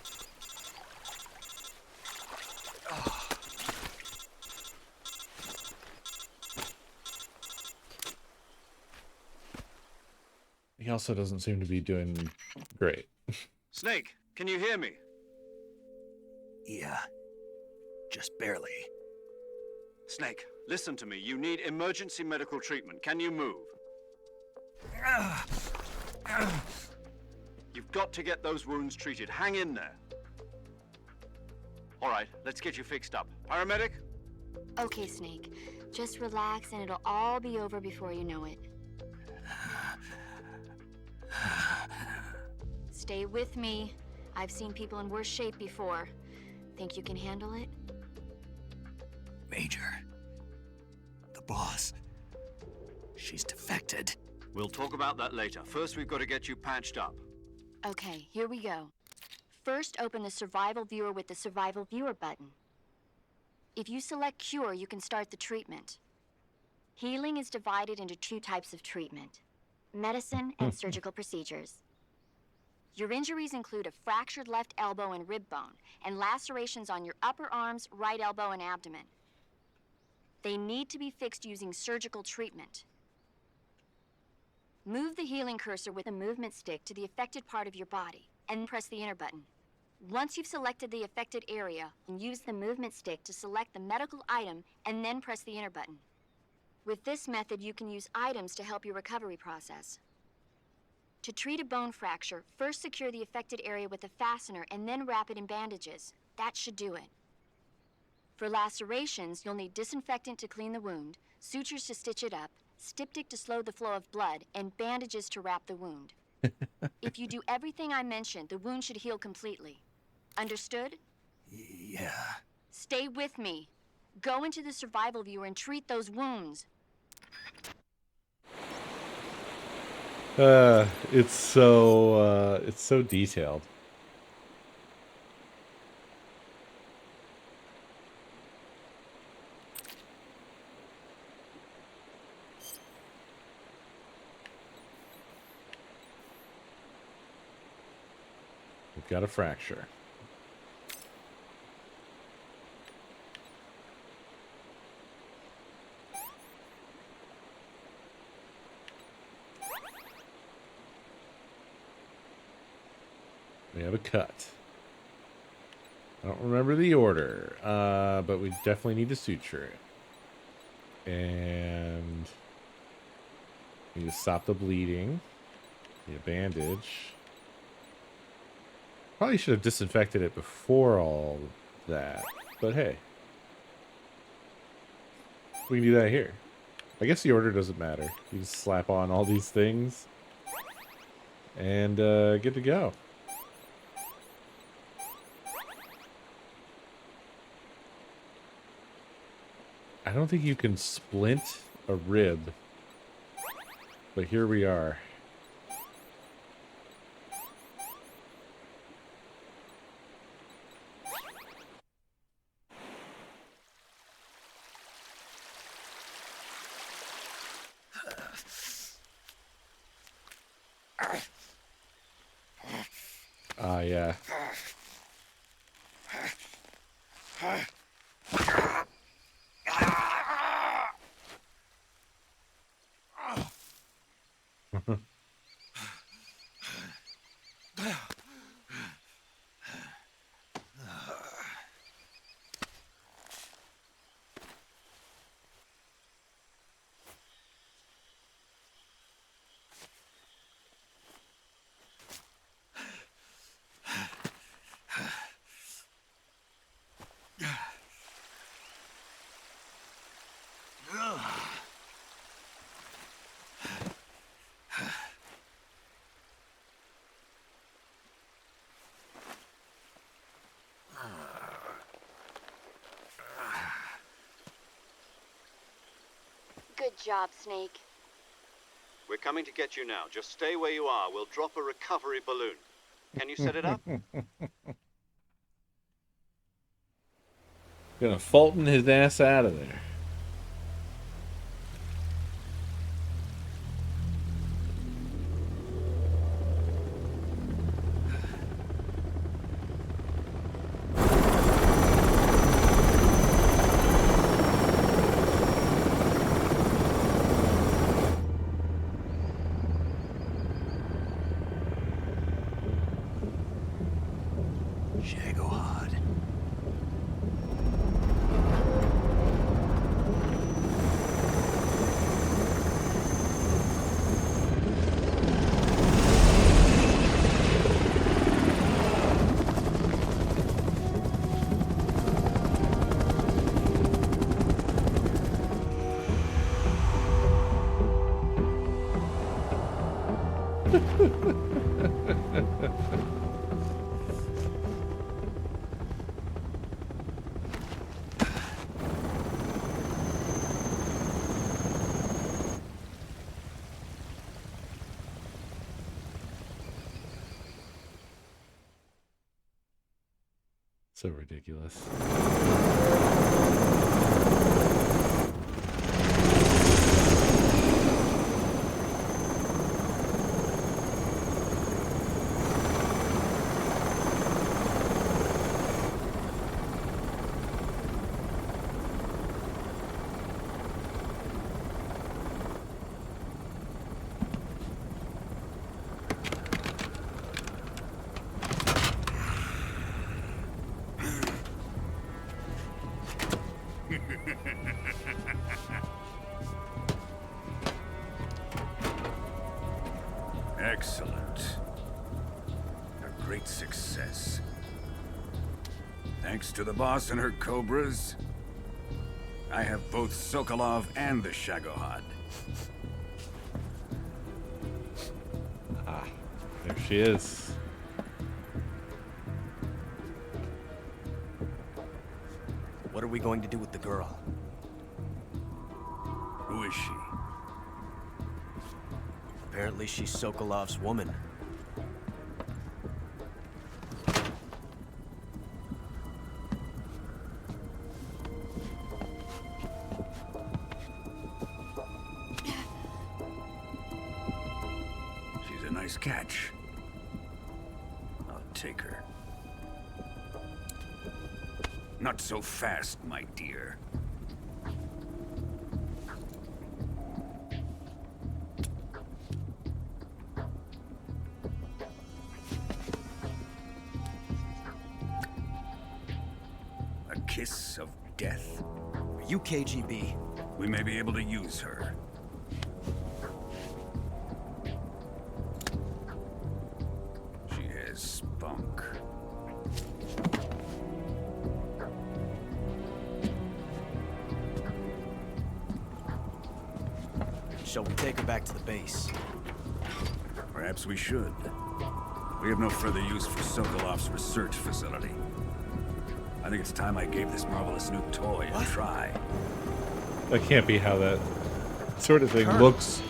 He also doesn't seem to be doing great. Snake, can you hear me? Yeah. Just barely. Snake, listen to me. You need emergency medical treatment. Can you move? You've got to get those wounds treated. Hang in there. All right, let's get you fixed up. Paramedic? Okay, Snake. Just relax and it'll all be over before you know it. Stay with me. I've seen people in worse shape before. Think you can handle it? Major. The boss. She's defected. We'll talk about that later. First, we've got to get you patched up. Okay, here we go. First, open the Survival Viewer with the Survival Viewer button. If you select Cure, you can start the treatment. Healing is divided into 2 types of treatment: medicine and surgical procedures. Your injuries include a fractured left elbow and rib bone, and lacerations on your upper arms, right elbow, and abdomen. They need to be fixed using surgical treatment. Move the healing cursor with the movement stick to the affected part of your body, and press the enter button. Once you've selected the affected area, use the movement stick to select the medical item, and then press the enter button. With this method, you can use items to help your recovery process. To treat a bone fracture, first secure the affected area with a fastener and then wrap it in bandages. That should do it. For lacerations, you'll need disinfectant to clean the wound, sutures to stitch it up, styptic to slow the flow of blood, and bandages to wrap the wound. If you do everything I mentioned, the wound should heal completely. Understood? Yeah. Stay with me. Go into the Survival Viewer and treat those wounds. It's so detailed. We've got a fracture. We have a cut. I don't remember the order, but we definitely need to suture it. And we need to stop the bleeding. Need a bandage. Probably should have disinfected it before all that, but hey. We can do that here. I guess the order doesn't matter. You just slap on all these things and good to go. I don't think you can splint a rib, but here we are. Yeah. Good job, Snake. We're coming to get you now. Just stay where you are. We'll drop a recovery balloon. Can you set it up? Gonna Fulton his ass out of there. So ridiculous. Excellent. A great success. Thanks to the boss and her cobras, I have both Sokolov and the Shagohod. Ah, there she is. What are we going to do with the girl? Who is she? Apparently she's Sokolov's woman. She's a nice catch. I'll take her. Not so fast, my dear. A kiss of death? Are you KGB? We may be able to use her. She has spunk. Shall we take her back to the base? Perhaps we should. We have no further use for Sokolov's research facility. I think it's time I gave this marvelous new toy a try. That can't be how that sort of thing Colonel, looks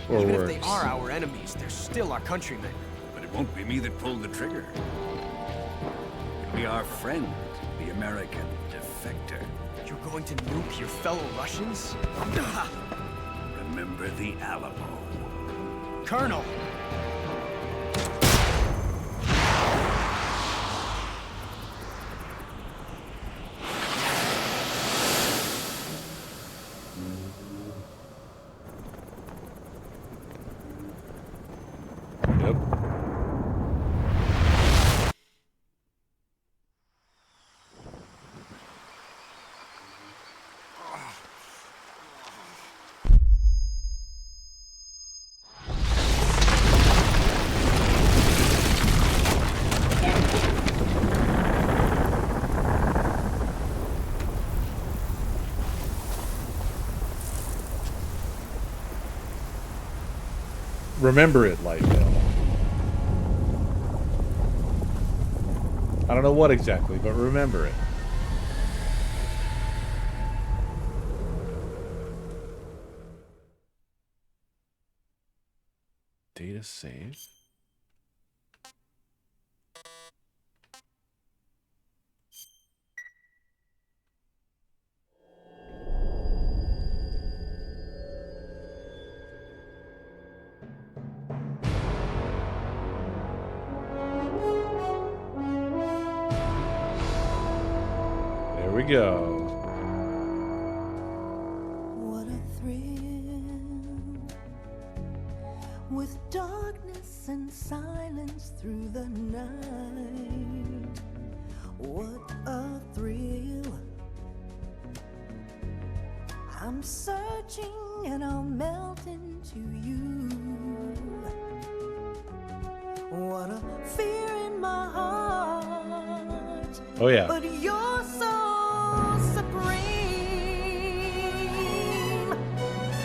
or even works. if they are our enemies, they're still our countrymen. But it won't be me that pulled the trigger. It'll be our friend, the American defector. You're going to nuke your fellow Russians? Remember the Alamo. Colonel! Yep. Remember it, Lightvale. I don't know what exactly, but remember it. Data save. There we go. What a thrill, with darkness and silence through the night. What a thrill. I'm searching and I'll melt into you. What a fear in my heart. Oh yeah. But you're so supreme.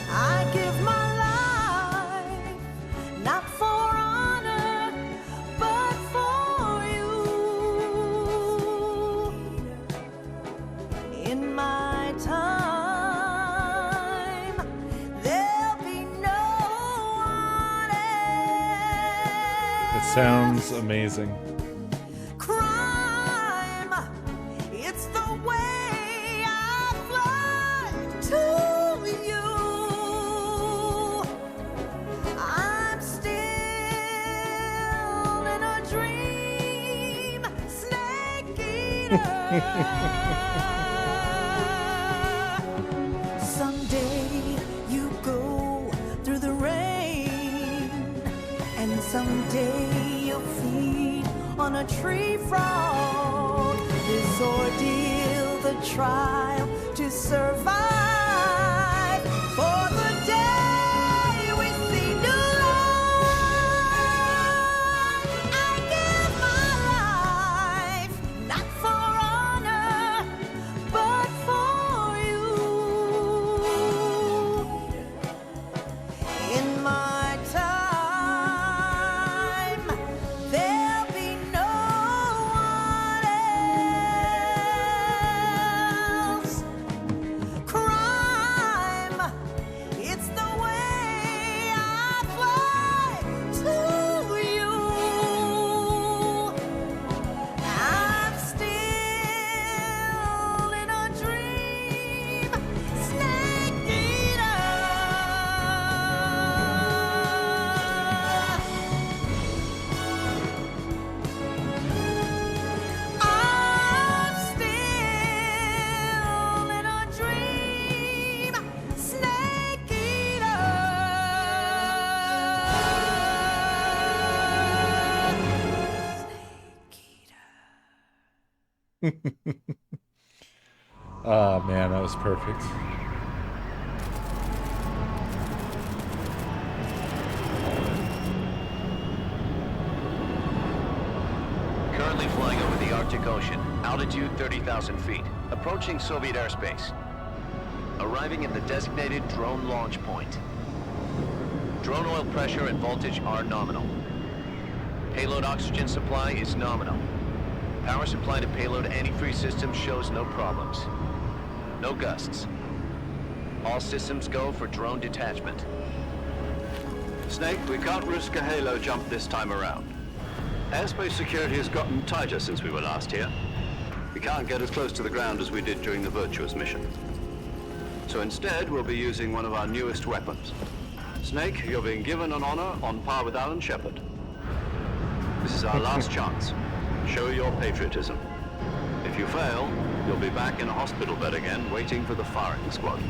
I give my life, not for honor, but for you. In my time, there'll be no one else. It sounds amazing. Crime Someday you go through the rain, and someday you'll feed on a tree frog. This ordeal, the trial to survive, for the day we see new life. I give my life, not for honor, but for you. In my time, there'll be no one else. Crime, it's the way I fly to you. I'm still in a dream, snake eater. I'm still in a dream, snake eater. Oh man, that was perfect. Currently flying over the Arctic Ocean, altitude 30,000 feet, approaching Soviet airspace. Arriving at the designated drone launch point. Drone oil pressure and voltage are nominal. Payload oxygen supply is nominal. Power supply to payload antifreeze system shows no problems. No gusts. All systems go for drone detachment. Snake, we can't risk a halo jump this time around. Airspace security has gotten tighter since we were last here. We can't get as close to the ground as we did during the Virtuous mission. So instead, we'll be using one of our newest weapons. Snake, you're being given an honor on par with Alan Shepard. This is our last chance. Show your patriotism. If you fail, you'll be back in a hospital bed again, waiting for the firing squad.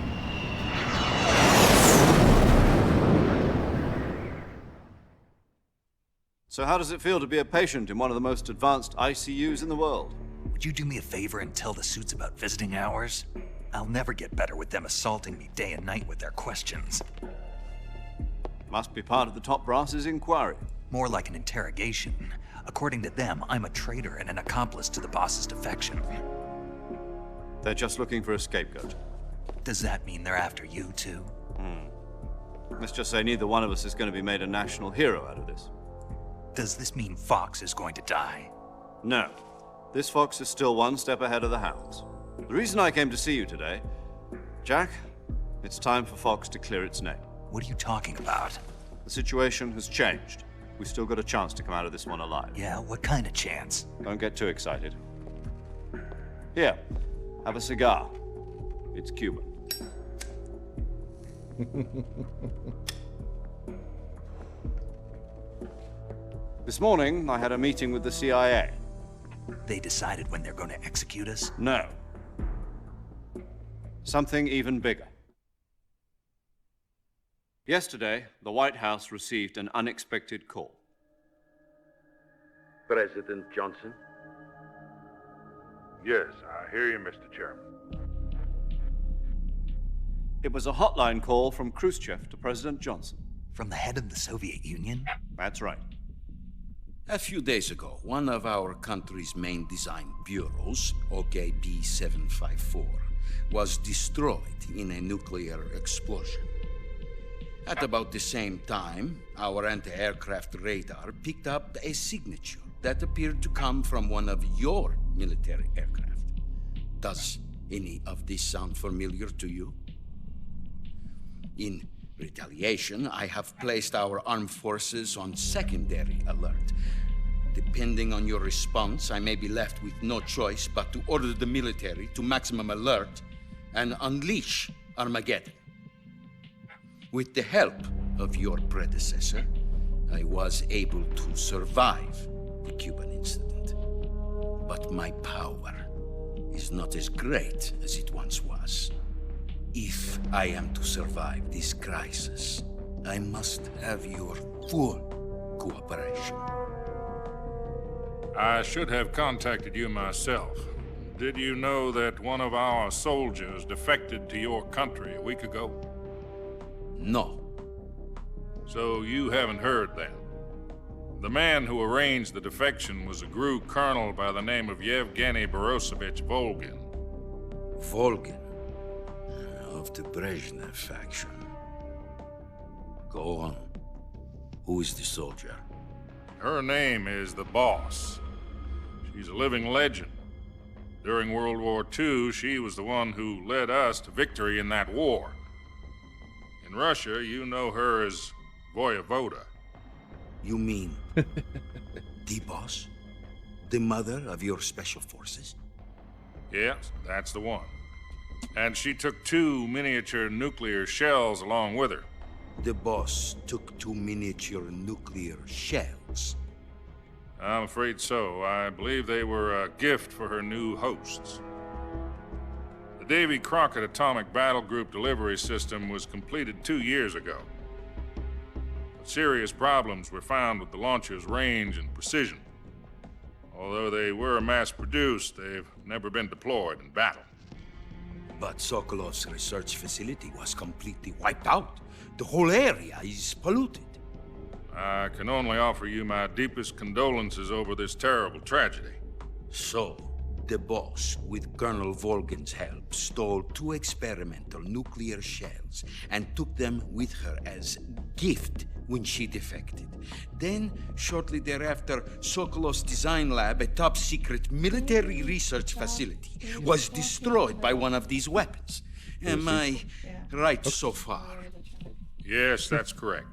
So how does it feel to be a patient in one of the most advanced ICUs in the world? Would you do me a favor and tell the suits about visiting hours? I'll never get better with them assaulting me day and night with their questions. Must be part of the top brass's inquiry. More like an interrogation. According to them, I'm a traitor and an accomplice to the boss's defection. They're just looking for a scapegoat. Does that mean they're after you, too? Let's just say neither one of us is going to be made a national hero out of this. Does this mean Fox is going to die? No. This fox is still one step ahead of the hounds. The reason I came to see you today, Jack, it's time for Fox to clear its name. What are you talking about? The situation has changed. We still got a chance to come out of this one alive. Yeah, what kind of chance? Don't get too excited. Here, have a cigar. It's Cuban. This morning, I had a meeting with the CIA. They decided when they're going to execute us? No. Something even bigger. Yesterday, the White House received an unexpected call. President Johnson? Yes, I hear you, Mr. Chairman. It was a hotline call from Khrushchev to President Johnson. From the head of the Soviet Union? That's right. A few days ago, one of our country's main design bureaus, OKB 754, was destroyed in a nuclear explosion. At about the same time, our anti-aircraft radar picked up a signature that appeared to come from one of your military aircraft. Does any of this sound familiar to you? In retaliation, I have placed our armed forces on secondary alert. Depending on your response, I may be left with no choice but to order the military to maximum alert and unleash Armageddon. With the help of your predecessor, I was able to survive the Cuban incident. But my power is not as great as it once was. If I am to survive this crisis, I must have your full cooperation. I should have contacted you myself. Did you know that one of our soldiers defected to your country a week ago? No. So you haven't heard then. The man who arranged the defection was a GRU colonel by the name of Yevgeny Borosovich Volgin. Volgin? Of the Brezhnev faction. Go on. Who is the soldier? Her name is the Boss. She's a living legend. During World War II, she was the one who led us to victory in that war. In Russia, you know her as Voyevoda. You mean the Boss? The mother of your special forces? Yes, that's the one. And she took 2 miniature nuclear shells along with her. The Boss took 2 miniature nuclear shells? I'm afraid so. I believe they were a gift for her new hosts. The Davy Crockett Atomic Battle Group delivery system was completed 2 years ago. But serious problems were found with the launcher's range and precision. Although they were mass-produced, they've never been deployed in battle. But Sokolov's research facility was completely wiped out. The whole area is polluted. I can only offer you my deepest condolences over this terrible tragedy. So, the Boss, with Colonel Volgin's help, stole 2 experimental nuclear shells and took them with her as gift when she defected. Then, shortly thereafter, Sokolov's design lab, a top-secret military research facility, was destroyed by one of these weapons. Am I right so far? Yes, that's correct.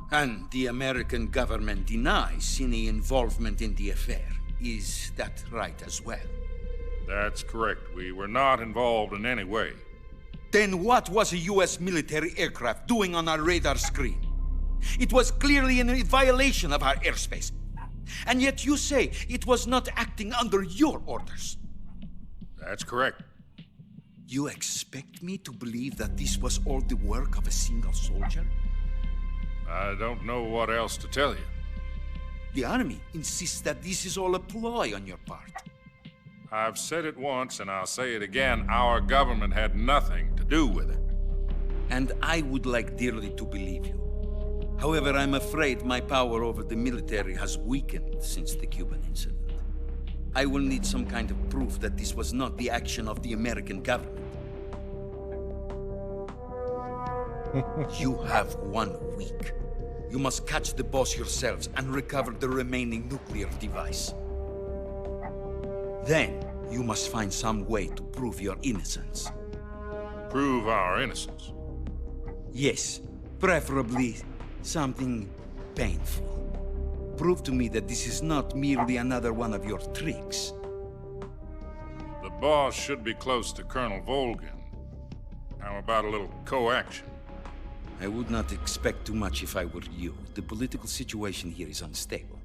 And the American government denies any involvement in the affair. Is that right as well? That's correct. We were not involved in any way. Then what was a U.S. military aircraft doing on our radar screen? It was clearly in violation of our airspace. And yet you say it was not acting under your orders. That's correct. You expect me to believe that this was all the work of a single soldier? I don't know what else to tell you. The Army insists that this is all a ploy on your part. I've said it once, and I'll say it again. Our government had nothing to do with it. And I would like dearly to believe you. However, I'm afraid my power over the military has weakened since the Cuban incident. I will need some kind of proof that this was not the action of the American government. You have 1 week. You must catch the Boss yourselves and recover the remaining nuclear device. Then, you must find some way to prove your innocence. Prove our innocence? Yes, preferably something painful. Prove to me that this is not merely another one of your tricks. The Boss should be close to Colonel Volgin. How about a little co-action? I would not expect too much if I were you. The political situation here is unstable.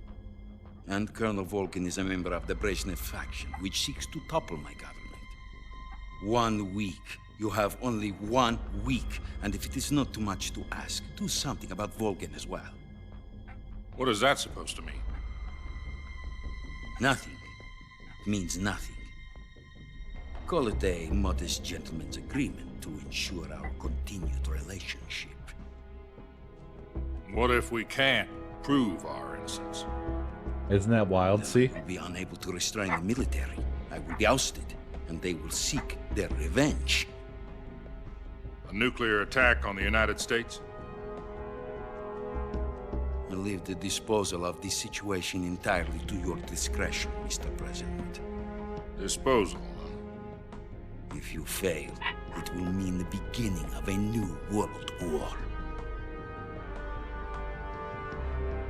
And Colonel Volgin is a member of the Brezhnev faction, which seeks to topple my government. 1 week. You have only 1 week. And if it is not too much to ask, do something about Volgin as well. What is that supposed to mean? Nothing. It means nothing. Call it a modest gentleman's agreement to ensure our continued relationship. What if we can't prove our innocence? Isn't that wild, see? I will be unable to restrain the military. I will be ousted, and they will seek their revenge. A nuclear attack on the United States? I leave the disposal of this situation entirely to your discretion, Mr. President. Disposal? If you fail, it will mean the beginning of a new world war.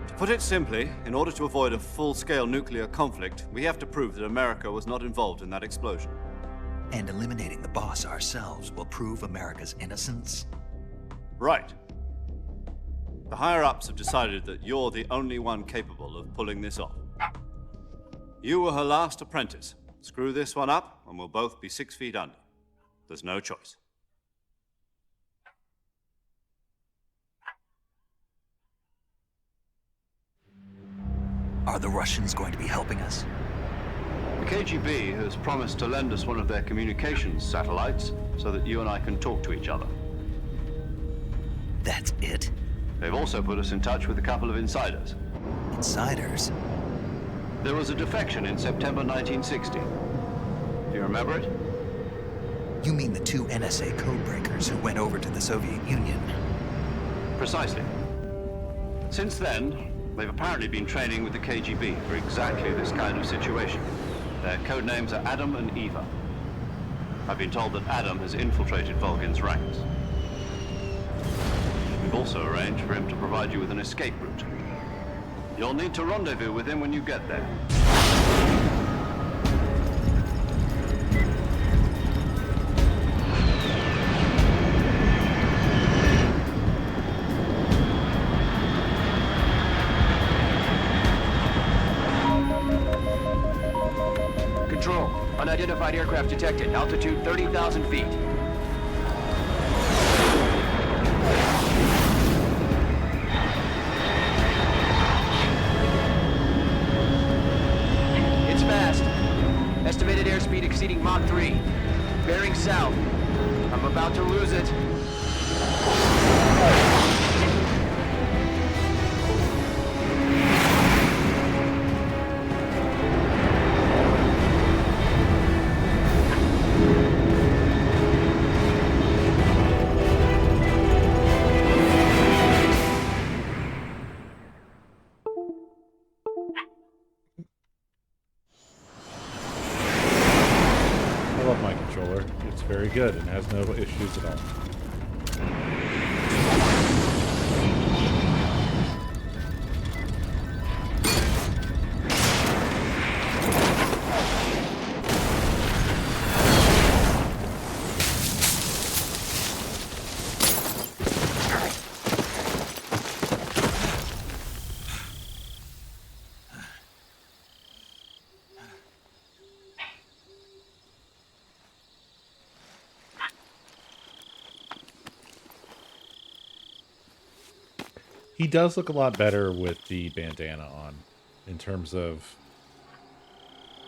To put it simply, in order to avoid a full-scale nuclear conflict, we have to prove that America was not involved in that explosion. And eliminating the Boss ourselves will prove America's innocence? Right. The higher-ups have decided that you're the only one capable of pulling this off. You were her last apprentice. Screw this one up, and we'll both be 6 feet under. There's no choice. Are the Russians going to be helping us? The KGB has promised to lend us one of their communications satellites so that you and I can talk to each other. That's it? They've also put us in touch with a couple of insiders. Insiders? There was a defection in September 1960. Do you remember it? You mean the 2 NSA codebreakers who went over to the Soviet Union? Precisely. Since then, they've apparently been training with the KGB for exactly this kind of situation. Their code names are Adam and Eva. I've been told that Adam has infiltrated Volgin's ranks. We've also arranged for him to provide you with an escape route. You'll need to rendezvous with him when you get there. Control, unidentified aircraft detected. Altitude 30,000 feet. It's fast. Estimated airspeed exceeding Mach 3. Bearing south. I'm about to lose it. I love my controller. It's very good and has no issues at all. He does look a lot better with the bandana on, in terms of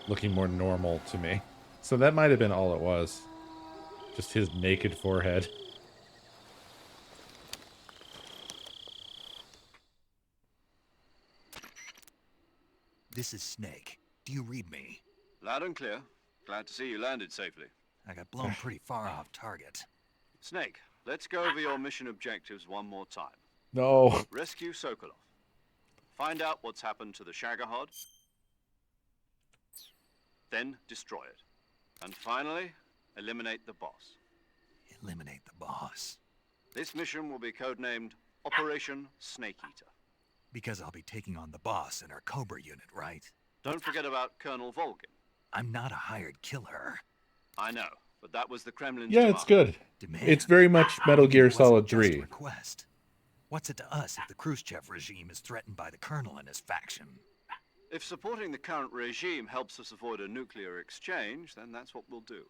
looking more normal to me. So that might have been all it was. Just his naked forehead. This is Snake. Do you read me? Loud and clear. Glad to see you landed safely. I got blown pretty far off target. Snake, let's go over your mission objectives one more time. No. Rescue Sokolov. Find out what's happened to the Shagohod. Then destroy it. And finally, eliminate the boss. Eliminate the boss. This mission will be codenamed Operation Snake Eater. Because I'll be taking on the boss in our Cobra unit, right? Don't forget about Colonel Volgin. I'm not a hired killer. I know, but that was the Kremlin's Yeah, demand. it's good. Demand. It's very much Metal Gear It wasn't Solid just a 3. request. What's it to us if the Khrushchev regime is threatened by the Colonel and his faction? If supporting the current regime helps us avoid a nuclear exchange, then that's what we'll do.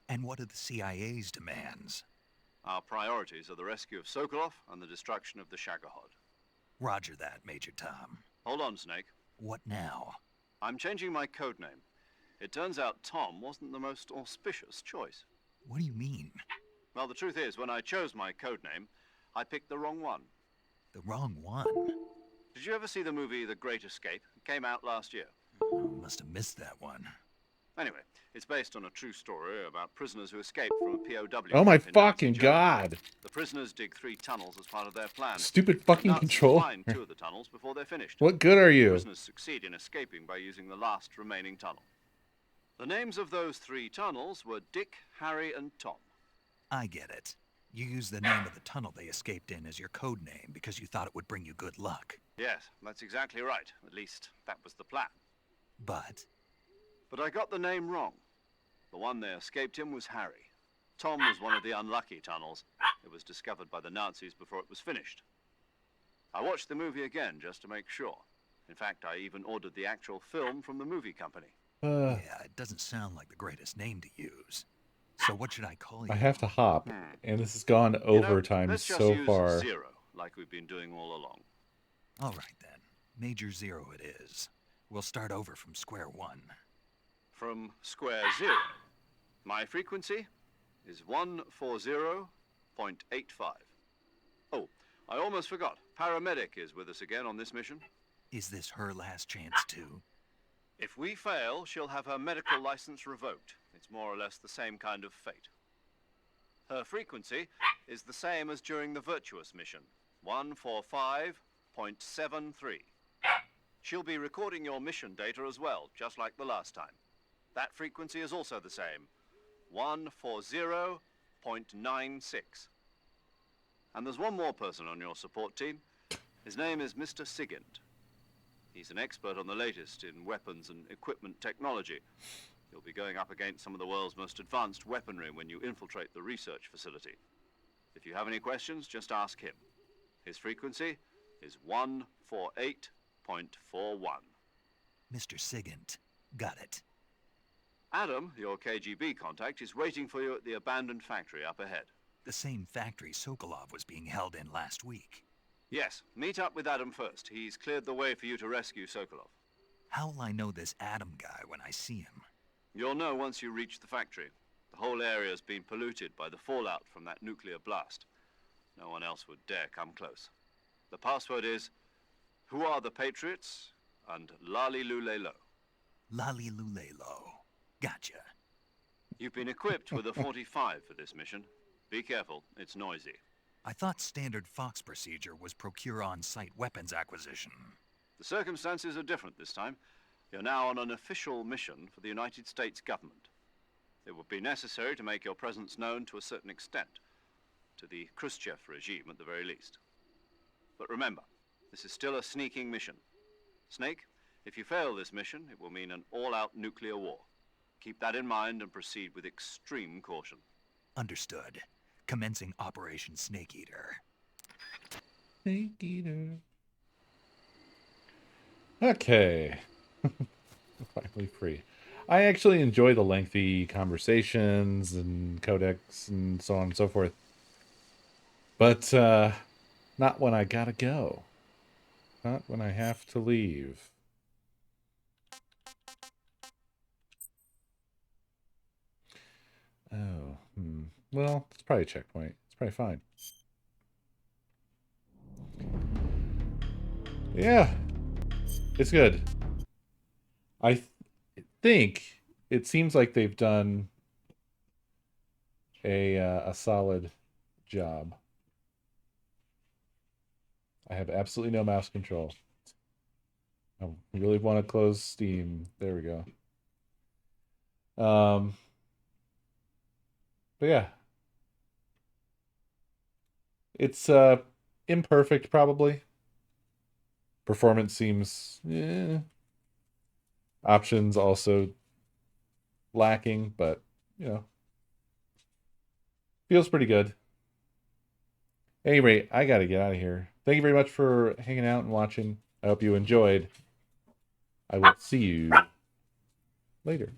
And what are the CIA's demands? Our priorities are the rescue of Sokolov and the destruction of the Shagohod. Roger that, Major Tom. Hold on, Snake. What now? I'm changing my codename. It turns out Tom wasn't the most auspicious choice. What do you mean? Well, the truth is, when I chose my codename, I picked the wrong one. The wrong one? Did you ever see the movie The Great Escape? It came out last year. Oh, must have missed that one. Anyway, it's based on a true story about prisoners who escaped from a POW. Oh my camp in fucking Nazi Germany. god. The prisoners dig 3 tunnels as part of their plan. Stupid fucking Nazis controller. find 2 of the tunnels before they're finished. What good are The you? prisoners succeed in escaping by using the last remaining tunnel. The names of those 3 tunnels were Dick, Harry, and Tom. I get it. You used the name of the tunnel they escaped in as your code name because you thought it would bring you good luck. Yes, that's exactly right. At least, that was the plan. But But I got the name wrong. The one they escaped in was Harry. Tom was one of the unlucky tunnels. It was discovered by the Nazis before it was finished. I watched the movie again just to make sure. In fact, I even ordered the actual film from the movie company. Yeah, it doesn't sound like the greatest name to use. So what should I call you? I have to hop, and this has gone You know, overtime let's just so use far. 0, like we've been doing all along. All right, then. Major Zero it is. We'll start over from square one. From square 0. My frequency is 140.85. Oh, I almost forgot. Paramedic is with us again on this mission. Is this her last chance, too? If we fail, she'll have her medical license revoked. It's more or less the same kind of fate. Her frequency is the same as during the Virtuous mission, 145.73. She'll be recording your mission data as well, just like the last time. That frequency is also the same, 140.96. And there's one more person on your support team. His name is Mr. Sigint. He's an expert on the latest in weapons and equipment technology. You'll be going up against some of the world's most advanced weaponry when you infiltrate the research facility. If you have any questions, just ask him. His frequency is 148.41. Mr. Sigint. Got it. Adam, your KGB contact, is waiting for you at the abandoned factory up ahead. The same factory Sokolov was being held in last week. Yes, meet up with Adam first. He's cleared the way for you to rescue Sokolov. How'll I know this Adam guy when I see him? You'll know once you reach the factory. The whole area's been polluted by the fallout from that nuclear blast. No one else would dare come close. The password is, "Who are the Patriots?" and "Lali Lule Lo." Lali Lule Lo. Gotcha. You've been equipped with a 45 for this mission. Be careful, it's noisy. I thought standard Fox procedure was procure on-site weapons acquisition. The circumstances are different this time. You're now on an official mission for the United States government. It would be necessary to make your presence known to a certain extent, to the Khrushchev regime at the very least. But remember, this is still a sneaking mission. Snake, if you fail this mission, it will mean an all-out nuclear war. Keep that in mind and proceed with extreme caution. Understood. Commencing Operation Snake Eater. Snake Eater. Okay. Finally free. I actually enjoy the lengthy conversations and codex and so on and so forth. But not when I gotta go. Not when I have to leave. Oh, well, it's probably a checkpoint. It's probably fine. Yeah, it's good. I think it seems like they've done a solid job. I have absolutely no mouse control. I really want to close Steam. There we go. But yeah. It's imperfect probably. Performance seems options also lacking, but you know. Feels pretty good. At any rate, I gotta get out of here. Thank you very much for hanging out and watching. I hope you enjoyed. I will see you later.